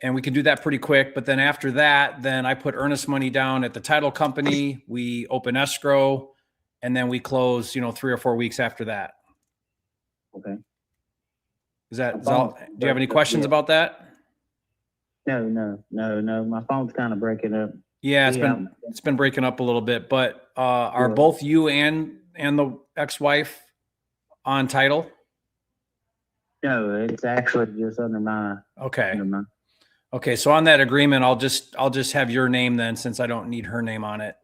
and we can do that pretty quick. But then after that, then I put earnest money down at the title company. We open escrow, and then we close, 3 or 4 weeks after that. Okay. Is all? Do you have any questions about that? No. My phone's kind of breaking up. Yeah, it's been breaking up a little bit. But are both you and the ex-wife on title? No, it's actually just under my. Okay. Under my, Okay, so on that agreement, I'll just have your name then, since I don't need her name on it.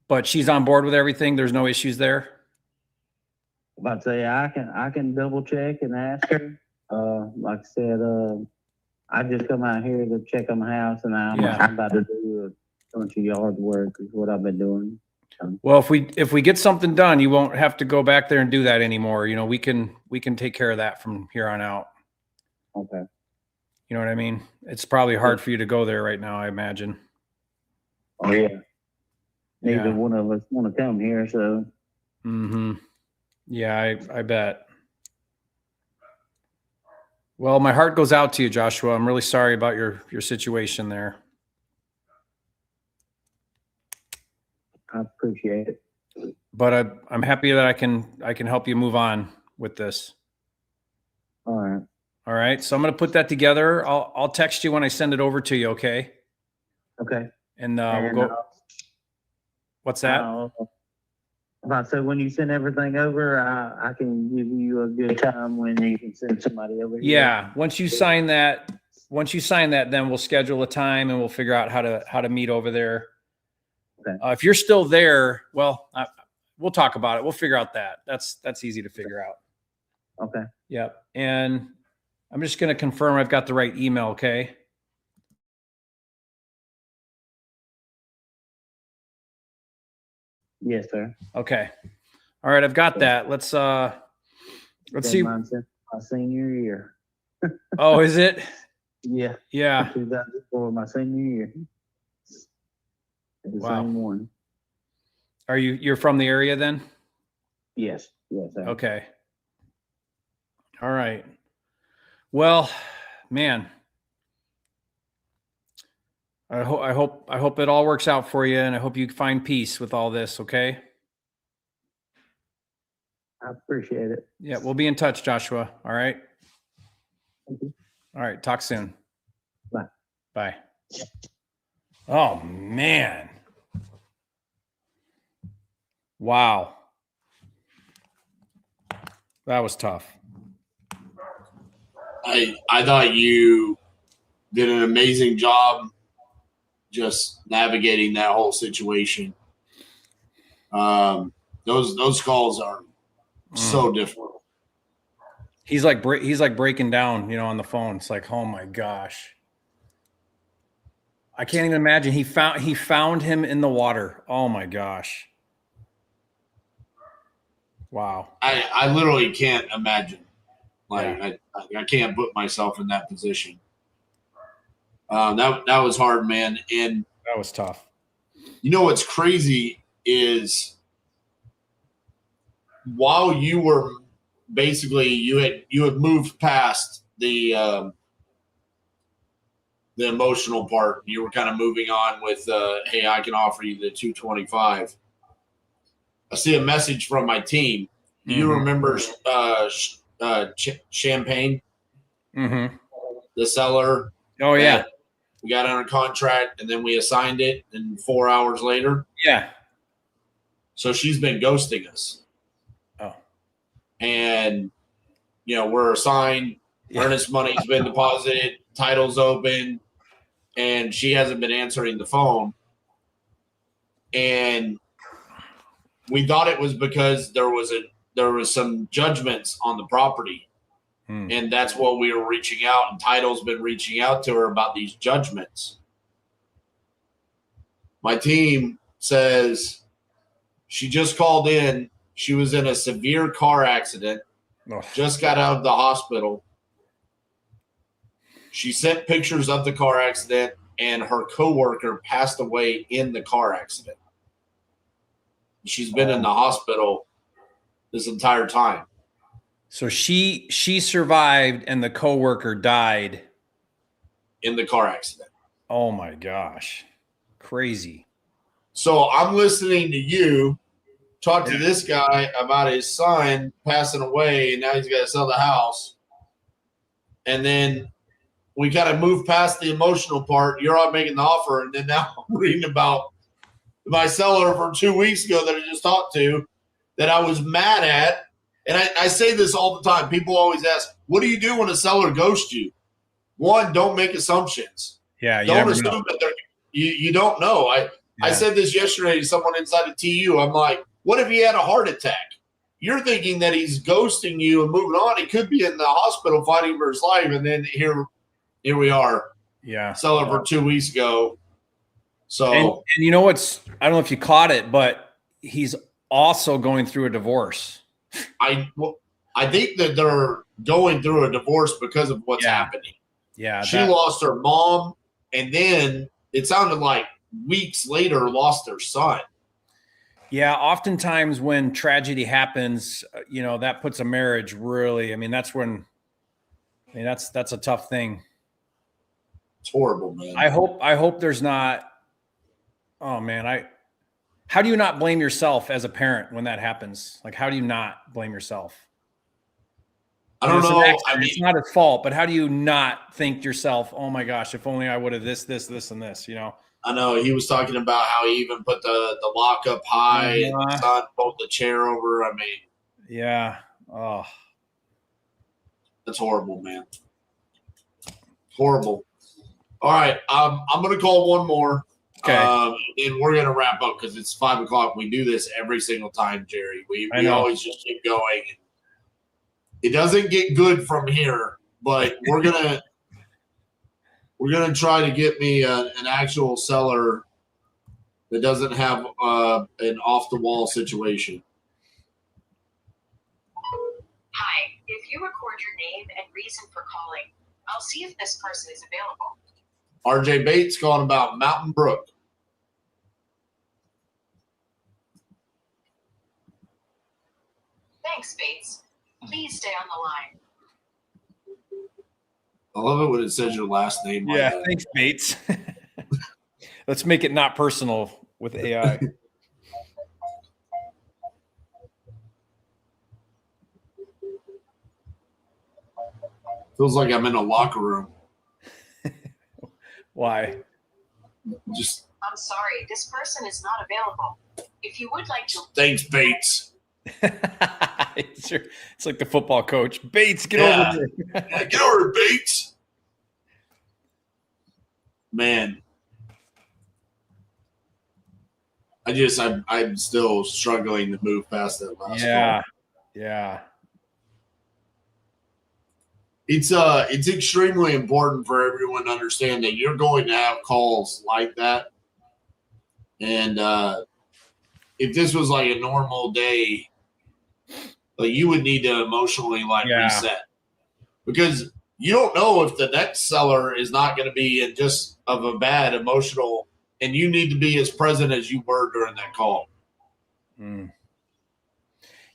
But she's on board with everything. There's no issues there. about to say I can double check and ask her. Like I said, I just come out here to check on my house, and I'm about to do a bunch of yard work is what I've been doing. Well, if we get something done, you won't have to go back there and do that anymore. We can take care of that from here on out. Okay. You know what I mean? It's probably hard for you to go there right now, I imagine. Oh yeah. Neither one of us want to come here, so. Mm-hmm. Yeah, I bet. Well, my heart goes out to you, Joshua. I'm really sorry about your situation there. I appreciate it. But I'm happy that I can help you move on with this. All right. All right. So I'm going to put that together. I'll text you when I send it over to you. Okay. Okay. And we'll go. What's that? About so when you send everything over, I can give you a good time when you can send somebody over here. Yeah. Once you sign that, then we'll schedule a time and we'll figure out how to meet over there. Okay. If you're still there, well, we'll talk about it. We'll figure out that. That's easy to figure out. Okay. Yep. And I'm just going to confirm I've got the right email. Okay. Yes, sir. Okay. All right. I've got that. Let's see. My senior year. Oh, is it? Yeah. Yeah. 2004, my senior year. The Wow. same one. You're from the area then? Yes. Okay. All right. Well, man, I hope it all works out for you, and I hope you find peace with all this. Okay. I appreciate it. Yeah, we'll be in touch, Joshua. All right. Thank you. All right. Talk soon. Bye. Bye. Oh man. Wow. That was tough. I thought you did an amazing job just navigating that whole situation. Those calls are so difficult. He's like breaking down, on the phone. It's like, oh my gosh. I can't even imagine. He found him in the water. Oh my gosh. Wow. I literally can't imagine. Like I can't put myself in that position. That was hard, man. And that was tough. You know what's crazy is while you were basically you had moved past the emotional part. You were kind of moving on with, hey, I can offer you the 225. I see a message from my team. Do you remember Champagne? Mm-hmm. The seller? Oh, yeah. We got under contract, and then we assigned it, and 4 hours later? Yeah. So she's been ghosting us. Oh. And, we're assigned. Yeah. Earnest money's been deposited. Title's open. And she hasn't been answering the phone. And we thought it was because there was some judgments on the property. And that's what we were reaching out. And Title's been reaching out to her about these judgments. My team says she just called in. She was in a severe car accident. Just got out of the hospital. She sent pictures of the car accident, and her coworker passed away in the car accident. She's been in the hospital this entire time. So she survived, and the coworker died in the car accident. Oh my gosh, crazy! So I'm listening to you talk to this guy about his son passing away, and now he's got to sell the house, and then we kind of move past the emotional part. You're out making the offer, and then now I'm reading about my seller from 2 weeks ago that I just talked to that I was mad at. And I say this all the time. People always ask, what do you do when a seller ghosts you? One, don't make assumptions. Yeah, don't assume that you don't know. I said this yesterday to someone inside of TU. I'm like, what if he had a heart attack? You're thinking that he's ghosting you and moving on. He could be in the hospital fighting for his life, and then here we are. Yeah, seller for 2 weeks ago. So and you know what's? I don't know if you caught it, but he's also going through a divorce. I think that they're going through a divorce because of what's happening. Yeah. She lost her mom, and then it sounded like weeks later lost her son. Yeah. Oftentimes when tragedy happens, that puts a marriage really, that's when, that's a tough thing. It's horrible, man. I hope there's not, oh man, how do you not blame yourself as a parent when that happens? Like, how do you not blame yourself? I don't know. It's not his fault, but how do you not think to yourself, oh my gosh, if only I would have this, and this, I know he was talking about how he even put the lock up high and the son pulled the chair over. Yeah. Oh, that's horrible, man. Horrible. All right. I'm going to call one more. Okay. And we're going to wrap up because it's 5:00. We do this every single time, Jerry. We always just keep going. It doesn't get good from here, but we're gonna try to get me an actual seller that doesn't have an off the wall situation. Hi. If you record your name and reason for calling, I'll see if this person is available. RJ Bates calling about Mountain Brook. Thanks, Bates. Please stay on the line. I love it when it says your last name. Yeah, like that. thanks, Bates. Let's make it not personal with AI. Feels like I'm in a locker room. Why? Just I'm sorry, this person is not available. If you would like to. thanks, Bates. It's like the football coach. Bates, get Yeah. over here. Yeah, get over it, Bates. Man. I'm still struggling to move past that last call. Yeah. It's extremely important for everyone to understand that you're going to have calls like that. And if this was like a normal day, like you would need to emotionally reset, because you don't know if the next seller is not going to be in just of a bad emotional, and you need to be as present as you were during that call.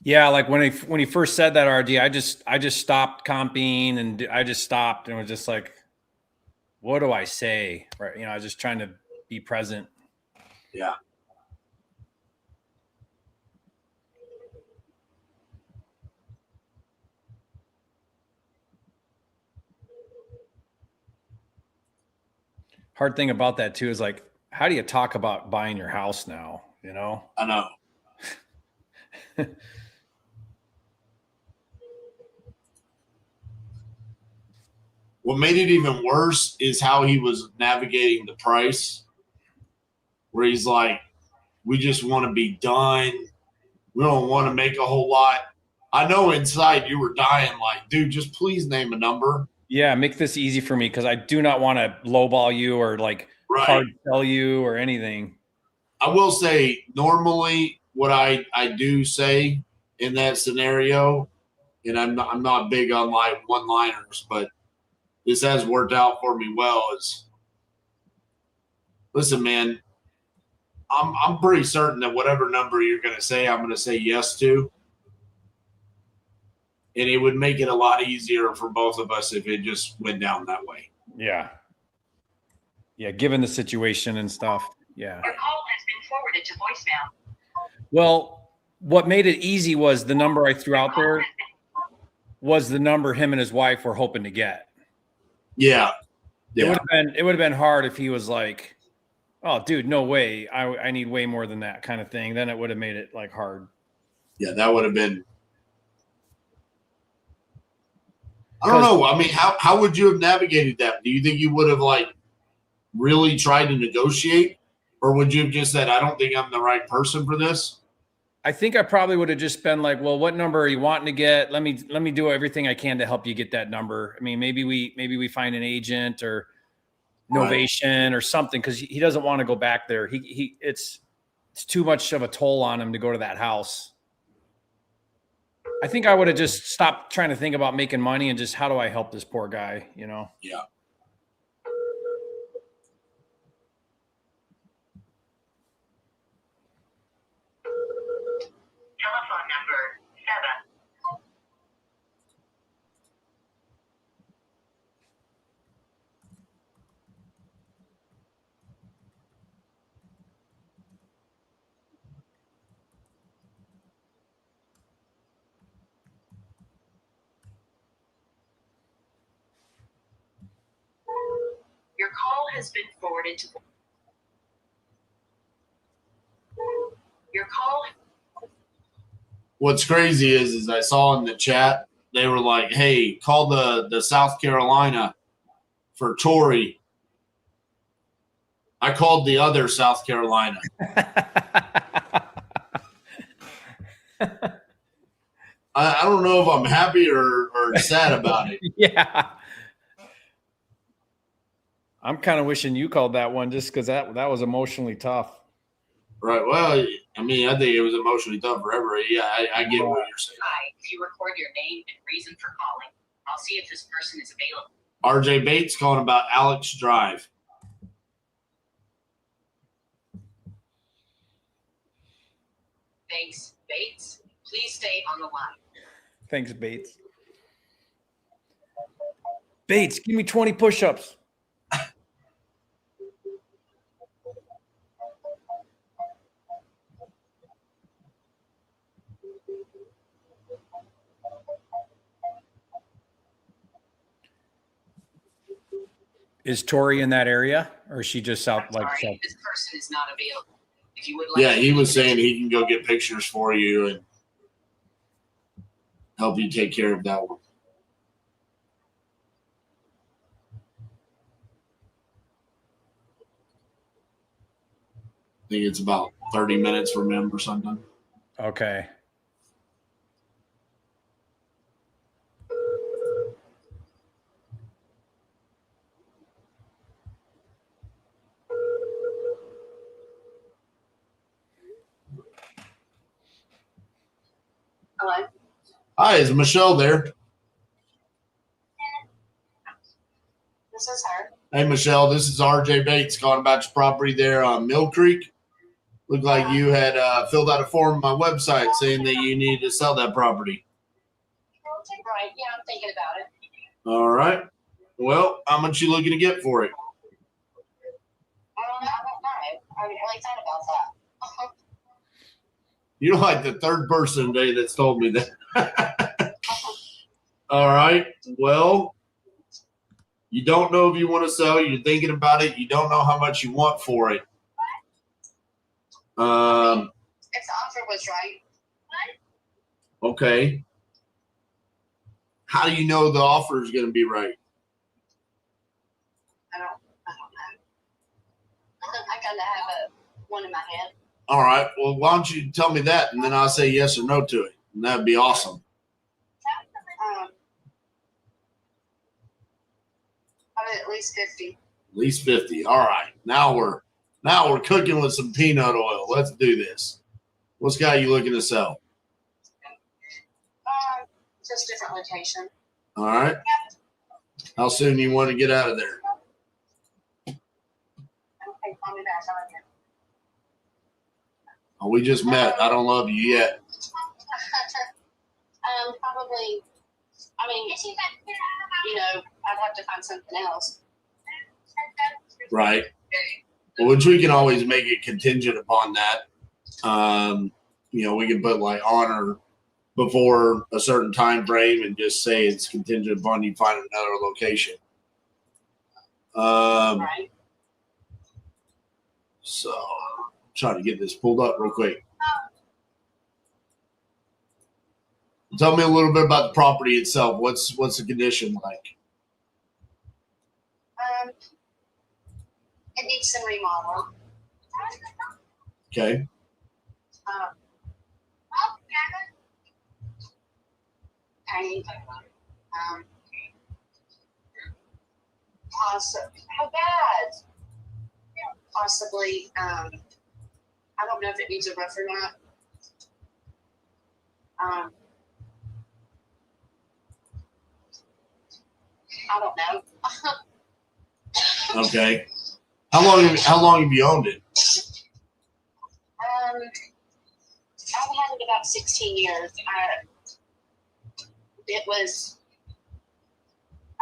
Yeah, like when he first said that, RD, I just stopped comping, and I just stopped and was just like, what do I say? Right, I was just trying to be present. Yeah. Hard thing about that too is like, how do you talk about buying your house now? I know. What made it even worse is how he was navigating the price, where he's like, we just want to be done. We don't want to make a whole lot. I know inside you were dying like, dude, just please name a number. Yeah, make this easy for me because I do not want to lowball you or hard sell you or anything. I will say, normally what I do say in that scenario, and I'm not big on one-liners, but this has worked out for me well, is, listen, man, I'm pretty certain that whatever number you're going to say, I'm going to say yes to. And it would make it a lot easier for both of us if it just went down that way. Yeah. Yeah, given the situation and stuff. Yeah. Your call has been forwarded to voicemail. Well, what made it easy was the number I threw out there was the number him and his wife were hoping to get. Yeah. It would have been hard if he was like, oh, dude, no way. I need way more than that kind of thing. Then it would have made it hard. Yeah, that would have been. I don't know. I mean, how would you have navigated that? Do you think you would have really tried to negotiate, or would you have just said, I don't think I'm the right person for this? I think I probably would have just been like, well, what number are you wanting to get? Let me do everything I can to help you get that number. I mean, maybe we find an agent or Novation or something, because he doesn't want to go back there. It's too much of a toll on him to go to that house. I think I would have just stopped trying to think about making money and just, how do I help this poor guy, Yeah. Telephone number 7. Your call has been forwarded to. Your call. What's crazy is I saw in the chat, they were like, hey, call the South Carolina for Tori. I called the other South Carolina. I don't know if I'm happy or sad about it. Yeah. I'm kind of wishing you called that one, just because that was emotionally tough. Right. Well, I mean, I think it was emotionally tough forever. Yeah, I get what you're saying. Hi, if you record your name and reason for calling, I'll see if this person is available. RJ Bates calling about Alex Drive. Thanks, Bates. Please stay on the line. Thanks, Bates. Bates, give me 20 push-ups. Is Tori in that area, or is she just south? Like Sorry, this person is not available. If you would like Yeah, he was saying he can go get pictures for you and help you take care of that one. I think it's about 30 minutes from him or something. Okay. Hello. Hi, is Michelle there? This is her. Hey, Michelle, this is RJ Bates calling about your property there on Mill Creek. Looked like you had filled out a form on my website saying that you needed to sell that property. Right. Yeah, I'm thinking about it. All right. Well, how much you looking to get for it? I don't know. I haven't really thought about that. You're like the third person today that's told me that. All right. Well, you don't know if you want to sell. You're thinking about it. You don't know how much you want for it. If the offer was right. Okay. How do you know the offer is going to be right? I don't know. I kind of have one in my head. All right. Well, why don't you tell me that, and then I'll say yes or no to it, and that'd be awesome. I mean, at least 50. At least 50. All right. Now we're cooking with some peanut oil. Let's do this. What's got you looking to sell? Just different location. All right. How soon do you want to get out of there? Okay, call me back. I love you. Oh, we just met. I don't love you yet. Probably. I mean, I'd have to find something else. Right. Which we can always make it contingent upon that. We can put like on or before a certain time frame and just say it's contingent upon you finding another location. Right. So trying to get this pulled up real quick. Tell me a little bit about the property itself. What's the condition like? It needs some remodel. Okay. Paint. How bad? Possibly. I don't know if it needs a roof or not. I don't know. Okay. How long have you owned it? I've had it about 16 years. It was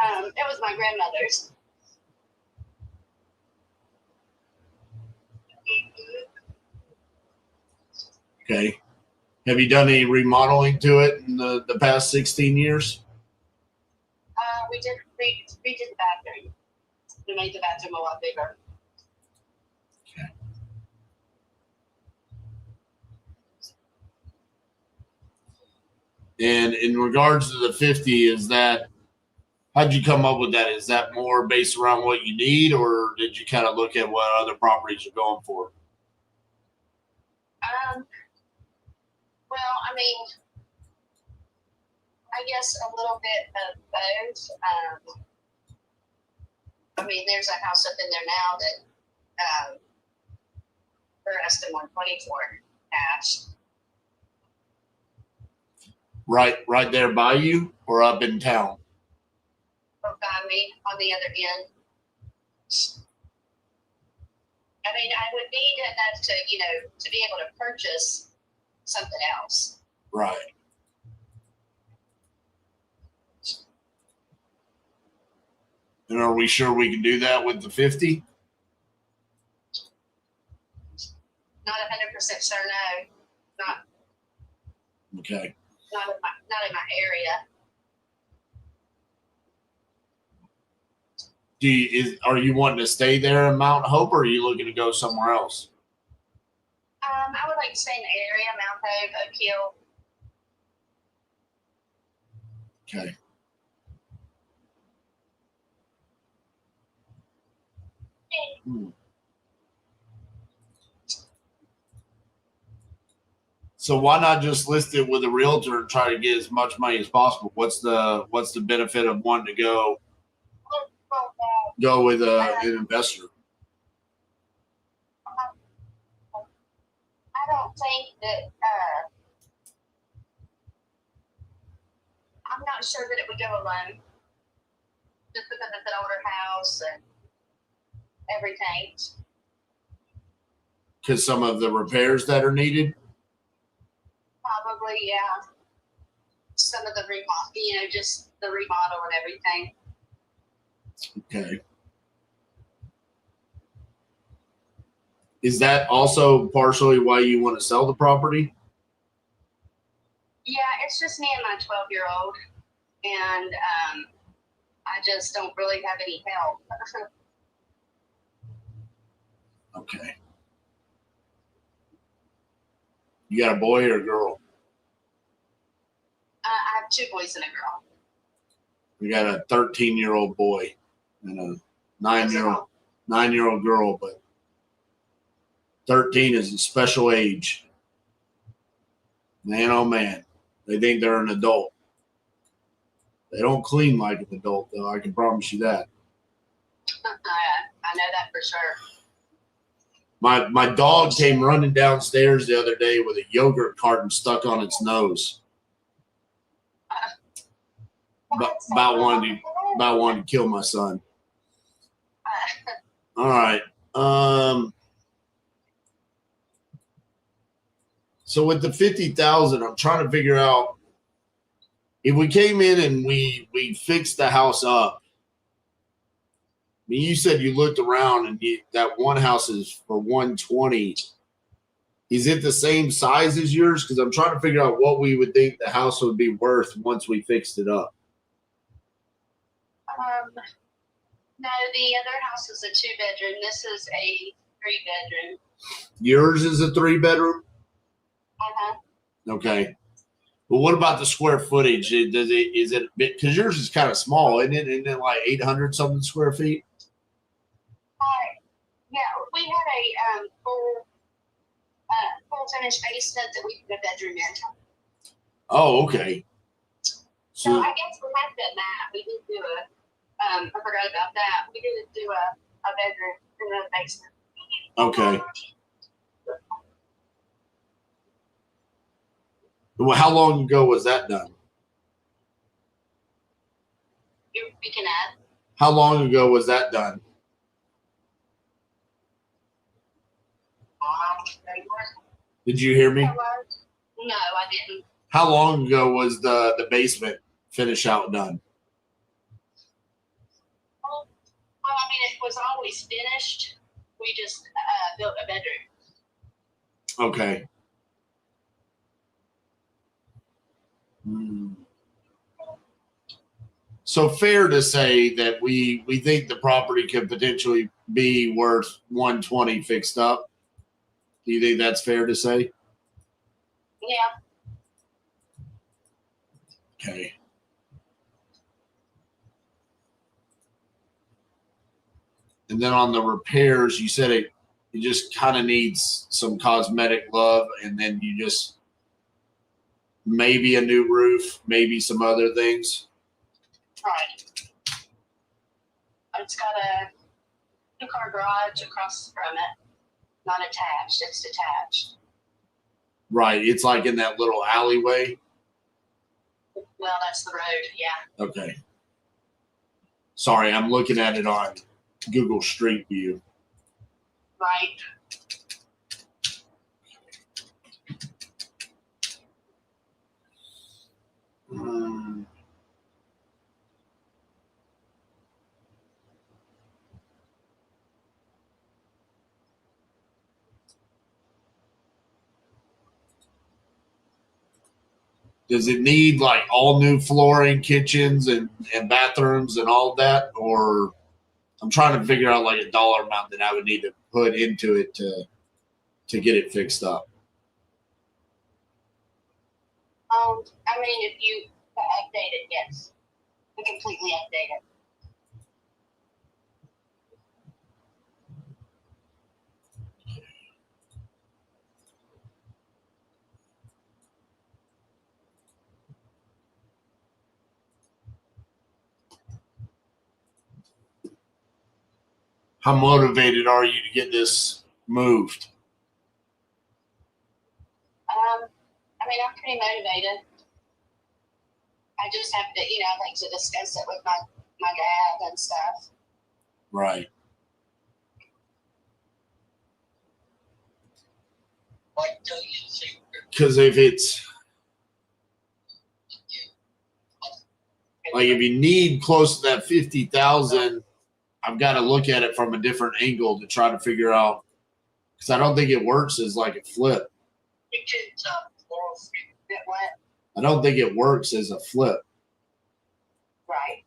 my grandmother's. Okay. Have you done any remodeling to it in the past 16 years? We did redid the bathroom. We made the bathroom a lot bigger. Okay. And in regards to the 50, how'd you come up with that? Is that more based around what you need, or did you kind of look at what other properties are going for? Well, I mean, I guess a little bit of both. There's a house up in there now that we're asking 120 for cash. Right there by you, or up in town? Or by me on the other end. I would need enough to be able to purchase something else. Right. And are we sure we can do that with the 50? Not 100% sure. No, not Okay. not in my area. Are you wanting to stay there in Mount Hope, or are you looking to go somewhere else? I would like to stay in the area, Mount Hope, Oak Hill. Okay. So why not just list it with a realtor and try to get as much money as possible? What's the benefit of wanting to go with an investor? I don't think that. I'm not sure that it would go alone, just because it's an older house and everything. Because some of the repairs that are needed. Probably, yeah. Some of the remodel, just the remodel and everything. Okay. Is that also partially why you want to sell the property? Yeah, it's just me and my 12-year-old, and I just don't really have any help. Okay. You got a boy or a girl? I have 2 boys and a girl. We got a 13-year-old boy and a 9-year-old girl, but 13 is a special age. Man, oh man, they think they're an adult. They don't clean like an adult, though. I can promise you that. I know that for sure. My dog came running downstairs the other day with a yogurt carton stuck on its nose. About wanting to kill my son. All right. So with the 50,000, I'm trying to figure out if we came in and we fixed the house up. I mean, you said you looked around and that one house is for 120. Is it the same size as yours? Because I'm trying to figure out what we would think the house would be worth once we fixed it up. No, the other house is a 2-bedroom. This is a 3-bedroom. Yours is a 3-bedroom? Uh-huh. Okay. But what about the square footage? Is it because yours is kind of small, isn't it? Isn't it like 800 something square feet? Yeah, we had a full finished basement that we put a bedroom in. Oh, okay. So I guess we have done that. We did do I forgot about that. We did do a bedroom in the basement. Okay. Well, how long ago was that done? You're speaking at? How long ago was that done? Did you hear me? No, I didn't. How long ago was the basement finish out done? Well, I mean, it was always finished. We just built a bedroom. Okay. So fair to say that we think the property could potentially be worth 120 fixed up. Do you think that's fair to say? Yeah. Okay. And then on the repairs, you said it just kind of needs some cosmetic love, and then you just maybe a new roof, maybe some other things. Right. It's got a 2-car garage across from it. Not attached. It's detached. Right. It's like in that little alleyway. Well, that's the road. Yeah. Okay. Sorry, I'm looking at it on Google Street View. Right. does it need like all new flooring, kitchens, and bathrooms and all that? Or I'm trying to figure out like a dollar amount that I would need to put into it to get it fixed up. I mean, if you update it, yes, we completely update it. How motivated are you to get this moved? I mean, I'm pretty motivated. I just have to, I like to discuss it with my dad and stuff. Right. Because if it's like if you need close to that 50,000, I've got to look at it from a different angle to try to figure out, because I don't think it works as like a flip. I don't think it works as a flip. Right.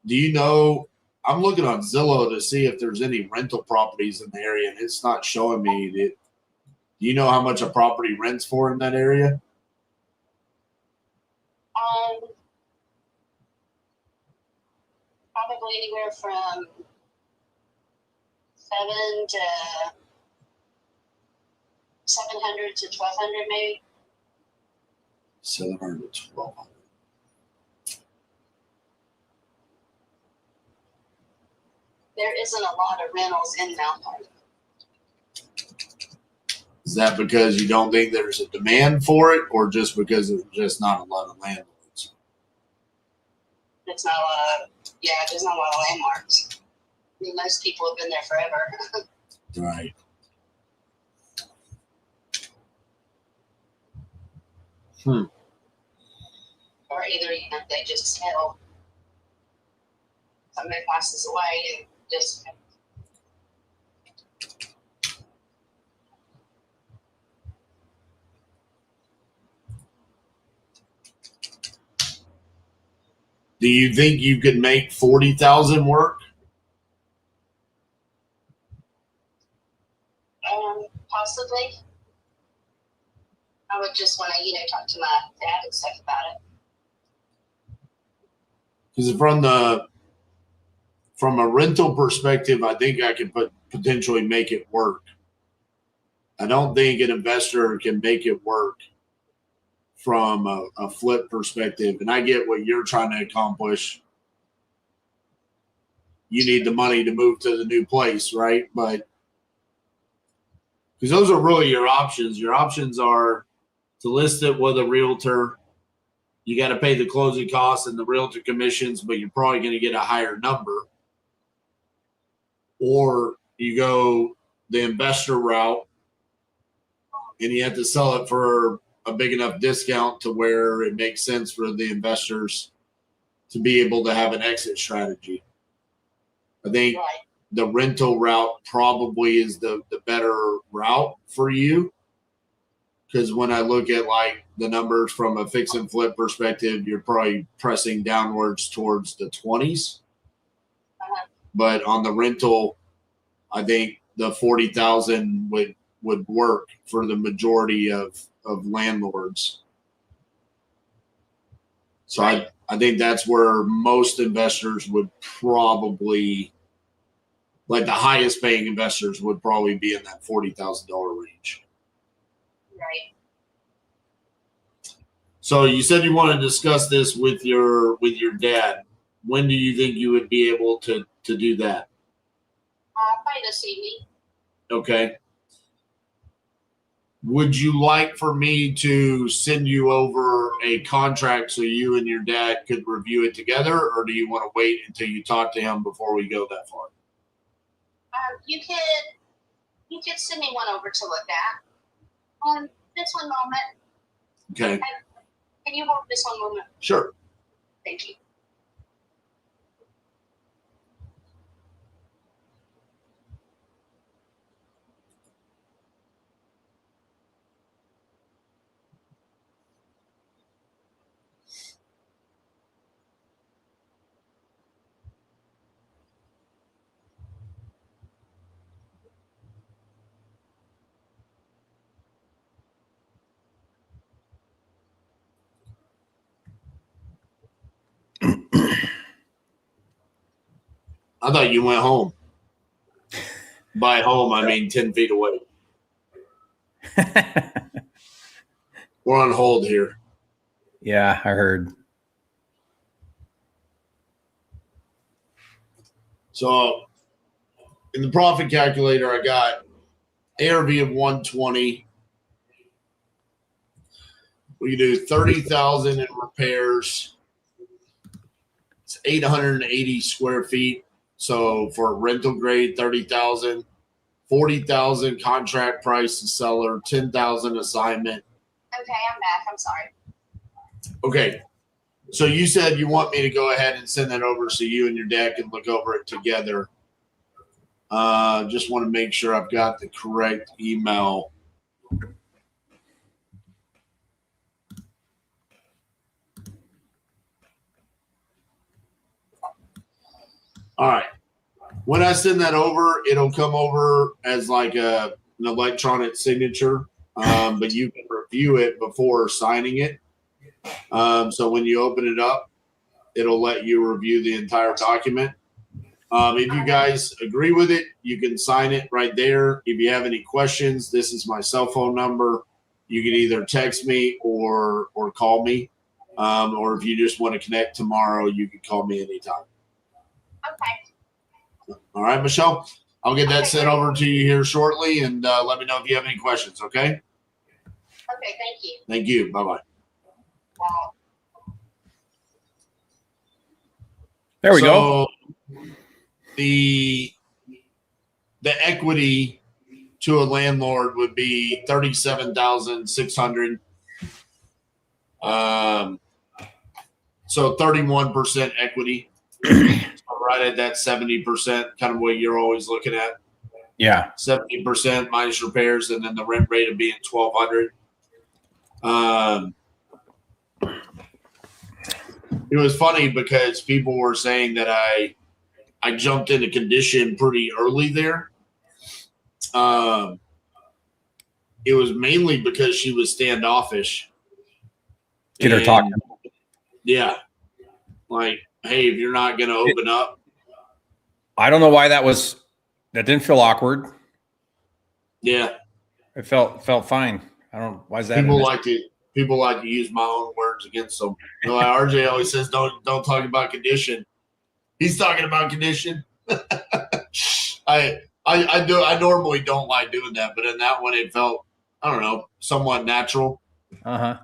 Do you know? I'm looking on Zillow to see if there's any rental properties in the area, and it's not showing me that. Do you know how much a property rents for in that area? Probably anywhere from 700 to 1,200, maybe. 700 to 1,200. There isn't a lot of rentals in Mount Pleasant. Is that because you don't think there's a demand for it, or just because there's just not a lot of landlords? It's not a lot of, there's not a lot of landmarks. I mean, most people have been there forever. Right. Or either, they just sell some of their classes away and just. Do you think you could make 40,000 work? Possibly. I would just want to, talk to my dad and stuff about it. Because from a rental perspective, I think I could potentially make it work. I don't think an investor can make it work from a flip perspective. And I get what you're trying to accomplish. You need the money to move to the new place, right? But because those are really your options. Your options are to list it with a realtor. You got to pay the closing costs and the realtor commissions, but you're probably going to get a higher number. Or you go the investor route and you have to sell it for a big enough discount to where it makes sense for the investors to be able to have an exit strategy. I think the rental route probably is the better route for you. Because when I look at like the numbers from a fix and flip perspective, you're probably pressing downwards towards the 20s. But on the rental, I think the 40,000 would work for the majority of landlords. So I think that's where most investors would probably, like the highest paying investors would probably be in that $40,000 range. Right. So you said you want to discuss this with your dad. When do you think you would be able to do that? Probably this evening. Okay. Would you like for me to send you over a contract so you and your dad could review it together, or do you want to wait until you talk to him before we go that far? You could send me one over to look at. This one moment. Okay. Can you hold this one moment? Sure. Thank you. I thought you went home. By home, I mean 10 feet away. We're on hold here. Yeah, I heard. So in the profit calculator, I got ARV of 120. We can do 30,000 in repairs. It's 880 square feet. So for rental grade, 30,000, 40,000 contract price to seller, 10,000 assignment. Okay, I'm back. I'm sorry. Okay. So you said you want me to go ahead and send that over so you and your dad can look over it together. Just want to make sure I've got the correct email. All right. When I send that over, it'll come over as like an electronic signature, but you can review it before signing it. So when you open it up, it'll let you review the entire document. If you guys agree with it, you can sign it right there. If you have any questions, this is my cell phone number. You can either text me or call me. Or if you just want to connect tomorrow, you can call me anytime. Okay. All right, Michelle, I'll get that sent over to you here shortly, and let me know if you have any questions, okay? Okay, thank you. Thank you. Bye-bye. Wow. There we go. The equity to a landlord would be 37,600. So 31% equity. Right at that 70%, kind of what you're always looking at. Yeah. 70% minus repairs, and then the rent rate of being $1,200. It was funny because people were saying that I jumped into condition pretty early there. It was mainly because she was standoffish. Get her talking. Yeah. Like, hey, if you're not going to open up. I don't know why that didn't feel awkward. Yeah. It felt fine. I don't why is that? People like to use my own words against them. You know, like RJ always says, don't talk about condition. He's talking about condition. I normally don't like doing that, but in that one it felt, I don't know, somewhat natural. Uh-huh.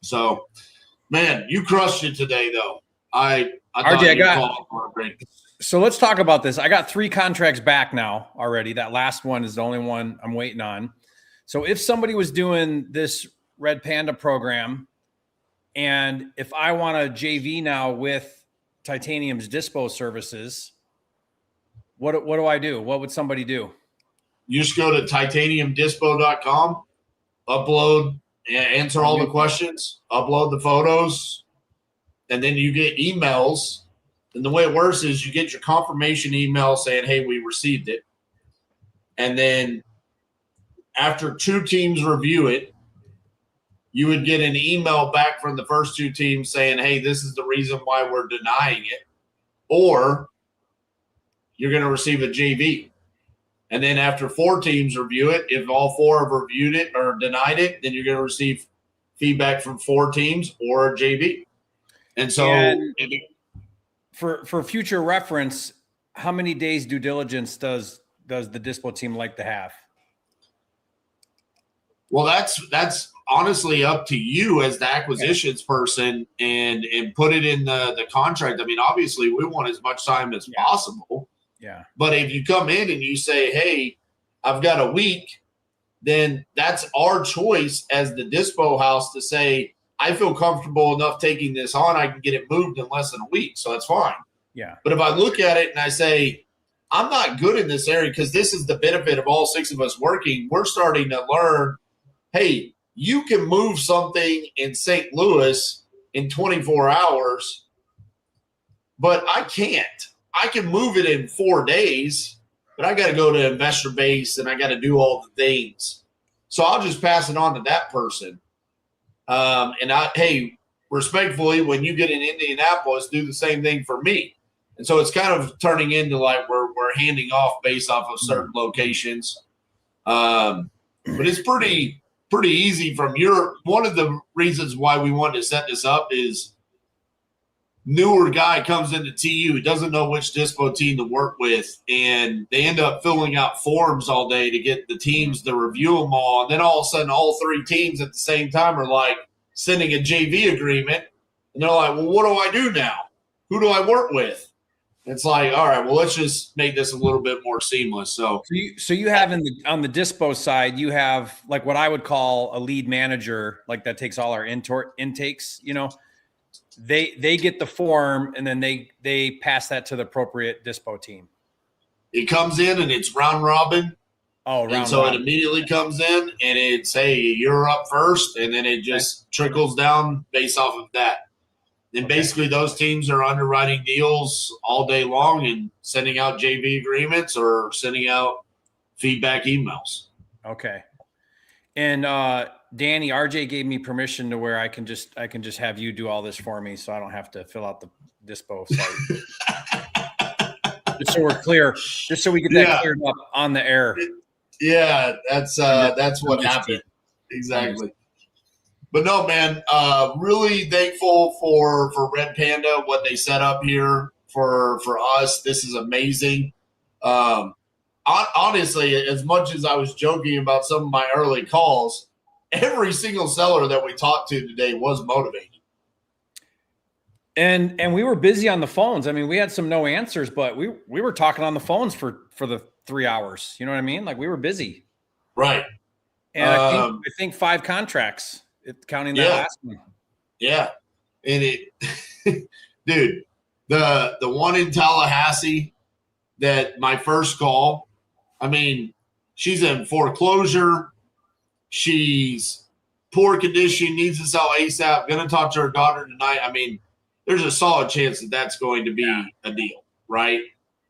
So, man, you crushed it today though. So let's talk about this. I got 3 contracts back now already. That last one is the only one I'm waiting on. So if somebody was doing this Red Panda program, and if I want a JV now with Titanium's dispo services, what do I do? What would somebody do? You just go to titaniumdispo.com, upload, answer all the questions, upload the photos, and then you get emails. And the way it works is you get your confirmation email saying, hey, we received it. And then after 2 teams review it, you would get an email back from the first 2 teams saying, hey, this is the reason why we're denying it. Or you're going to receive a JV. And then after 4 teams review it, if all 4 have reviewed it or denied it, then you're going to receive feedback from 4 teams or a JV. And so for future reference, how many days due diligence does the dispo team like to have? Well, that's honestly up to you as the acquisitions person and put it in the contract. I mean, obviously we want as much time as possible. Yeah. But if you come in and you say, hey, I've got a week, then that's our choice as the dispo house to say, I feel comfortable enough taking this on. I can get it moved in less than a week. So that's fine. Yeah. But if I look at it and I say, I'm not good in this area because this is the benefit of all 6 of us working. We're starting to learn, hey, you can move something in St. Louis in 24 hours, but I can't. I can move it in 4 days, but I got to go to investor base and I got to do all the things. So I'll just pass it on to that person. Hey, respectfully, when you get in Indianapolis, do the same thing for me. And so it's kind of turning into like we're handing off based off of certain locations. But it's pretty easy from one of the reasons why we wanted to set this up is newer guy comes into TU, he doesn't know which dispo team to work with, and they end up filling out forms all day to get the teams to review them all. And then all of a sudden, all 3 teams at the same time are like sending a JV agreement, and they're like, well, what do I do now? Who do I work with? It's like, all right, well, let's just make this a little bit more seamless. So you have on the dispo side, you have like what I would call a lead manager, like that takes all our intakes, they get the form and then they pass that to the appropriate dispo team. It comes in and it's round robin. Oh, round and so robin. it immediately comes in and it's, hey, you're up first. And then it just trickles down based off of that. And basically those teams are underwriting deals all day long and sending out JV agreements or sending out feedback emails. Okay. And Danny, RJ gave me permission to where I can just have you do all this for me, so I don't have to fill out the dispo site. Just so we're clear, just so we get that cleared up on the air. Yeah, that's what happened. Exactly. But no, man, really thankful for Red Panda, what they set up here for us. This is amazing. Honestly, as much as I was joking about some of my early calls, every single seller that we talked to today was motivated. And we were busy on the phones. I mean, we had some no answers, but we were talking on the phones for the 3 hours. You know what I mean? Like we were busy. Right. And I think 5 contracts, counting that last one. Yeah. And dude, the one in Tallahassee that my first call, I mean, she's in foreclosure. She's poor condition, needs to sell ASAP. Going to talk to her daughter tonight. I mean, there's a solid chance that that's going to be a deal, right?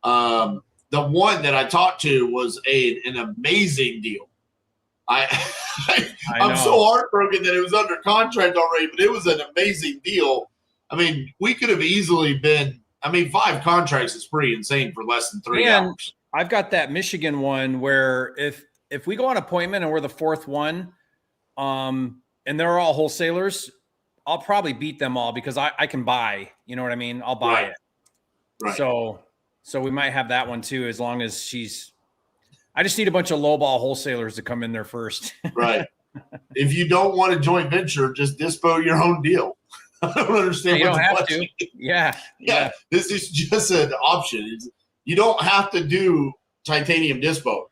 The one that I talked to was an amazing deal. I'm so heartbroken that it was under contract already, but it was an amazing deal. I mean, we could have easily been. I mean, 5 contracts is pretty insane for less than 3 hours. I've got that Michigan one where if we go on appointment and we're the 4th one, and they're all wholesalers, I'll probably beat them all because I can buy. You know what I mean? I'll buy it. Right. So we might have that one too, as long as I just need a bunch of lowball wholesalers to come in there first. Right. If you don't want a joint venture, just dispo your own deal. I don't understand. You don't have to. Yeah. This is just an option. You don't have to do titanium dispo.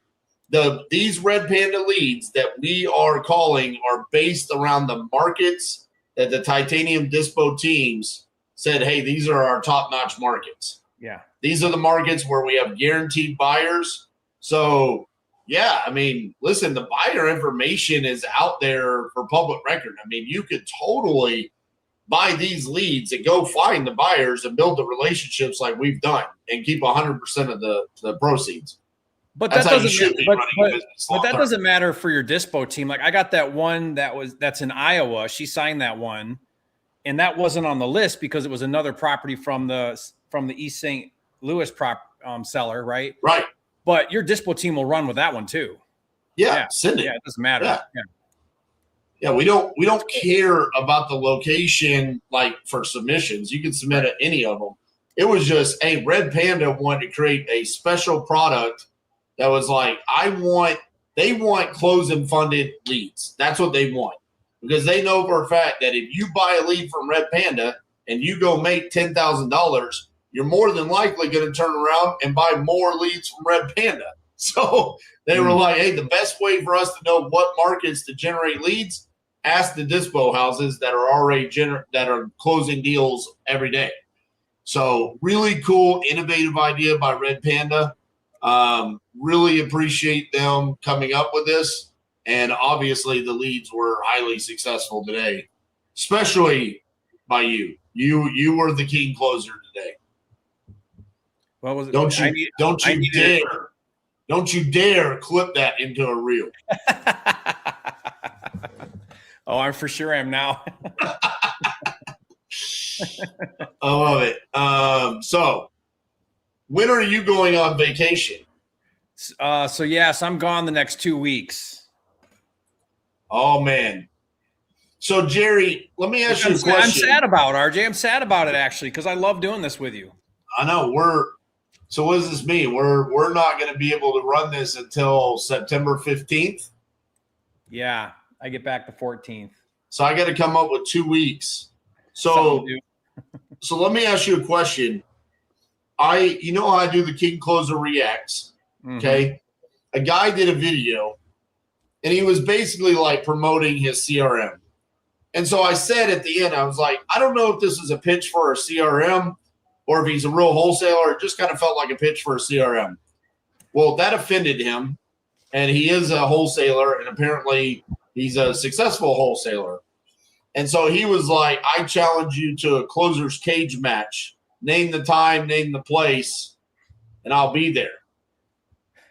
These Red Panda leads that we are calling are based around the markets that the titanium dispo teams said, hey, these are our top-notch markets. Yeah. These are the markets where we have guaranteed buyers. So, yeah, I mean, listen, the buyer information is out there for public record. I mean, you could totally buy these leads and go find the buyers and build the relationships like we've done and keep 100% of the proceeds. But that doesn't matter for your dispo team. Like I got that one that's in Iowa. She signed that one, and that wasn't on the list because it was another property from the East St. Louis seller, right? Right. But your dispo team will run with that one too. Yeah, send it. Yeah, it doesn't matter. Yeah, we don't care about the location like for submissions. You can submit any of them. It was just, hey, Red Panda wanted to create a special product that was like, they want closing funded leads. That's what they want. Because they know for a fact that if you buy a lead from Red Panda and you go make $10,000, you're more than likely going to turn around and buy more leads from Red Panda. So they were like, hey, the best way for us to know what markets to generate leads, ask the dispo houses that are already that are closing deals every day. So really cool, innovative idea by Red Panda. Really appreciate them coming up with this. And obviously the leads were highly successful today, especially by you. You were the king closer today. What was it? Don't you dare clip that into a reel. Oh, I'm for sure am now. I love it. So when are you going on vacation? So yes, I'm gone the next 2 weeks. Oh man. So Jerry, let me ask you a question. I'm sad about it, RJ. I'm sad about it actually, because I love doing this with you. I know so what does this mean? We're not going to be able to run this until September 15th. Yeah, I get back the 14th. So I got to come up with 2 weeks. So let me ask you a question. You know how I do the King Closer Reacts. Okay. A guy did a video and he was basically like promoting his CRM. And so I said at the end, I was like, I don't know if this is a pitch for a CRM or if he's a real wholesaler. It just kind of felt like a pitch for a CRM. Well, that offended him. And he is a wholesaler, and apparently he's a successful wholesaler. And so he was like, I challenge you to a closer's cage match. Name the time, name the place, and I'll be there.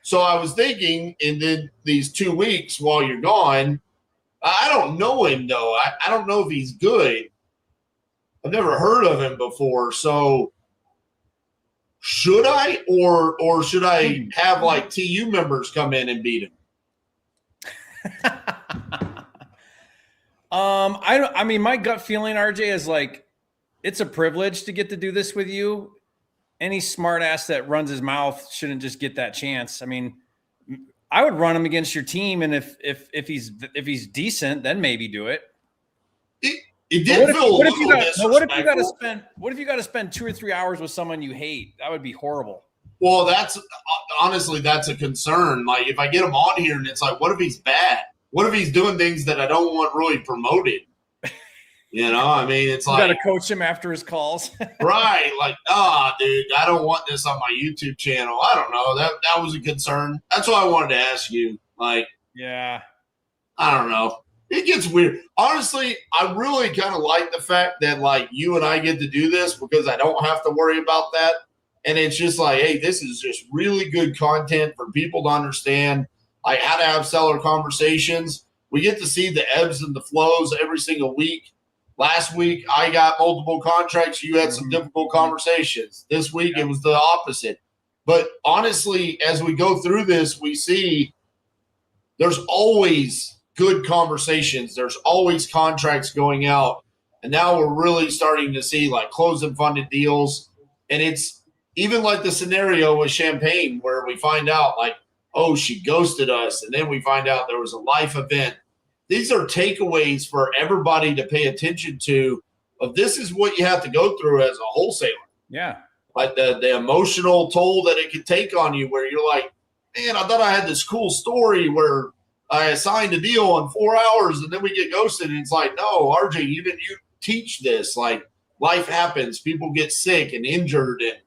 So I was thinking, in these 2 weeks while you're gone, I don't know him, though. I don't know if he's good. I've never heard of him before. So should I or should I have like TU members come in and beat him? I mean, my gut feeling, RJ, is like, it's a privilege to get to do this with you. Any smart ass that runs his mouth shouldn't just get that chance. I mean, I would run him against your team, and if he's decent, then maybe do it. It did feel what if you got to spend 2 or 3 hours with someone you hate? That would be horrible. Well, that's honestly, that's a concern. Like, if I get him on here and it's like, what if he's bad? What if he's doing things that I don't want really promoted? You know, I mean, it's like, you got to coach him after his calls. Right. Like, dude, I don't want this on my YouTube channel. I don't know. That was a concern. That's why I wanted to ask you. Like, yeah, I don't know. It gets weird. Honestly, I really kind of like the fact that, like, you and I get to do this because I don't have to worry about that. And it's just like, hey, this is just really good content for people to understand, like, how to have seller conversations. We get to see the ebbs and the flows every single week. Last week, I got multiple contracts. You had some difficult conversations. This week, it was the opposite. But honestly, as we go through this, we see there's always good conversations. There's always contracts going out. And now we're really starting to see, like, closing funded deals. And it's even like the scenario with Champagne where we find out, like, oh, she ghosted us. And then we find out there was a life event. These are takeaways for everybody to pay attention to. Of this is what you have to go through as a wholesaler. Yeah. Like the emotional toll that it could take on you, where you're like, man, I thought I had this cool story where I signed a deal in 4 hours and then we get ghosted. And it's like, no, RJ, you teach this. Like, life happens. People get sick and injured and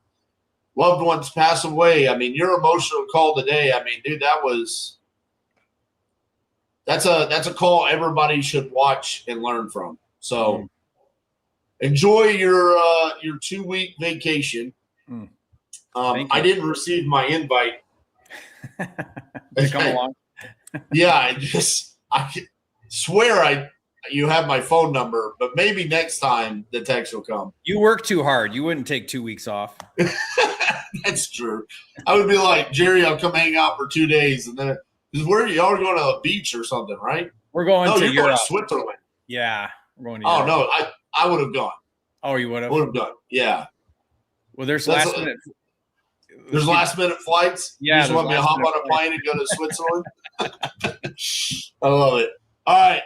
loved ones pass away. I mean, your emotional call today, I mean, dude, that's a call everybody should watch and learn from. So enjoy your 2 week vacation. I didn't receive my invite. Come along. Yeah, I swear you have my phone number, but maybe next time the text will come. You work too hard. You wouldn't take 2 weeks off. That's true. I would be like, Jerry, I'll come hang out for 2 days, and then where y'all are going to a beach or something, right? We're going to Europe. Europe. Going to Switzerland. Yeah, we're going to Europe. Europe. No, I would have gone. Oh, you would have? Would have gone. Yeah. Well, there's last minute. There's last minute flights. Yeah. You just want me to hop on a plane and go to Switzerland? I love it. All right,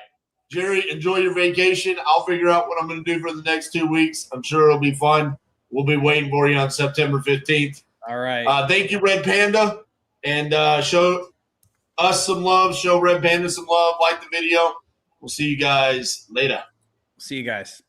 Jerry, enjoy your vacation. I'll figure out what I'm going to do for the next 2 weeks. I'm sure it'll be fun. We'll be waiting for you on September 15th. All right. Thank you, Red Panda. And show us some love. Show Red Panda some love. Like the video. We'll see you guys later. See you guys.